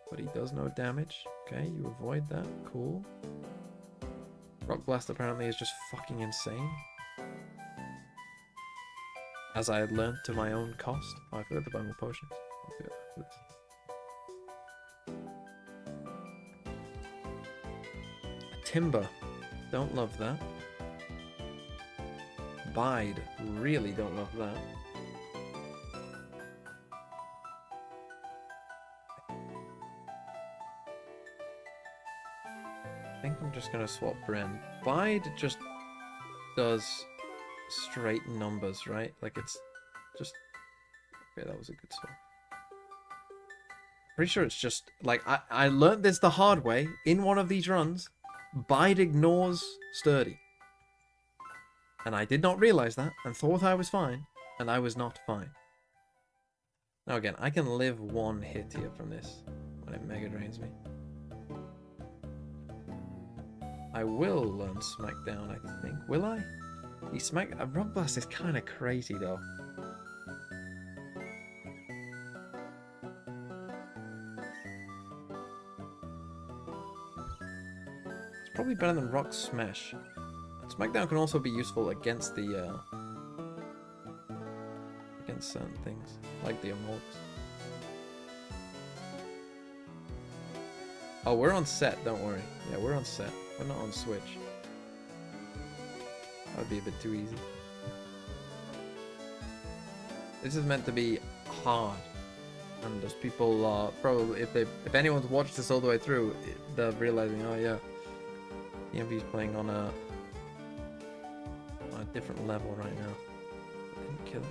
[SPEAKER 1] But he does no damage. Okay, you avoid that. Cool. Rock Blast apparently is just fucking insane. As I had learned to my own cost. Oh, I forgot to buy more potions. Okay, Timber. Don't love that. Bide. Really don't love that. I think I'm just gonna swap Bren. Bide just does straight numbers, right? Like it's just... Okay, that was a good swap. Pretty sure it's just... Like, I learned this the hard way in one of these runs. Bide ignores Sturdy. And I did not realize that and thought I was fine. And I was not fine. Now again, I can live one hit here from this when it Mega Drains me. I will learn Smackdown, I think. Will I? Rock Blast is kind of crazy, though. It's probably better than Rock Smash. Smackdown can also be useful against the, against certain things, like the Immortals. Oh, we're on set, don't worry. Yeah, we're on set. We're not on Switch. That would be a bit too easy. This is meant to be hard. And there's people probably if anyone's watched this all the way through, they're realizing, oh yeah, EMV's playing on a different level right now. Didn't kill it.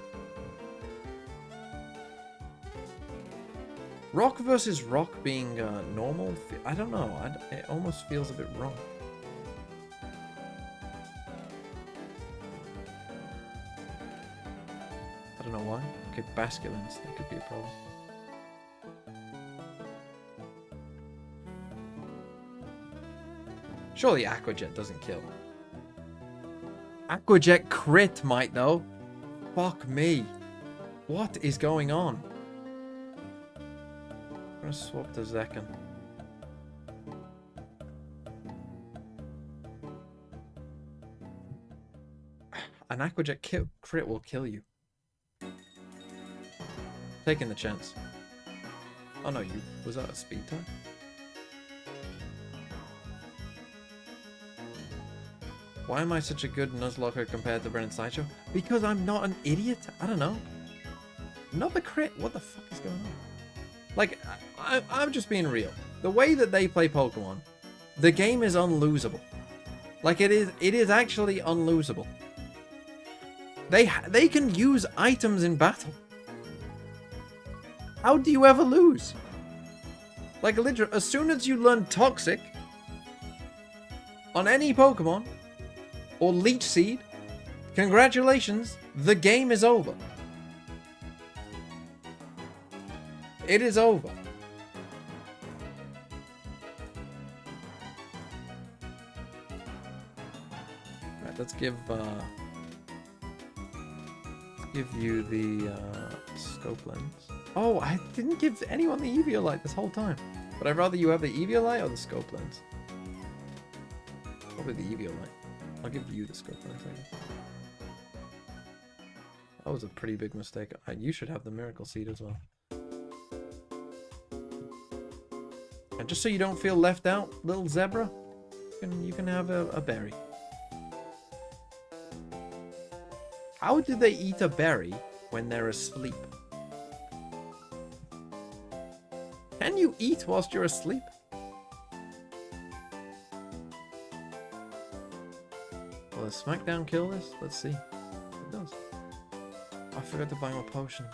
[SPEAKER 1] Rock versus rock being normal, I don't know. It almost feels a bit wrong. I don't know why. Okay, basculins, that could be a problem. Surely Aquajet doesn't kill. Aquajet crit might though. Fuck me. What is going on? I'm gonna swap to Zekken. An Aquajet crit will kill you. Taking the chance. Oh no, was that a speed time? Why am I such a good Nuzlocke compared to Brennan Sideshow? Because I'm not an idiot? I don't know. Not the crit. What the fuck is going on? Like, I'm just being real. The way that they play Pokemon, the game is unlosable. Like, it is actually unlosable. They can use items in battle. How do you ever lose? Like, literally, as soon as you learn Toxic on any Pokemon, or Leech Seed, congratulations, the game is over. It is over. Right, let's give you the scope lens. Oh, I didn't give anyone the Eviolite this whole time. But I'd rather you have the Eviolite or the scope lens. Probably the Eviolite. I'll give you the scope lens, I guess. That was a pretty big mistake. You should have the Miracle Seed as well. And just so you don't feel left out, little zebra, you can have a berry. How do they eat a berry when they're asleep? Can you eat whilst you're asleep? Will the Smackdown kill this? Let's see. It does. I forgot to buy more potions.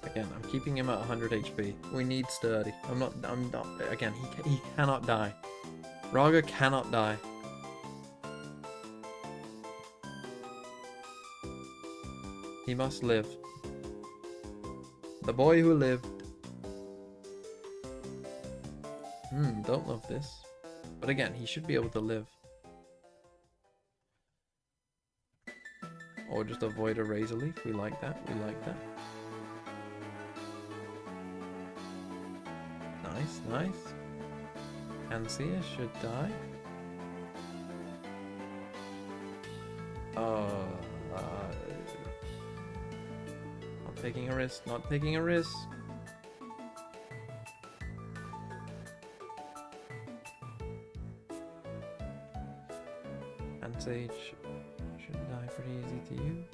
[SPEAKER 1] Again, I'm keeping him at 100 HP. We need sturdy. I'm not, again, he cannot die. Raga cannot die. He must live. The boy who lived. Don't love this. But again, he should be able to live. Or just avoid a Razor Leaf. We like that. We like that. Nice, nice. Ansia should die. Not taking a risk, not taking a risk. Ansage should die pretty easy to you.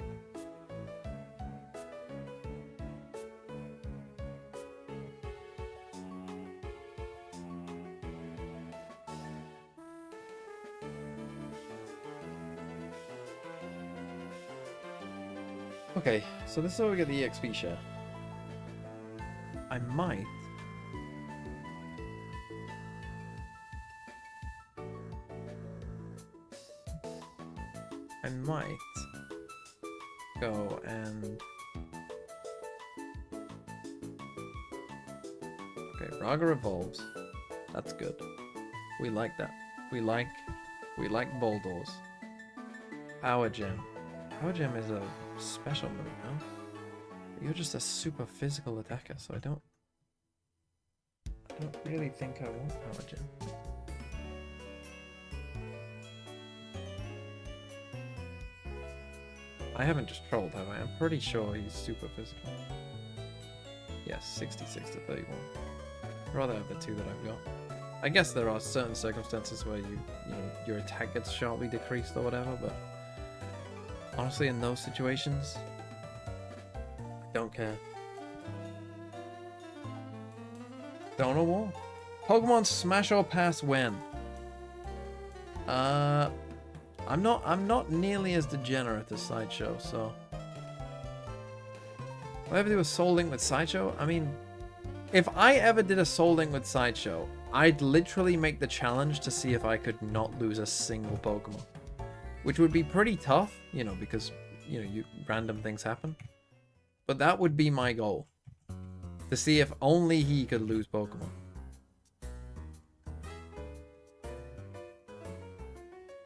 [SPEAKER 1] Okay, so this is how we get the EXP share. I might... go and... Okay, Raga evolves. That's good. We like that. We like Boldors. Power Gem. Power Gem is a special move, no? You're just a super physical attacker, so I don't really think I want Power Gem. I haven't just trolled, have I? I'm pretty sure he's super physical. Yes, 66 to 31. I'd rather have the 2 that I've got. I guess there are certain circumstances where you know, your attack gets sharply decreased or whatever, but honestly, in those situations, I don't care. Don't know what. Pokemon Smash or Pass when? I'm not nearly as degenerate as Sideshow, so if I ever do a Soul Link with Sideshow, I mean, if I ever did a Soul Link with Sideshow, I'd literally make the challenge to see if I could not lose a single Pokemon, which would be pretty tough, you know, because you know random things happen. But that would be my goal, to see if only he could lose Pokemon.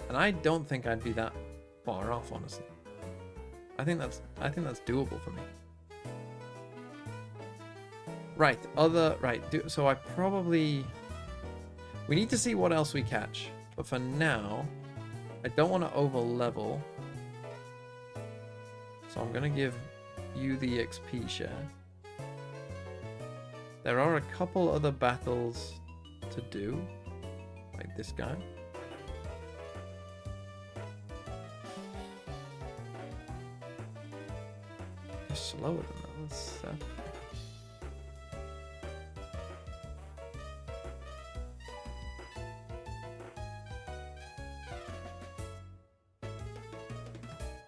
[SPEAKER 1] And I don't think I'd be that far off, honestly. I think that's doable for me. Right, so I probably... We need to see what else we catch. But for now, I don't want to over-level. So I'm going to give you the XP share. There are a couple other battles to do. Like this guy. You're slower than that. That's sad.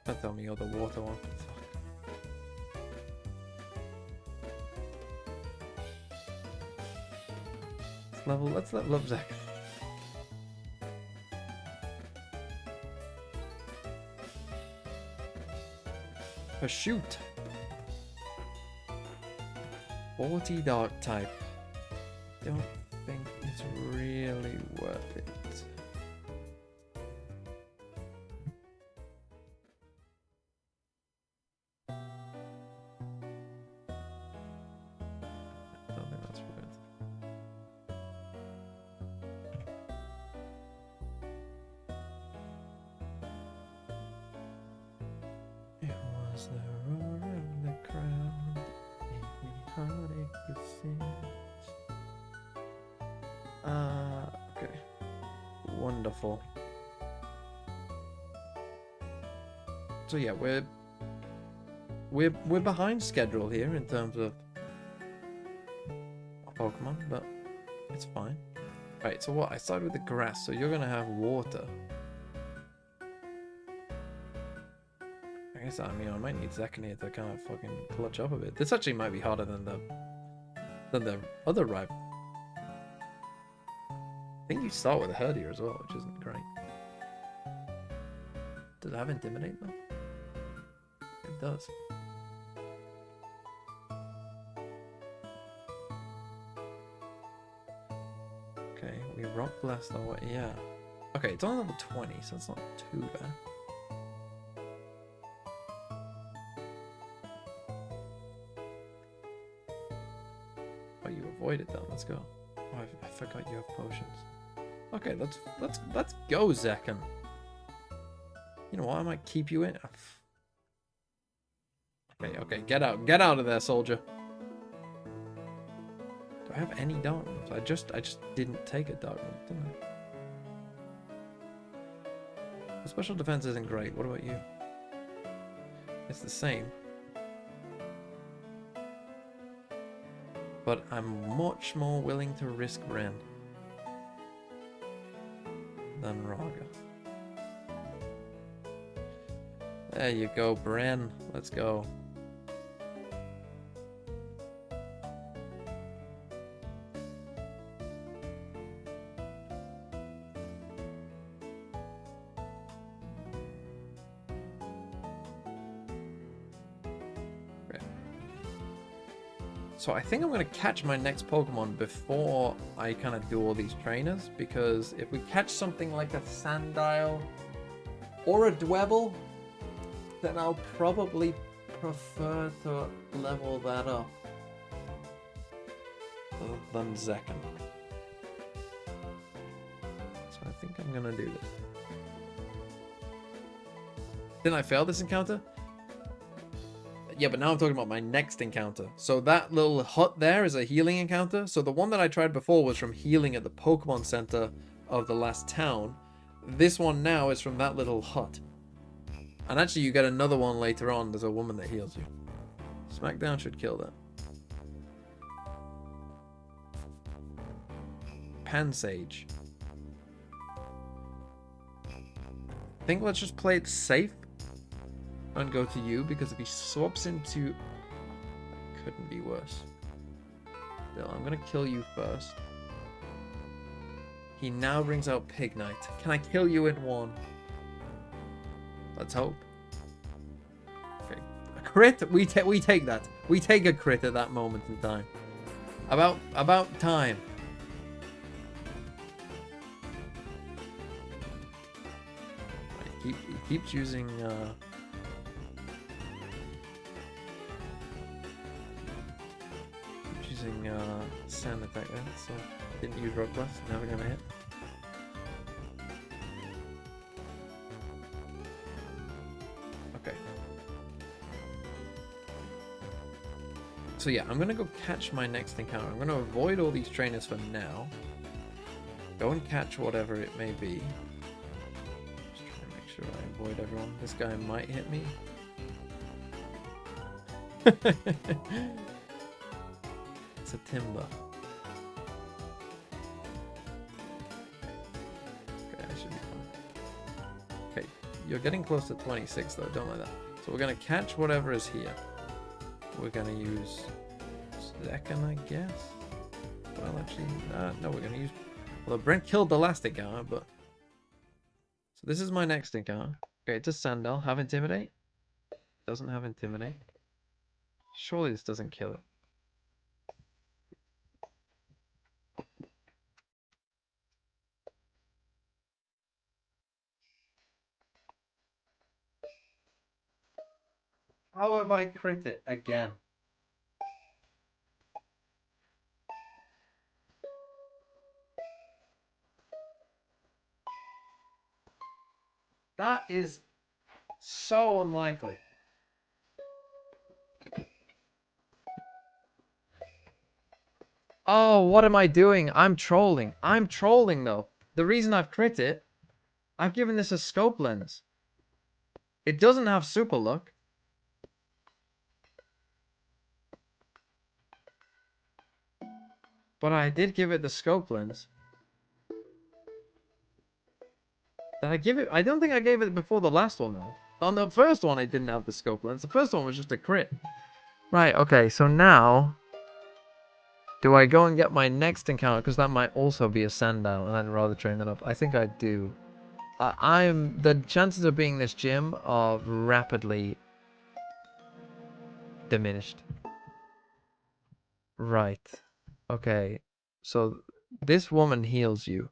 [SPEAKER 1] Don't tell me you're the water one. Fuck. Let's level up Zach. Shoot. 40 dark type. Don't think it's really worth it. I don't think that's worth it. It was the roar of the crowd, made me heartache with sin. Okay. Wonderful. So yeah, we're behind schedule here in terms of Pokemon, but it's fine. Right, so what? I started with the grass, so you're gonna have water. I guess, I mean, I might need Zekrom here to kind of fucking clutch up a bit. This actually might be harder than the other rival. I think you start with a Herdier as well, which isn't great. Does it have Intimidate though? It does. Okay, we Rock Blast away. Yeah. Okay, it's on level 20, so it's not too bad. Oh, you avoided that. Let's go. Oh, I forgot you have potions. Okay, let's go, Zekrom. You know what? I might keep you in. Okay, get out of there, soldier. Do I have any dark moves? I just didn't take a dark move, didn't I? The special defense isn't great. What about you? It's the same. But I'm much more willing to risk Ren than Raga. There you go, Bren. Let's go. So I think I'm going to catch my next Pokemon before I kind of do all these trainers, because if we catch something like a Sandile or a Dwebble, then I'll probably prefer to level that up than Zekrom. So I think I'm going to do this. Didn't I fail this encounter? Yeah, but now I'm talking about my next encounter. So that little hut there is a healing encounter. So the one that I tried before was from healing at the Pokemon Center of the last town. This one now is from that little hut. And actually you get another one later on. There's a woman that heals you. Smackdown should kill that. Pansage. I think let's just play it safe and go to you, because if he swaps into... couldn't be worse. Still, I'm gonna kill you first. He now brings out Pignite. Can I kill you in one? Let's hope. Okay. A crit? We take that. We take a crit at that moment in time. About time. He keeps using sand attack there, so didn't use rock blast, never gonna hit. Okay. So yeah, I'm gonna go catch my next encounter. I'm gonna avoid all these trainers for now. Go and catch whatever it may be. Just trying to make sure I avoid everyone. This guy might hit me. It's a timber. Okay, I should be fine. Okay, you're getting close to 26 though, don't like that. So we're gonna catch whatever is here. We're gonna use second, I guess. Well, actually, no, we're gonna use... Well, Brent killed the last encounter, but... So this is my next encounter. Okay, it's a Sandal. Have Intimidate? Doesn't have Intimidate. Surely this doesn't kill it. How have I crit it again? That is so unlikely. Oh, what am I doing? I'm trolling. I'm trolling though. The reason I've crit it, I've given this a scope lens. It doesn't have super luck. But I did give it the scope lens. Did I give it? I don't think I gave it before the last one though. On the first one, I didn't have the scope lens. The first one was just a crit. Right, okay, so now... Do I go and get my next encounter? Because that might also be a Sandile, and I'd rather train that up. I think I do. The chances of being this gym are rapidly diminished. Right. Okay. So this woman heals you.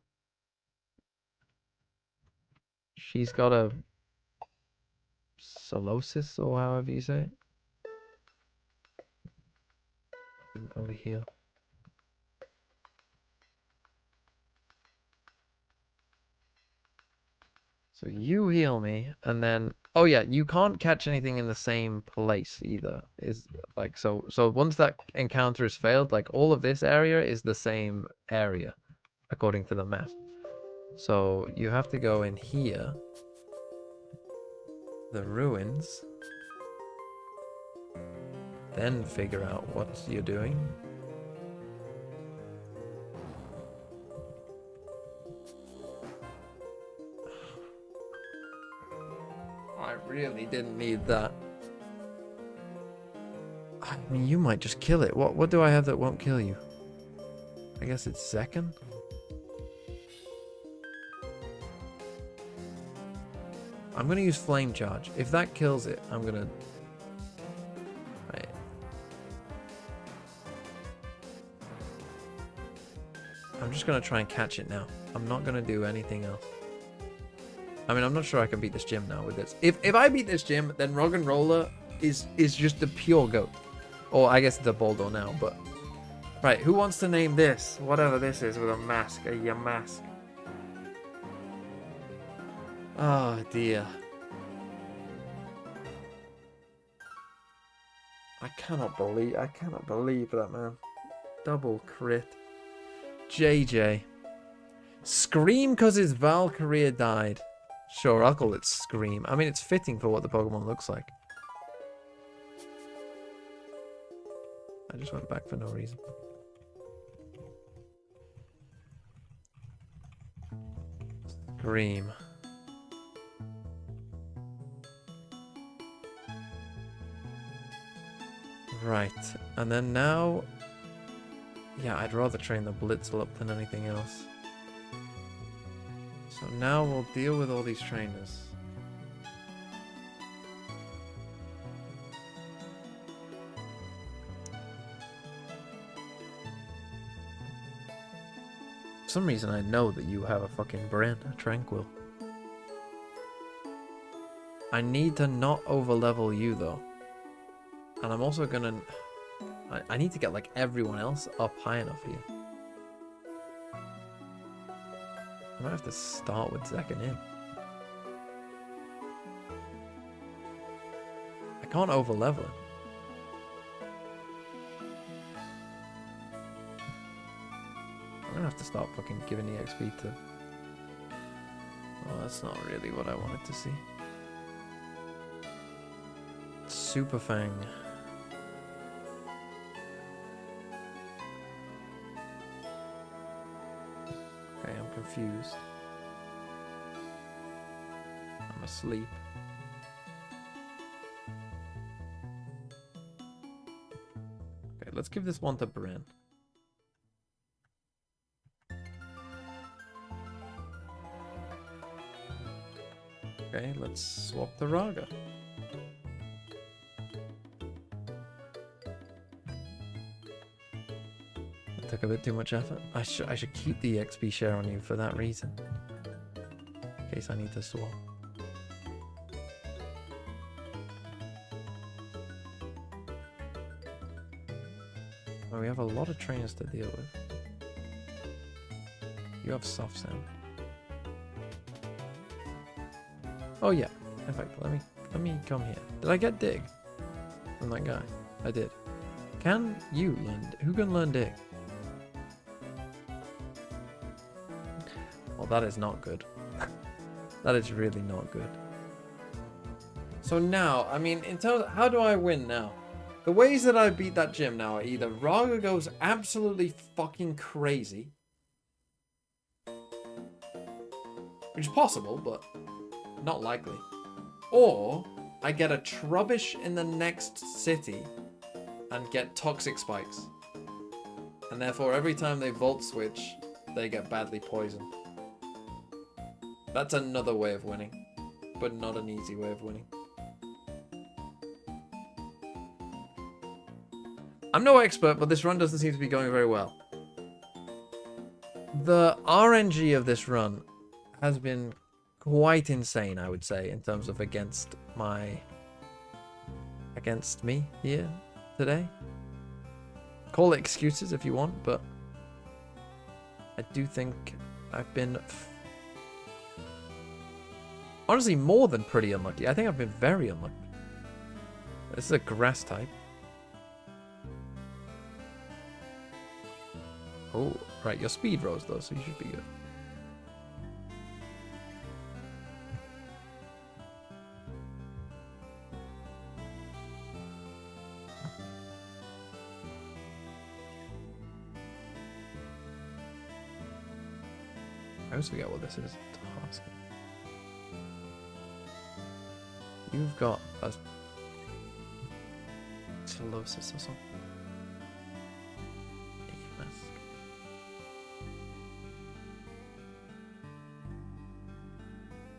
[SPEAKER 1] She's got a solosis, or however you say it. Didn't probably heal. So you heal me, and then oh yeah, you can't catch anything in the same place either. Is like so once that encounter is failed, like all of this area is the same area according to the map. So you have to go in here, the ruins, then figure out what you're doing. I really didn't need that. I mean, you might just kill it. What do I have that won't kill you? I guess it's second. I'm gonna use flame charge. If that kills it, I'm gonna... Right. I'm just gonna try and catch it now. I'm not gonna do anything else. I mean, I'm not sure I can beat this gym now with this. If I beat this gym, then Rog and Roller is just the pure goat. Or I guess it's a Boldor now, but... Right, who wants to name this? Whatever this is with a mask, a Yamask. Oh dear. I cannot believe that, man. Double crit. JJ. Scream because his Valkyria died. Sure, I'll call it Scream. I mean, it's fitting for what the Pokemon looks like. I just went back for no reason. Scream. Right, and then now... Yeah, I'd rather train the Blitzel up than anything else. So now we'll deal with all these trainers. For some reason I know that you have a fucking brain, a Tranquil. I need to not overlevel you though. And I'm also gonna... I need to get like everyone else up high enough here. I might have to start with second in. I can't overlevel him. I'm gonna have to start fucking giving the XP to... Oh, that's not really what I wanted to see. Super Fang. Okay, I'm confused. I'm asleep. Okay, let's give this one to Bryn. Okay, let's swap the Raga. That took a bit too much effort. I should keep the XP share on you for that reason. In case I need to swap. Oh, we have a lot of trainers to deal with. You have soft sand. Oh yeah. In fact, let me come here. Did I get dig from that guy? I did. Can you learn? Who can learn dig? Well, that is not good. That is really not good. So now, I mean, in terms of, how do I win now? The ways that I beat that gym now are either Raga goes absolutely fucking crazy, which is possible, but not likely. Or I get a Trubbish in the next city and get toxic spikes. And therefore every time they volt switch, they get badly poisoned. That's another way of winning, but not an easy way of winning. I'm no expert, but this run doesn't seem to be going very well. The RNG of this run has been quite insane, I would say, in terms of against me here today. Call it excuses if you want, but I do think I've been honestly more than pretty unlucky. I think I've been very unlucky. This is a grass type. Oh, right, your speed rose though, so you should be good. I always forget what this is. Task. You've got a Telosis or something.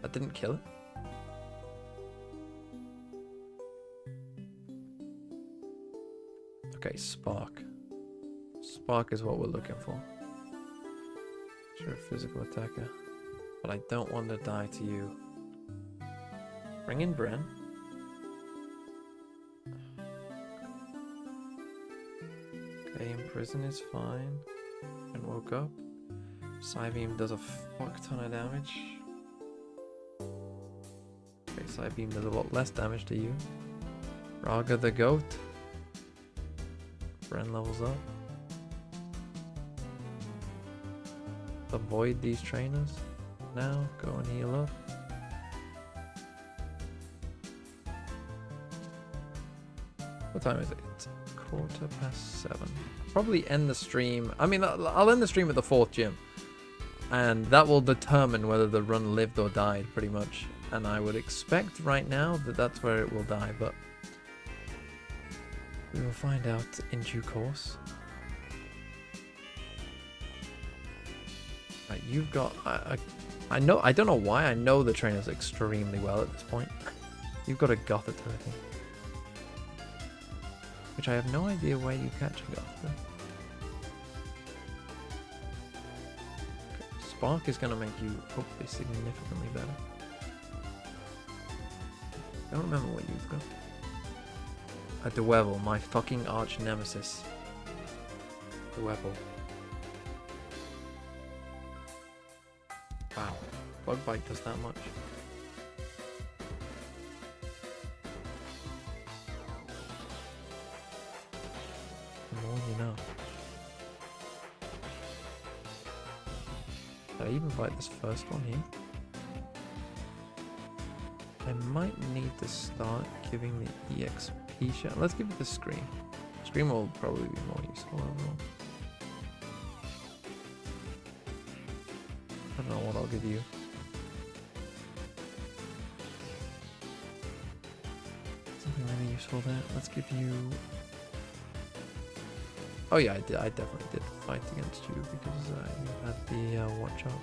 [SPEAKER 1] That didn't kill it. Okay, Spark. Spark is what we're looking for. Sure, physical attacker. But I don't want to die to you. Bring in Bren. Okay, Imprison is fine. And woke up. Psybeam does a fuck ton of damage. Okay, Psybeam does a lot less damage to you. Raga the goat. friend levels up. Avoid these trainers. Now, go and heal up. What time is it? It's 7:15. Probably end the stream. I mean, I'll end the stream at the 4th gym. And that will determine whether the run lived or died, pretty much. And I would expect right now that that's where it will die, but we will find out in due course. Right, you've got... I know... I don't know why. I know the trainers extremely well at this point. You've got a Gotha turtle. Which I have no idea where you catch a Gotha. Okay, Spark is going to make you hopefully significantly better. I don't remember what you've got. A Dwevel, my fucking arch nemesis. Dwevel. Wow. Bug Bite does that much. The more you know. Did I even fight this first one here? I might need to start giving the EXP shot. Let's give it the Scream. Scream will probably be more useful overall. I don't know what I'll give you. Something really useful there. Let's give you... Oh yeah, I definitely did fight against you because you had the Watchog.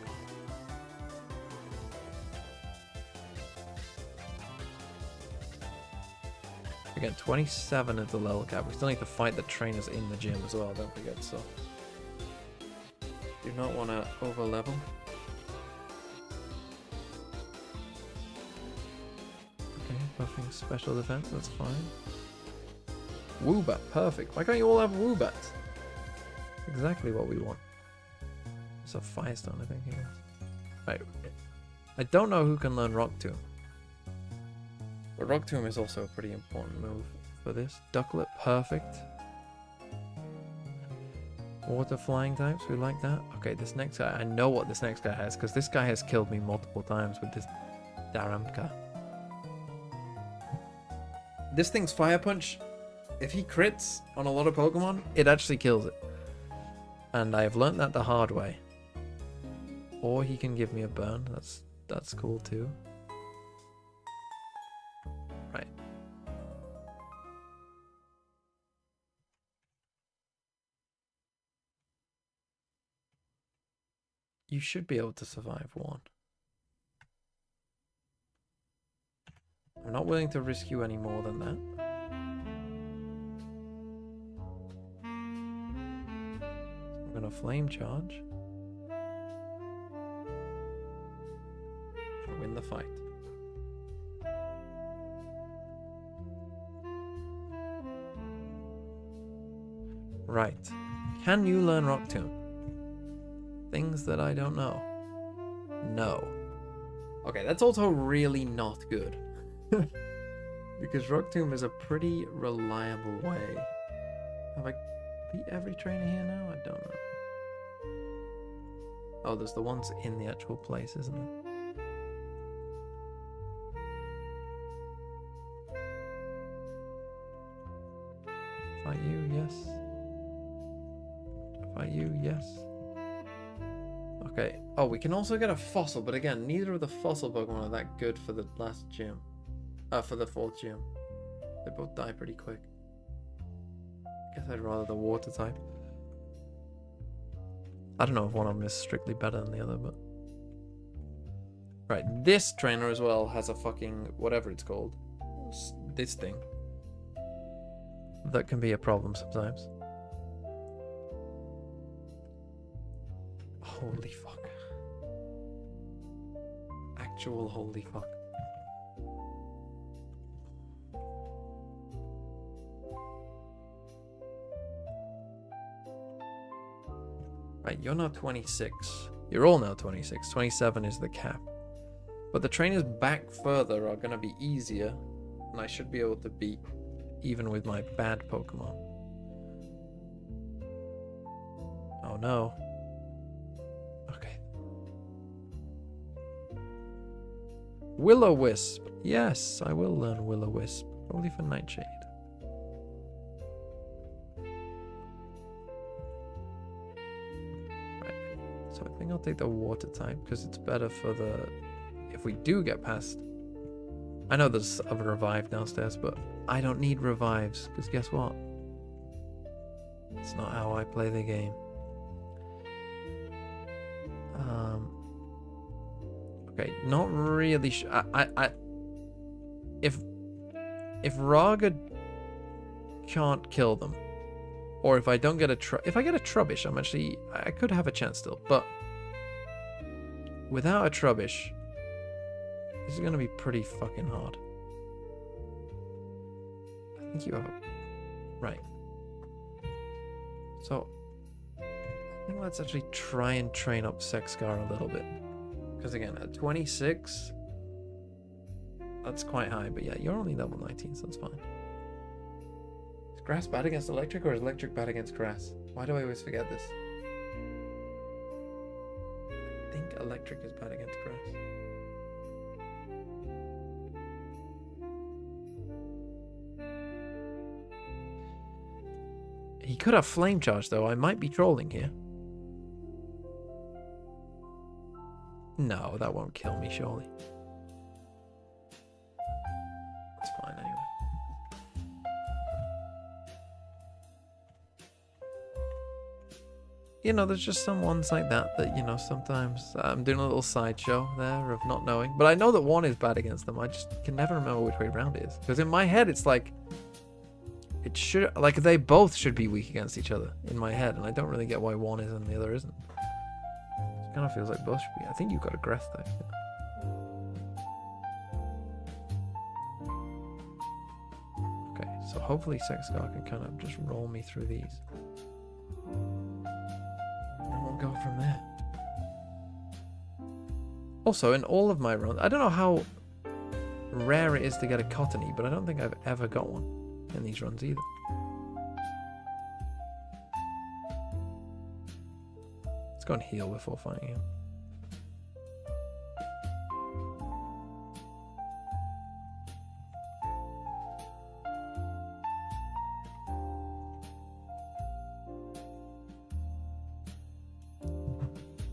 [SPEAKER 1] Again, 27 at the level cap. We still need to fight the trainers in the gym as well, don't forget, so... Do not want to over level. Okay, buffing special defense, that's fine. Woobat, perfect. Why can't you all have Woobats? Exactly what we want. It's a Firestone, I think it is. Right. I don't know who can learn Rock Tomb. But Rock Tomb is also a pretty important move for this. Ducklet, perfect. Water flying types, we like that. Okay, this next guy, I know what this next guy has, because this guy has killed me multiple times with this Daramka. This thing's Fire Punch, if he crits on a lot of Pokemon, it actually kills it. And I have learnt that the hard way. Or he can give me a burn, that's cool too. Right. You should be able to survive one. I'm not willing to risk you any more than that. I'm gonna flame charge. And win the fight. Right. Can you learn Rock Tomb? Things that I don't know. No. Okay, that's also really not good. Because Rock Tomb is a pretty reliable way. Have I beat every trainer here now? I don't know. Oh, there's the ones in the actual place, isn't there? Fight you, yes. Fight you, yes. Okay. Oh, we can also get a fossil, but again, neither of the fossil Pokemon are that good for the last gym. For the 4th gym. They both die pretty quick. I guess I'd rather the water type. I don't know if one of them is strictly better than the other, but... Right, this trainer as well has a fucking... whatever it's called. This thing. That can be a problem sometimes. Holy fuck. Actual holy fuck. Right, you're now 26. You're all now 26. 27 is the cap. But the trainers back further are going to be easier. And I should be able to beat even with my bad Pokemon. Oh no. Okay. Will-o-wisp. Yes, I will learn will-o-wisp. Probably for Nightshade. Right. So I think I'll take the water type because it's better for the... If we do get past... I know there's a revive downstairs, but I don't need revives because guess what? It's not how I play the game. Okay, not really. If Raga can't kill them, or if I don't get if I get a Trubbish, I could have a chance still. But without a Trubbish, this is gonna be pretty fucking hard. I think you have a right. So I think let's actually try and train up Sexcar a little bit. Because again, at 26, that's quite high. But yeah, you're only level 19, so that's fine. Is grass bad against electric, or is electric bad against grass? Why do I always forget this? I think electric is bad against grass. He could have flame charge though. I might be trolling here. No, that won't kill me, surely. That's fine anyway. You know, there's just some ones like that, you know, sometimes I'm doing a little sideshow there of not knowing. But I know that one is bad against them. I just can never remember which way round it is. Because in my head, it's like... It should... Like, they both should be weak against each other in my head. And I don't really get why one is and the other isn't. Kind of feels like both should be. I think you've got a Greth type. Okay, so hopefully Sexcar can kind of just roll me through these. And we'll go from there. Also, in all of my runs, I don't know how rare it is to get a Cottony, but I don't think I've ever got one in these runs either. Go and heal before fighting him.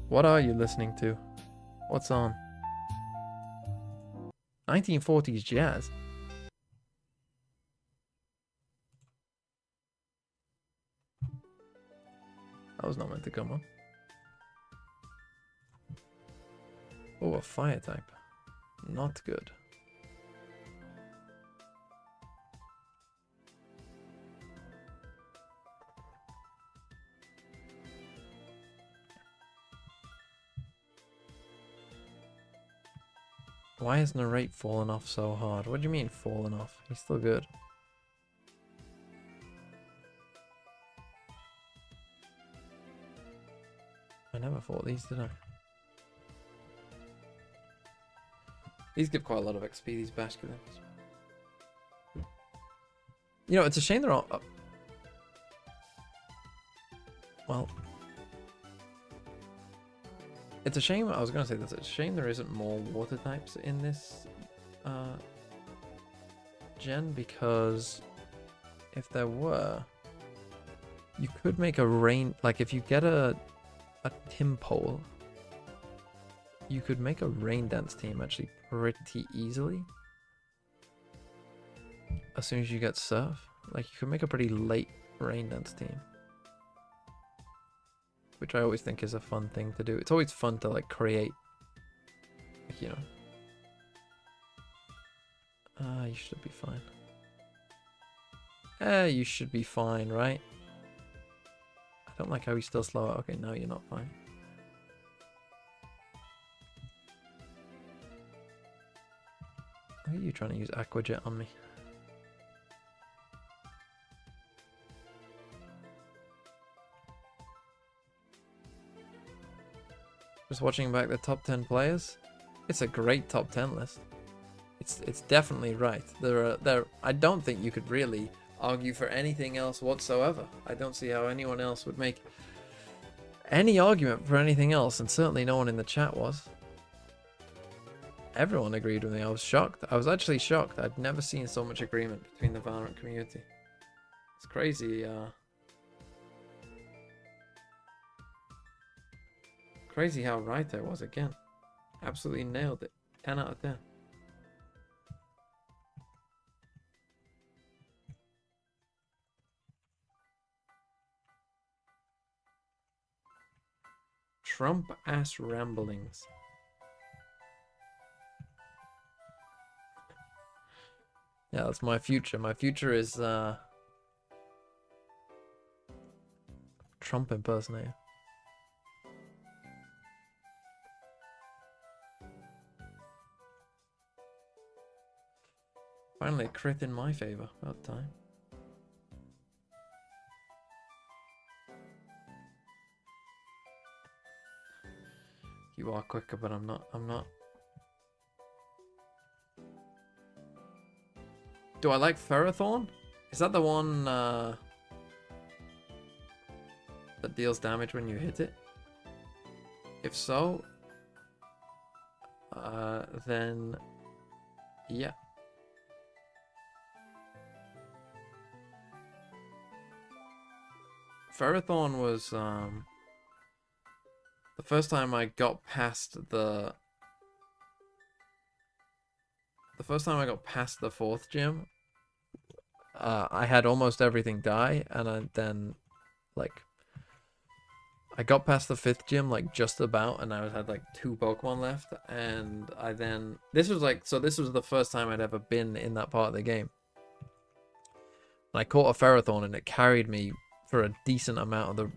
[SPEAKER 1] What are you listening to? What's on? 1940s jazz. That was not meant to come on. Oh, a fire type. Not good. Why has Narrate fallen off so hard? What do you mean fallen off? He's still good. I never fought these, did I? These give quite a lot of XP, these basculins. You know, it's a shame they're all... well... It's a shame, I was going to say this, it's a shame there isn't more water types in this gen, because if there were, you could make a rain... Like, if you get a Tim pole, you could make a rain dance team actually pretty easily. As soon as you get surf, like you could make a pretty late rain dance team, which I always think is a fun thing to do. It's always fun to like create, like, you know. You should be fine. You should be fine, right? I don't like how he's still slow. Okay, no, you're not fine. Why are you trying to use Aquajet on me? Just watching back the top 10 players. It's a great top 10 list. It's definitely right. I don't think you could really argue for anything else whatsoever. I don't see how anyone else would make any argument for anything else, and certainly no one in the chat was. Everyone agreed with me. I was shocked. I was actually shocked. I'd never seen so much agreement between the Valorant community. It's crazy. Crazy how right I was again. Absolutely nailed it. 10 out of 10. Trump ass ramblings. Yeah, that's my future. My future is Trump impersonator. Finally, a crit in my favor. About time. You are quicker, but I'm not. Do I like Ferrothorn? Is that the one that deals damage when you hit it? If so, then yeah. Ferrothorn was the first time I got past the first time I got past the 4th gym. I had almost everything die, and then like I got past the 5th gym like just about, and I had like 2 Pokemon left, and this was the first time I'd ever been in that part of the game. And I caught a Ferrothorn, and it carried me for a decent amount of the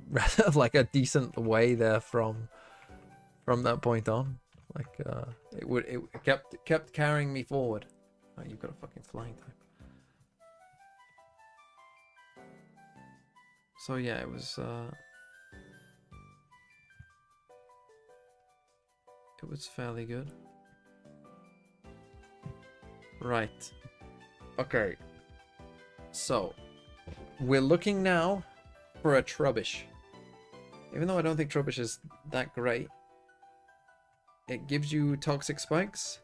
[SPEAKER 1] like a decent way there from that point on. Like it kept carrying me forward. Oh, you've got a fucking flying type. So yeah, it was fairly good. Right. Okay. So we're looking now for a Trubbish. Even though I don't think Trubbish is that great, it gives you toxic spikes,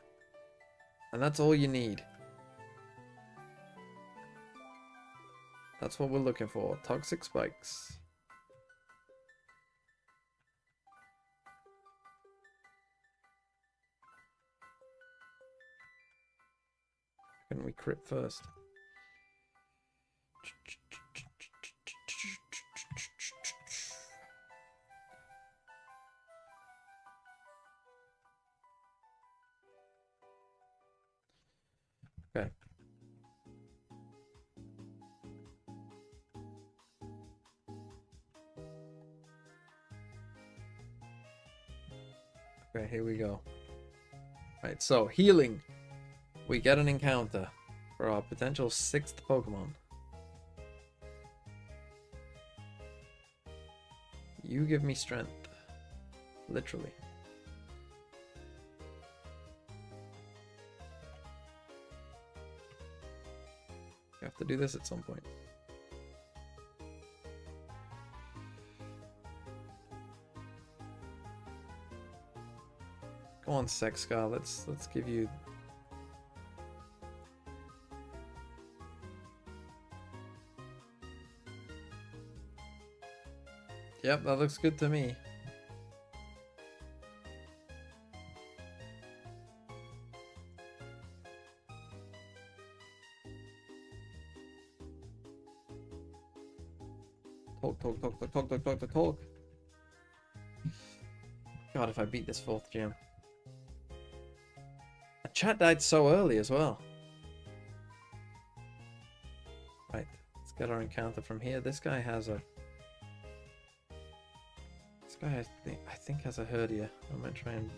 [SPEAKER 1] and that's all you need. That's what we're looking for. Toxic spikes. Can we crit first? Okay. Okay, here we go. Right, so healing. We get an encounter for our potential 6th Pokemon. You give me strength. Literally. You have to do this at some point. Go on, Sexcar. Let's give you. Yep, that looks good to me. Talk. God, if I beat this 4th gym. A chat died so early as well. Right, let's get our encounter from here. This guy has a... This guy, I think has a Herdia. I might try and...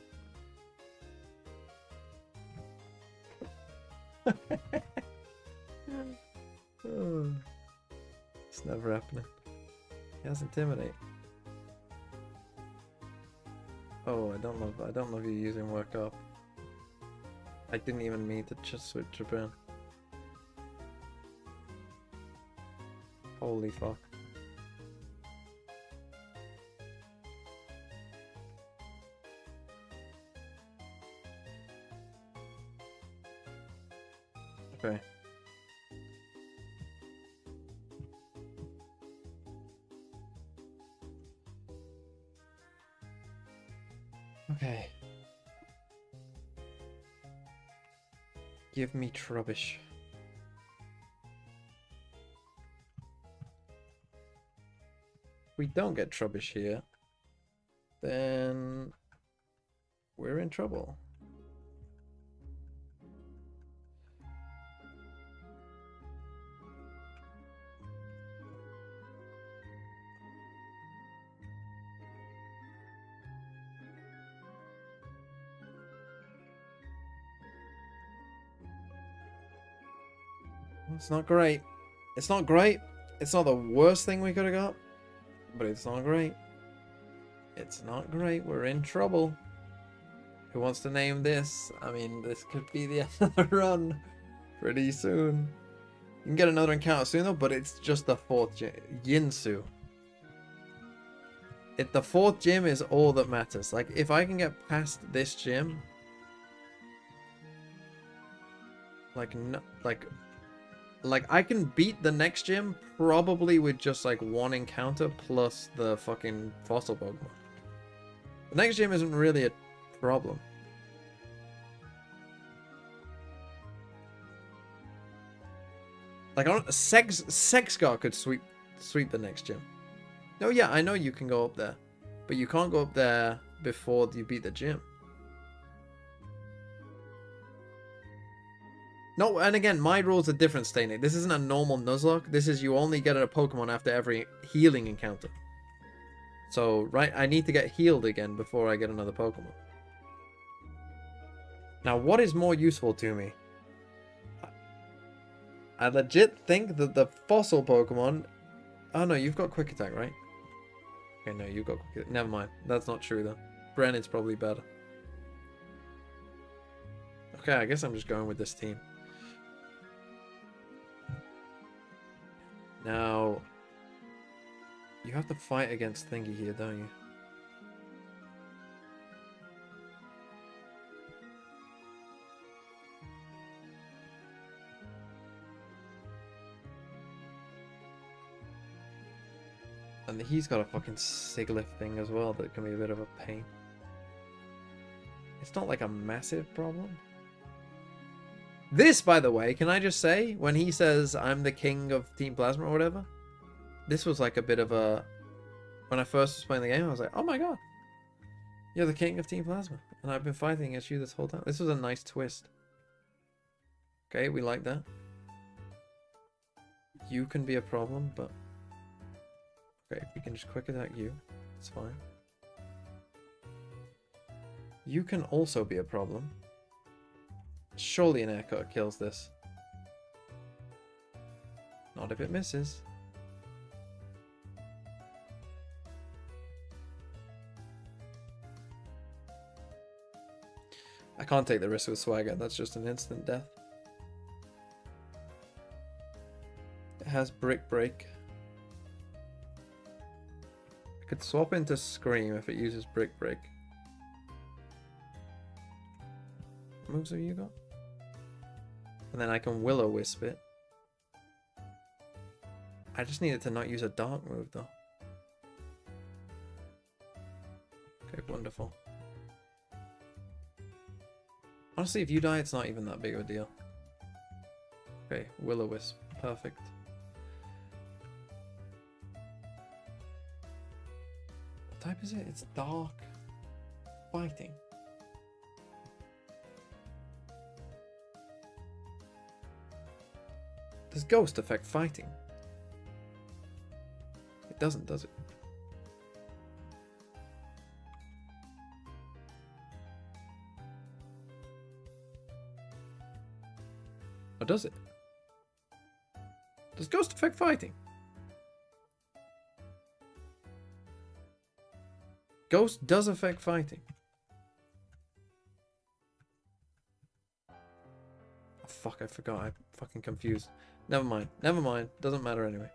[SPEAKER 1] Oh, it's never happening. He has Intimidate. Oh, I don't love you using Work Up. I didn't even mean to just switch to burn. Holy fuck. Okay. Okay. Give me Trubbish. If we don't get Trubbish here, then we're in trouble. It's not great. It's not great. It's not the worst thing we could have got, but it's not great. It's not great. We're in trouble. Who wants to name this? I mean, this could be the end of the run pretty soon. You can get another encounter soon though, but it's just the 4th gym. Yinsu. The 4th gym is all that matters. Like, if I can get past this gym, like I can beat the next gym probably with just like 1 encounter plus the fucking fossil Pokemon. The next gym isn't really a problem. Like, Sexgar could sweep the next gym. No, yeah, I know you can go up there, but you can't go up there before you beat the gym. No, and again, my rules are different, Staining. This isn't a normal Nuzlocke. This is you only get a Pokemon after every healing encounter. So, right, I need to get healed again before I get another Pokemon. Now, what is more useful to me? I legit think that the fossil Pokemon... Oh, no, you've got Quick Attack, right? Okay, no, you've got Quick Attack. Never mind. That's not true, though. Brennan's probably better. Okay, I guess I'm just going with this team. Now, you have to fight against Thingy here, don't you? And he's got a fucking Siglif thing as well that can be a bit of a pain. It's not like a massive problem. This, by the way, can I just say, when he says, I'm the king of Team Plasma or whatever, this was like a bit of a... When I first was playing the game, I was like, oh my god, you're the king of Team Plasma. And I've been fighting against you this whole time. This was a nice twist. Okay, we like that. You can be a problem, but... Okay, we can just quick attack you. It's fine. You can also be a problem. Surely an air cut kills this. Not if it misses. I can't take the risk with Swagger. That's just an instant death. It has Brick Break. I could swap into Scream if it uses Brick Break. What moves have you got? And then I can Will-O-Wisp it. I just need it to not use a dark move though. Okay, wonderful. Honestly, if you die, it's not even that big of a deal. Okay, Will-O-Wisp. Perfect. What type is it? It's dark. Fighting. Does Ghost affect fighting? It doesn't, does it? Or does it? Does Ghost affect fighting? Ghost does affect fighting. Oh, fuck, I forgot. I'm fucking confused. Never mind. Never mind. Doesn't matter anyway.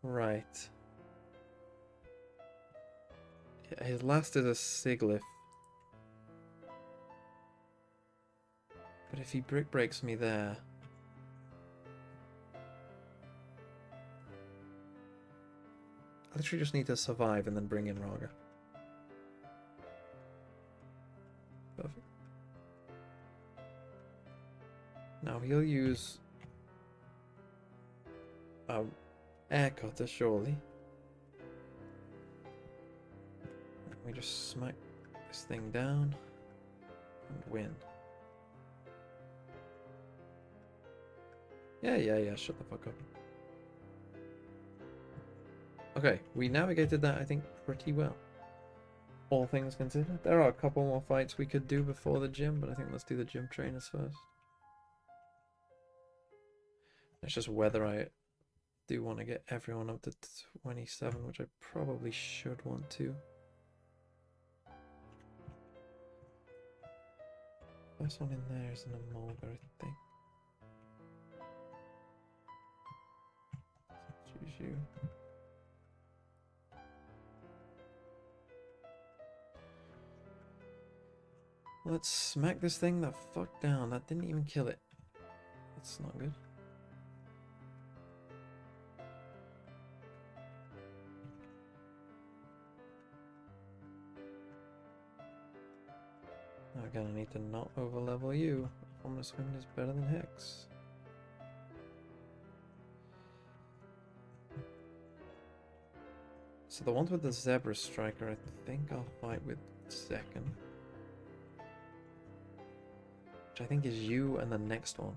[SPEAKER 1] Right. His last is a Siglif. But if he brick breaks me there... I literally just need to survive and then bring in Raga. Perfect. Now he'll use... air cutter, surely. We just smack this thing down and win. Yeah, shut the fuck up. Okay, we navigated that, I think, pretty well. All things considered. There are a couple more fights we could do before the gym, but I think let's do the gym trainers first. It's just whether I do want to get everyone up to 27, which I probably should want to. First one in there is an Emolga, I think. Let's choose you. Let's smack this thing the fuck down. That didn't even kill it. That's not good. Now again, I need to not overlevel you. Formless Wind is better than Hex. So the ones with the Zebra Striker, I think I'll fight with second. Which I think is you and the next one.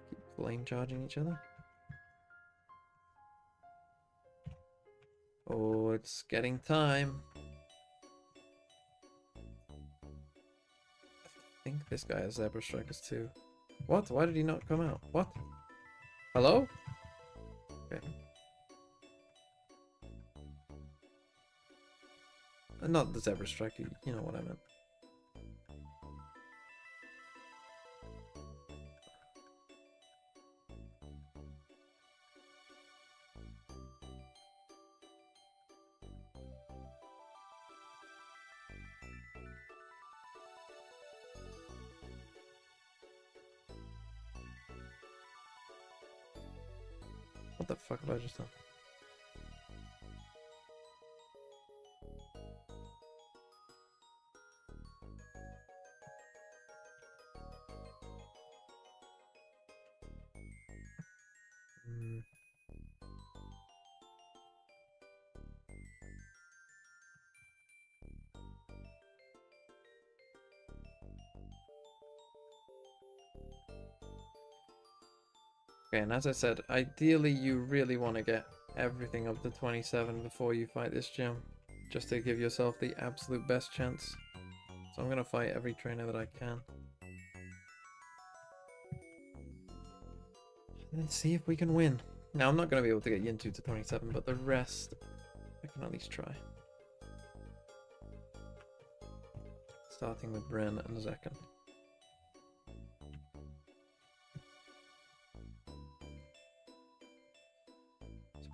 [SPEAKER 1] Keep flame charging each other. Oh, it's getting time. I think this guy has Zebra Strikers too. What? Why did he not come out? What? Hello? Okay. Not the Zebra Striker, you know what I meant. What the fuck have I just done? Okay, and as I said, ideally you really want to get everything up to 27 before you fight this gym, just to give yourself the absolute best chance. So I'm going to fight every trainer that I can. And then see if we can win. Now, I'm not going to be able to get Yintu to 27, but the rest, I can at least try. Starting with Bren and Zekken.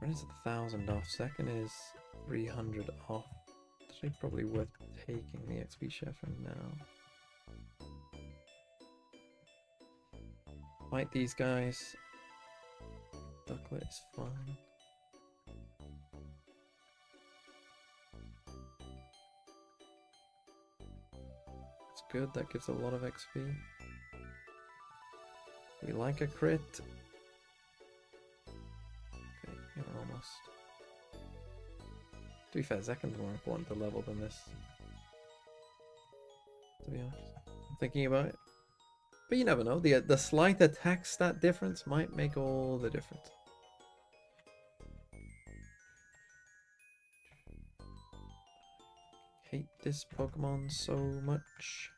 [SPEAKER 1] Bren is 1,000 off. Second is 300 off. Actually, probably worth taking the XP share for now. Fight these guys. Ducklet is fine. It's good. That gives a lot of XP. We like a crit. Almost. To be fair, Zekken's more important to level than this. To be honest. I'm thinking about it. But you never know. The slight attack stat difference might make all the difference. Hate this Pokemon so much.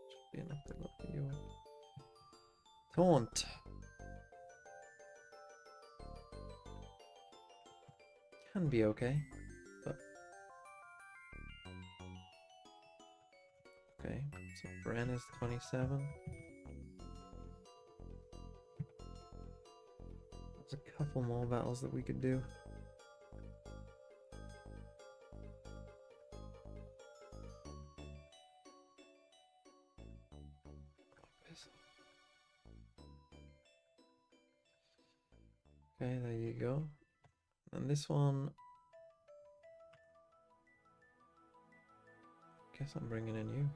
[SPEAKER 1] Should be enough to look at you. Taunt. Can be okay. So Bren is 27. There's a couple more battles that we could do. Okay, there you go. And this one, guess I'm bringing in you.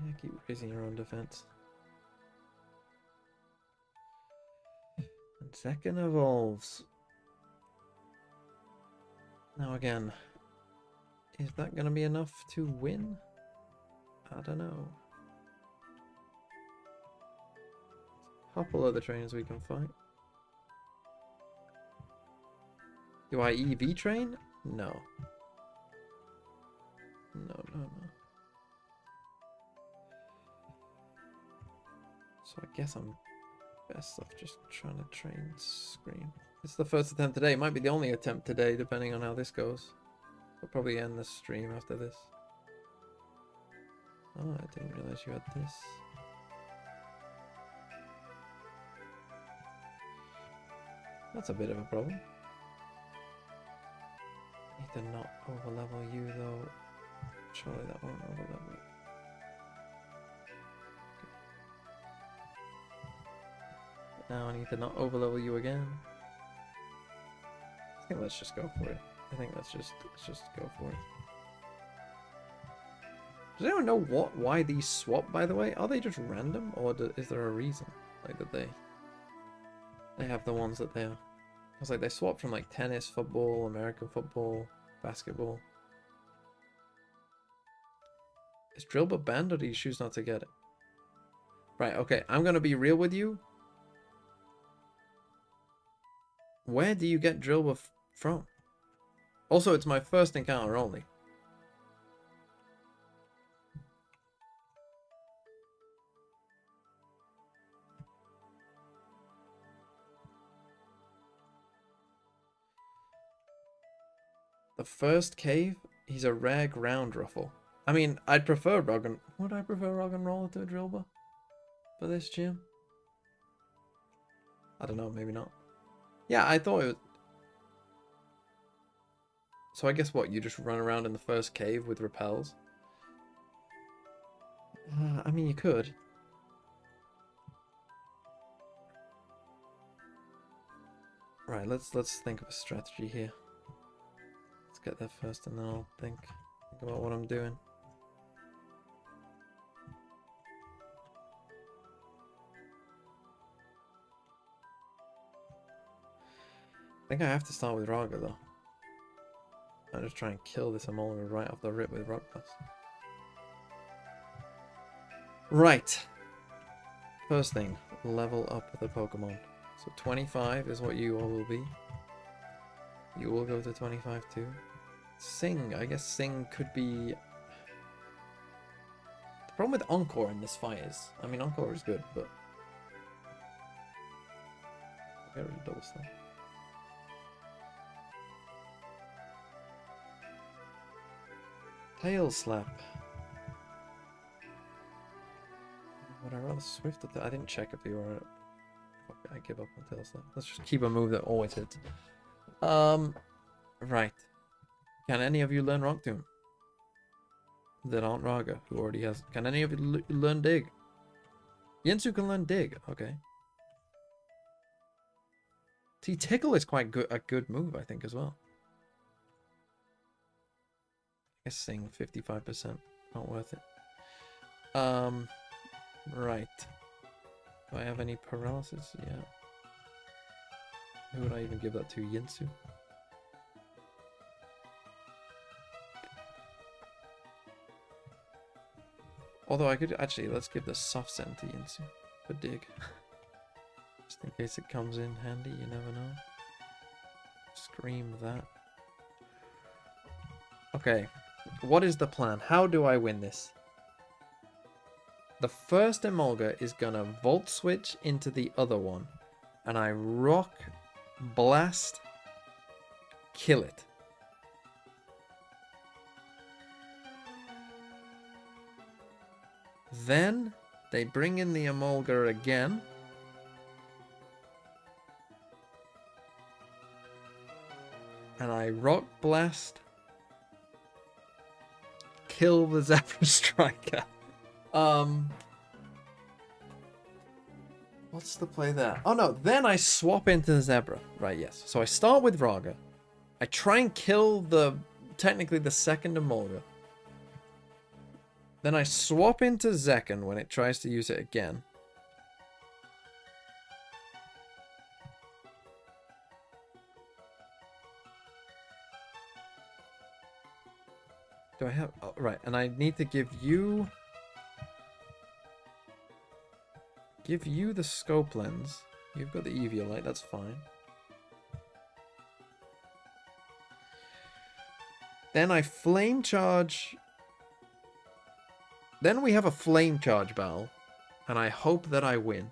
[SPEAKER 1] Yeah, keep raising your own defense. And second evolves. Now again, is that going to be enough to win? I don't know. Couple other trainers we can fight. Do I EV train? No. No. So I guess I'm best off just trying to train Scream. It's the first attempt today. It might be the only attempt today, depending on how this goes. I'll probably end the stream after this. Oh, I didn't realize you had this. That's a bit of a problem. Need to not overlevel you though. Surely that won't overlevel it. But now I need to not overlevel you again. I think let's just go for it. I think let's just go for it. Does anyone know why these swap, by the way? Are they just random, or is there a reason? Like that they have the ones that they are. It's like they swap from like tennis, football, American football, basketball. Is Drillbur banned, or do you choose not to get it? Right, okay, I'm gonna be real with you. Where do you get Drillbur from? Also, it's my first encounter only. The first cave, he's a rare ground ruffle. I mean, I'd prefer Roggen. Would I prefer Roggenroller to a Drillbur for this gym? I don't know, maybe not. Yeah, I thought it was... So I guess what, you just run around in the first cave with repels? I mean, you could. Right, let's think of a strategy here. Let's get there first and then I'll think about what I'm doing. I think I have to start with Raga though. I'll just try and kill this Amolga right off the rip with Rock Blast. Right. First thing, level up the Pokemon. So 25 is what you all will be. You will go to 25 too. Sing, I guess Sing could be... The problem with Encore in this fight is... I mean, Encore is good, but... I'll get rid of Double Slap. Tail Slap. Would I rather Swift or I didn't check if you were... Okay, I give up on Tail Slap. Let's just keep a move that always hits. Right. Can any of you learn Rock Tomb? That aren't Raga, who already has... Can any of you learn Dig? Yinsu can learn Dig, okay. See, Tickle is quite good, a good move, I think, as well. I guess Sing, 55%. Not worth it. Right. Do I have any paralysis? Yeah. Who would I even give that to? Yinsu? Although I could actually, let's give the soft send to Yinsu for Dig. Just in case it comes in handy, you never know. Scream that. Okay, what is the plan? How do I win this? The first Emolga is gonna Volt Switch into the other one. And I Rock, Blast, kill it. Then they bring in the Emolga again. And I Rock Blast, kill the Zebra Striker. What's the play there? Oh no, then I swap into the Zebra. Right, yes. So I start with Raga. I try and kill technically the second Emolga. Then I swap into Zekken when it tries to use it again. Do I have... Oh, right, and I need to give you the scope lens. You've got the Eviolite, that's fine. Then I flame charge. Then we have a flame charge battle, and I hope that I win.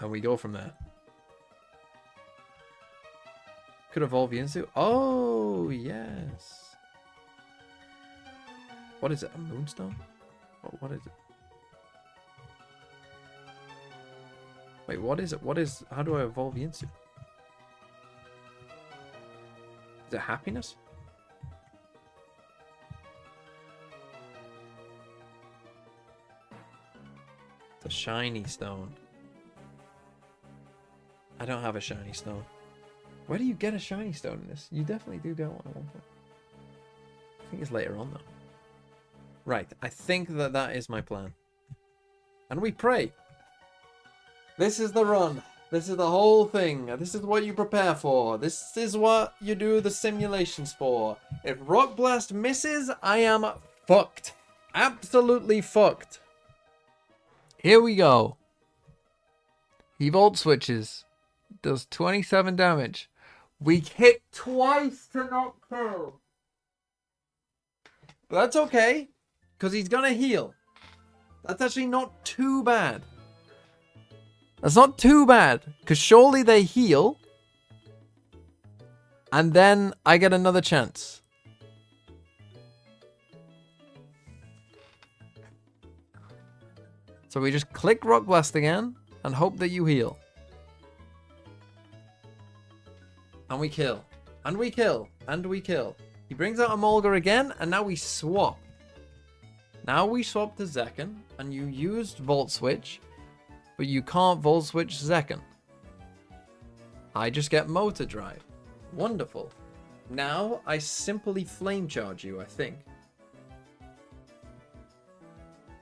[SPEAKER 1] And we go from there. Could evolve Yinzu. Oh, yes. What is it? A moonstone? What is it? Wait, what is it? How do I evolve Yinzu? Is it happiness? It's a shiny stone. I don't have a shiny stone. Where do you get a shiny stone in this? You definitely do get one at one point. I think it's later on though. Right, I think that is my plan. And we pray. This is the run. This is the whole thing. This is what you prepare for. This is what you do the simulations for. If Rock Blast misses, I am fucked. Absolutely fucked. Here we go. He Volt Switches. Does 27 damage. We hit twice to not kill. But that's okay. Because he's going to heal. That's actually not too bad. That's not too bad. Because surely they heal. And then I get another chance. So we just click Rock Blast again. And hope that you heal. And we kill. And we kill. And we kill. He brings out a Molgar again. And now we swap. Now we swap to Zekken. And you used Volt Switch. But you can't Volt Switch Zekken. I just get Motor Drive. Wonderful. Now I simply Flame Charge you, I think.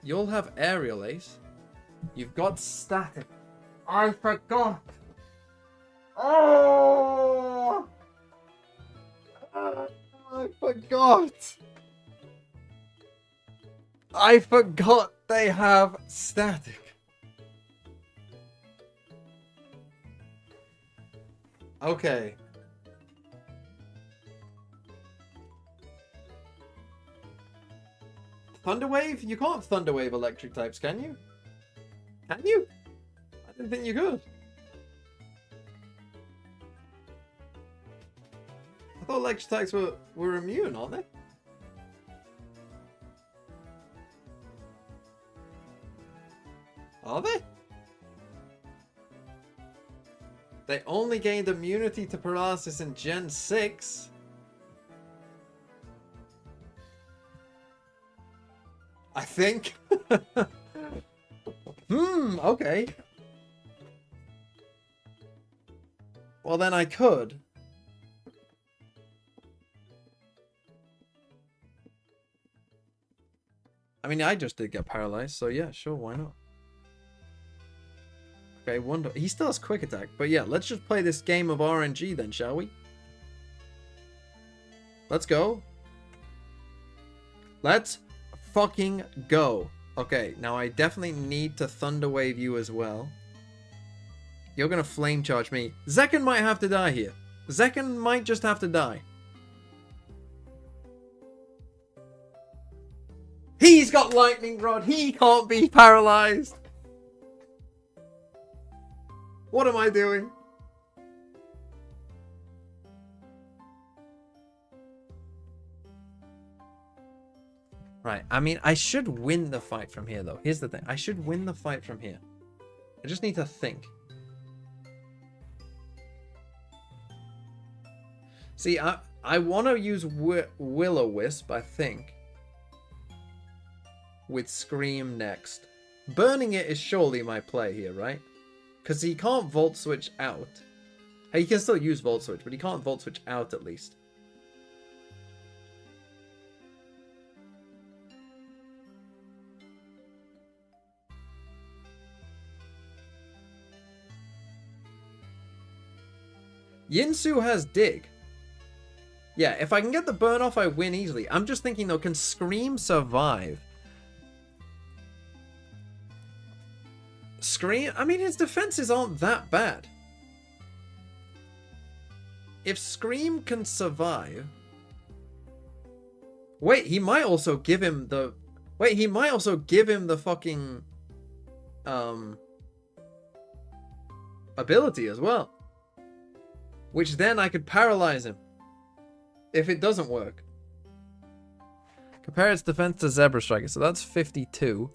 [SPEAKER 1] You'll have Aerial Ace. You've got Static. I forgot. Oh! I forgot. I forgot they have Static. Okay. Thunderwave? You can't Thunderwave electric types, can you? Can you? I didn't think you could. I thought electric types were immune, aren't they? Are they? They only gained immunity to paralysis in Gen 6. I think. Okay. Well, then I could. I mean, I just did get paralyzed, so yeah, sure, why not? Okay, wonder. He still has quick attack, but yeah, let's just play this game of RNG then, shall we? Let's go. Let's fucking go. Okay, now I definitely need to Thunder Wave you as well. You're gonna Flame Charge me. Zekken might have to die here. Zekken might just have to die. He's got lightning rod. He can't be paralyzed. What am I doing? Right, I mean, I should win the fight from here, though. Here's the thing. I should win the fight from here. I just need to think. See, I want to use Will-O-Wisp, I think. With Scream next. Burning it is surely my play here, right? Because he can't Volt Switch out. He can still use Volt Switch, but he can't Volt Switch out at least. Yinsu has Dig. Yeah, if I can get the burn off, I win easily. I'm just thinking, though, can Scream survive? Scream? I mean, his defenses aren't that bad. If Scream can survive... Wait, he might also give him the... Wait, he might also give him the fucking... ability as well. Which then I could paralyze him. If it doesn't work. Compare its defense to Zebra Striker. So that's 52.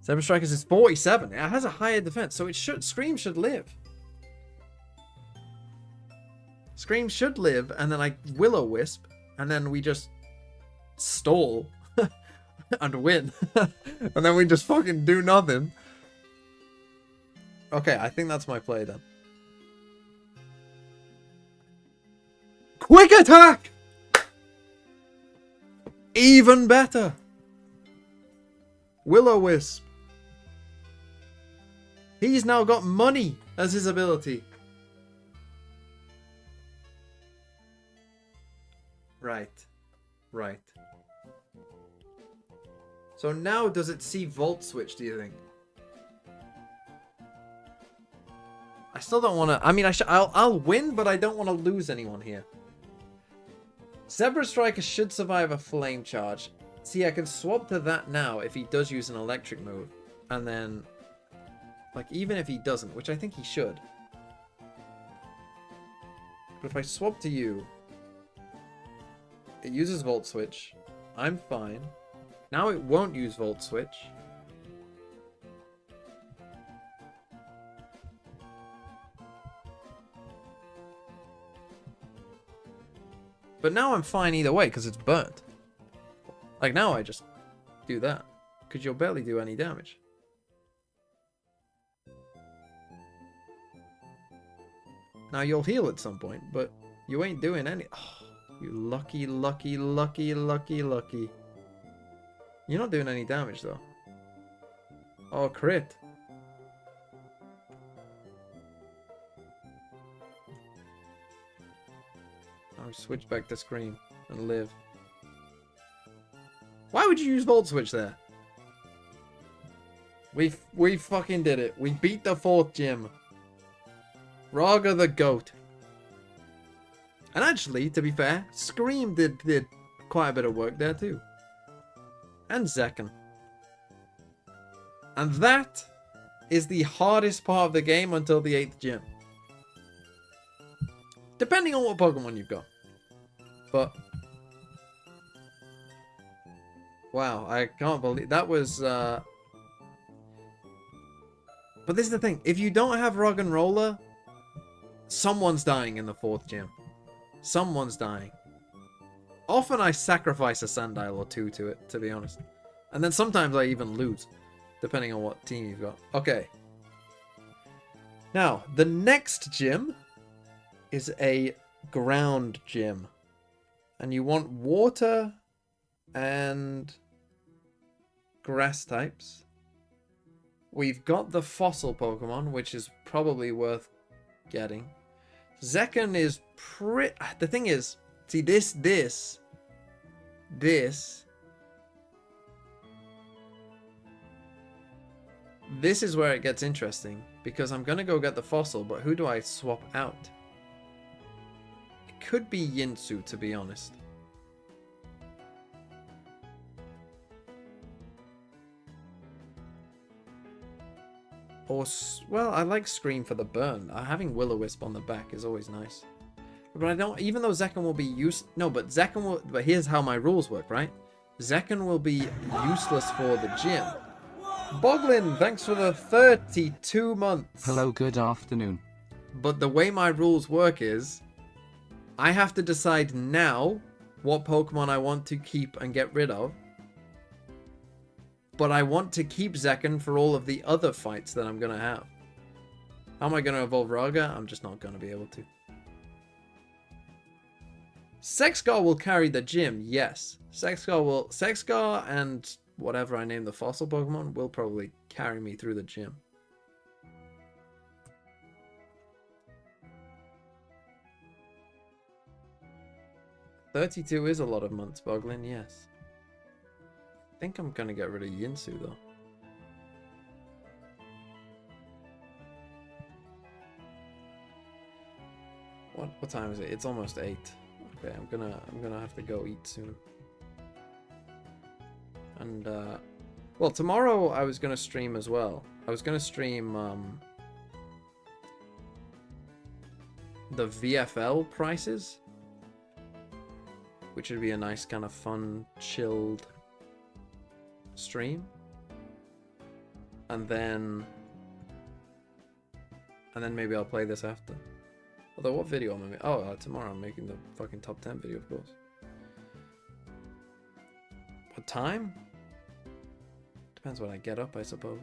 [SPEAKER 1] Zebra Strikers is 47. It has a higher defense. So it should... Scream should live. Scream should live. And then I Will-O-Wisp. And then we just stall. And win. And then we just fucking do nothing. Okay, I think that's my play then. Quick attack! Even better. Will-O-Wisp. He's now got money as his ability. Right. Right. So now does it see Volt Switch, do you think? I still don't want to... I mean, I'll win, but I don't want to lose anyone here. Zebra Striker should survive a Flame Charge. See, I can swap to that now if he does use an electric move. And then... Like, even if he doesn't, which I think he should. But if I swap to you... It uses Volt Switch. I'm fine. Now it won't use Volt Switch. But now I'm fine either way, because it's burnt. Like, now I just do that. Because you'll barely do any damage. Now, you'll heal at some point, but you ain't doing any... Oh, you lucky, lucky, lucky, lucky, lucky. You're not doing any damage, though. Oh, crit. I'll switch back to Scream and live. Why would you use Volt Switch there? We fucking did it. We beat the 4th gym. Raga the GOAT. And actually, to be fair, Scream did quite a bit of work there too. And Zekken. And that is the hardest part of the game until the 8th gym. Depending on what Pokemon you've got. But... Wow, I can't believe... That was... But this is the thing. If you don't have Rug and Roller, someone's dying in the 4th gym. Someone's dying. Often I sacrifice a Sandile or two to it, to be honest. And then sometimes I even lose, depending on what team you've got. Okay. Now, the next gym is a ground gym. And you want water and grass types. We've got the fossil Pokemon, which is probably worth getting. Zekken is pretty... The thing is, see, this... This is where it gets interesting. Because I'm going to go get the fossil, but who do I swap out? It could be Yinsu, to be honest. Or, well, I like Scream for the burn. Having Will-O-Wisp on the back is always nice. But I don't, even though Zekken will be no, but Zekken will, but here's how my rules work, right? Zekken will be useless for the gym. Boglin, thanks for the 32 months.
[SPEAKER 2] Hello, good afternoon.
[SPEAKER 1] But the way my rules work is, I have to decide now what Pokemon I want to keep and get rid of. But I want to keep Zekken for all of the other fights that I'm going to have. How am I going to evolve Raga? I'm just not going to be able to. Sexgar will carry the gym, yes. Sexgar and whatever I name the fossil Pokemon will probably carry me through the gym. $32 is a lot of months, Boglin, yes. I think I'm gonna get rid of Yinsu though. What time is it? It's almost 8. Okay, I'm gonna have to go eat soon. And well, tomorrow I was gonna stream as well. I was gonna stream the VFL prices, which would be a nice kind of fun, chilled stream. And then maybe I'll play this after. Although, what video am I making? Oh, tomorrow I'm making the fucking top 10 video, of course. What time? Depends when I get up, I suppose.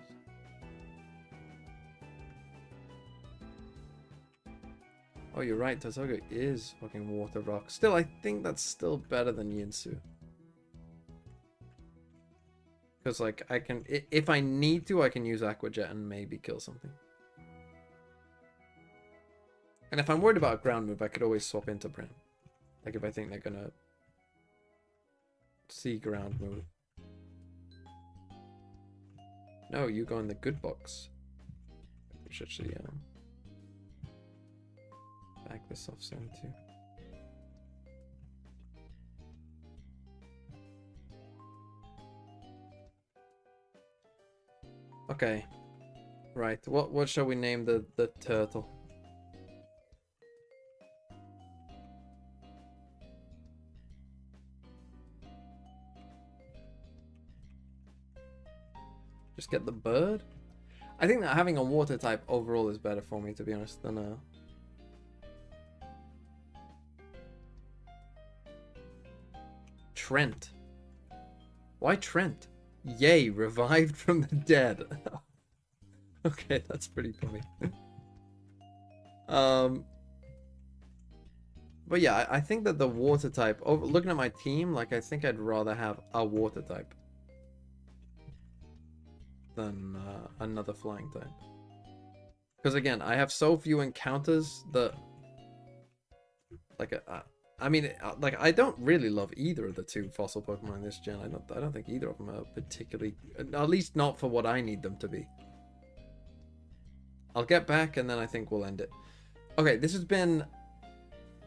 [SPEAKER 1] Oh, you're right, Tasoga is fucking Water Rock. Still, I think that's still better than Yinsu. Because, like, I can... If I need to, I can use Aqua Jet and maybe kill something. And if I'm worried about a ground move, I could always swap into Brim. Like, if I think they're gonna... see ground move. No, you go in the good box. Which actually, back this off soon too. Okay. Right. What shall we name the turtle? Just get the bird? I think that having a water type overall is better for me, to be honest, than a... Trent. Why Trent? Yay, revived from the dead. Okay, that's pretty funny. But yeah, I think that the water type, looking at my team, like, I think I'd rather have a water type than another flying type. Because again, I have so few encounters that, like, I mean, like, I don't really love either of the two fossil Pokemon in this gen. I don't think either of them are particularly, at least not for what I need them to be. I'll get back and then I think we'll end it. Okay, this has been,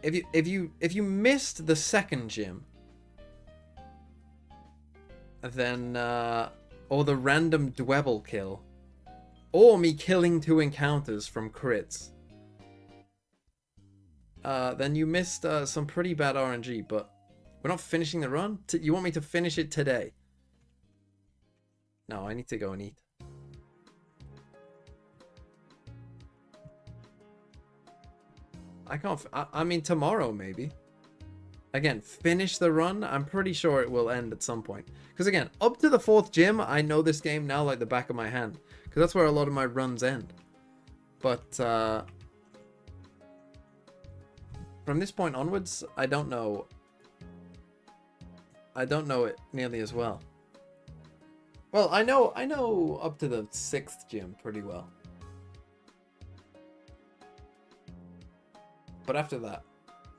[SPEAKER 1] if you missed the second gym, then or the random Dwebble kill, or me killing 2 encounters from crits, then you missed some pretty bad RNG, but we're not finishing the run? You want me to finish it today? No, I need to go and eat. I can't, I mean, tomorrow maybe. Again, finish the run. I'm pretty sure it will end at some point. Because again, up to the 4th gym, I know this game now like the back of my hand. Because that's where a lot of my runs end. But from this point onwards, I don't know. I don't know it nearly as well. Well, I know up to the 6th gym pretty well. But after that,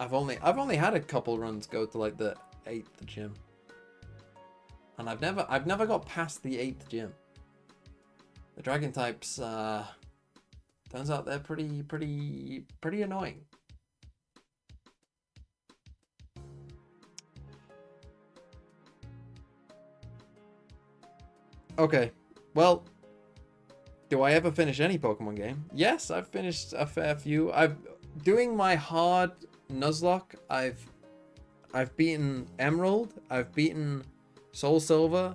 [SPEAKER 1] I've only had a couple runs go to like the 8th gym. And I've never got past the 8th gym. The dragon types turns out they're pretty annoying. Okay. Well, Do I ever finish any Pokemon game? Yes, I've finished a fair few. I've doing my hard Nuzlocke. I've beaten Emerald. I've beaten Soul Silver.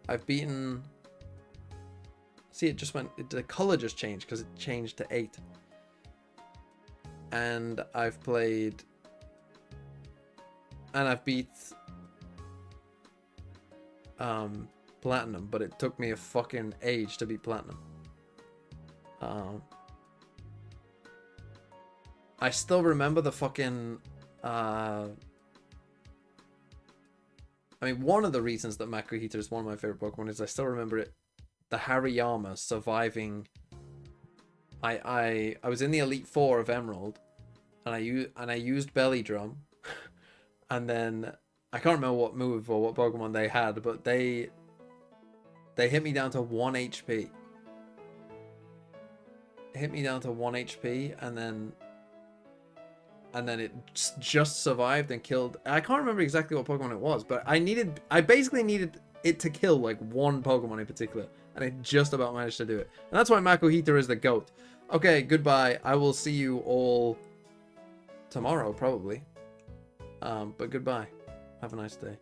[SPEAKER 1] I've beaten. See, it just went. The color just changed because it changed to 8. And I've played. And I've beat. Platinum, but it took me a fucking age to beat Platinum. I still remember the fucking. I mean, one of the reasons that Makuhita is one of my favorite Pokemon is I still remember it. The Hariyama surviving. I was in the Elite Four of Emerald, and I used Belly Drum, and then I can't remember what move or what Pokemon they had, but they hit me down to 1 HP. Hit me down to 1 HP, and then it just survived and killed. I can't remember exactly what Pokemon it was, but I basically needed it to kill like one Pokemon in particular, and it just about managed to do it. And that's why Makuhita is the GOAT. Okay, goodbye. I will see you all tomorrow, probably. But goodbye. Have a nice day.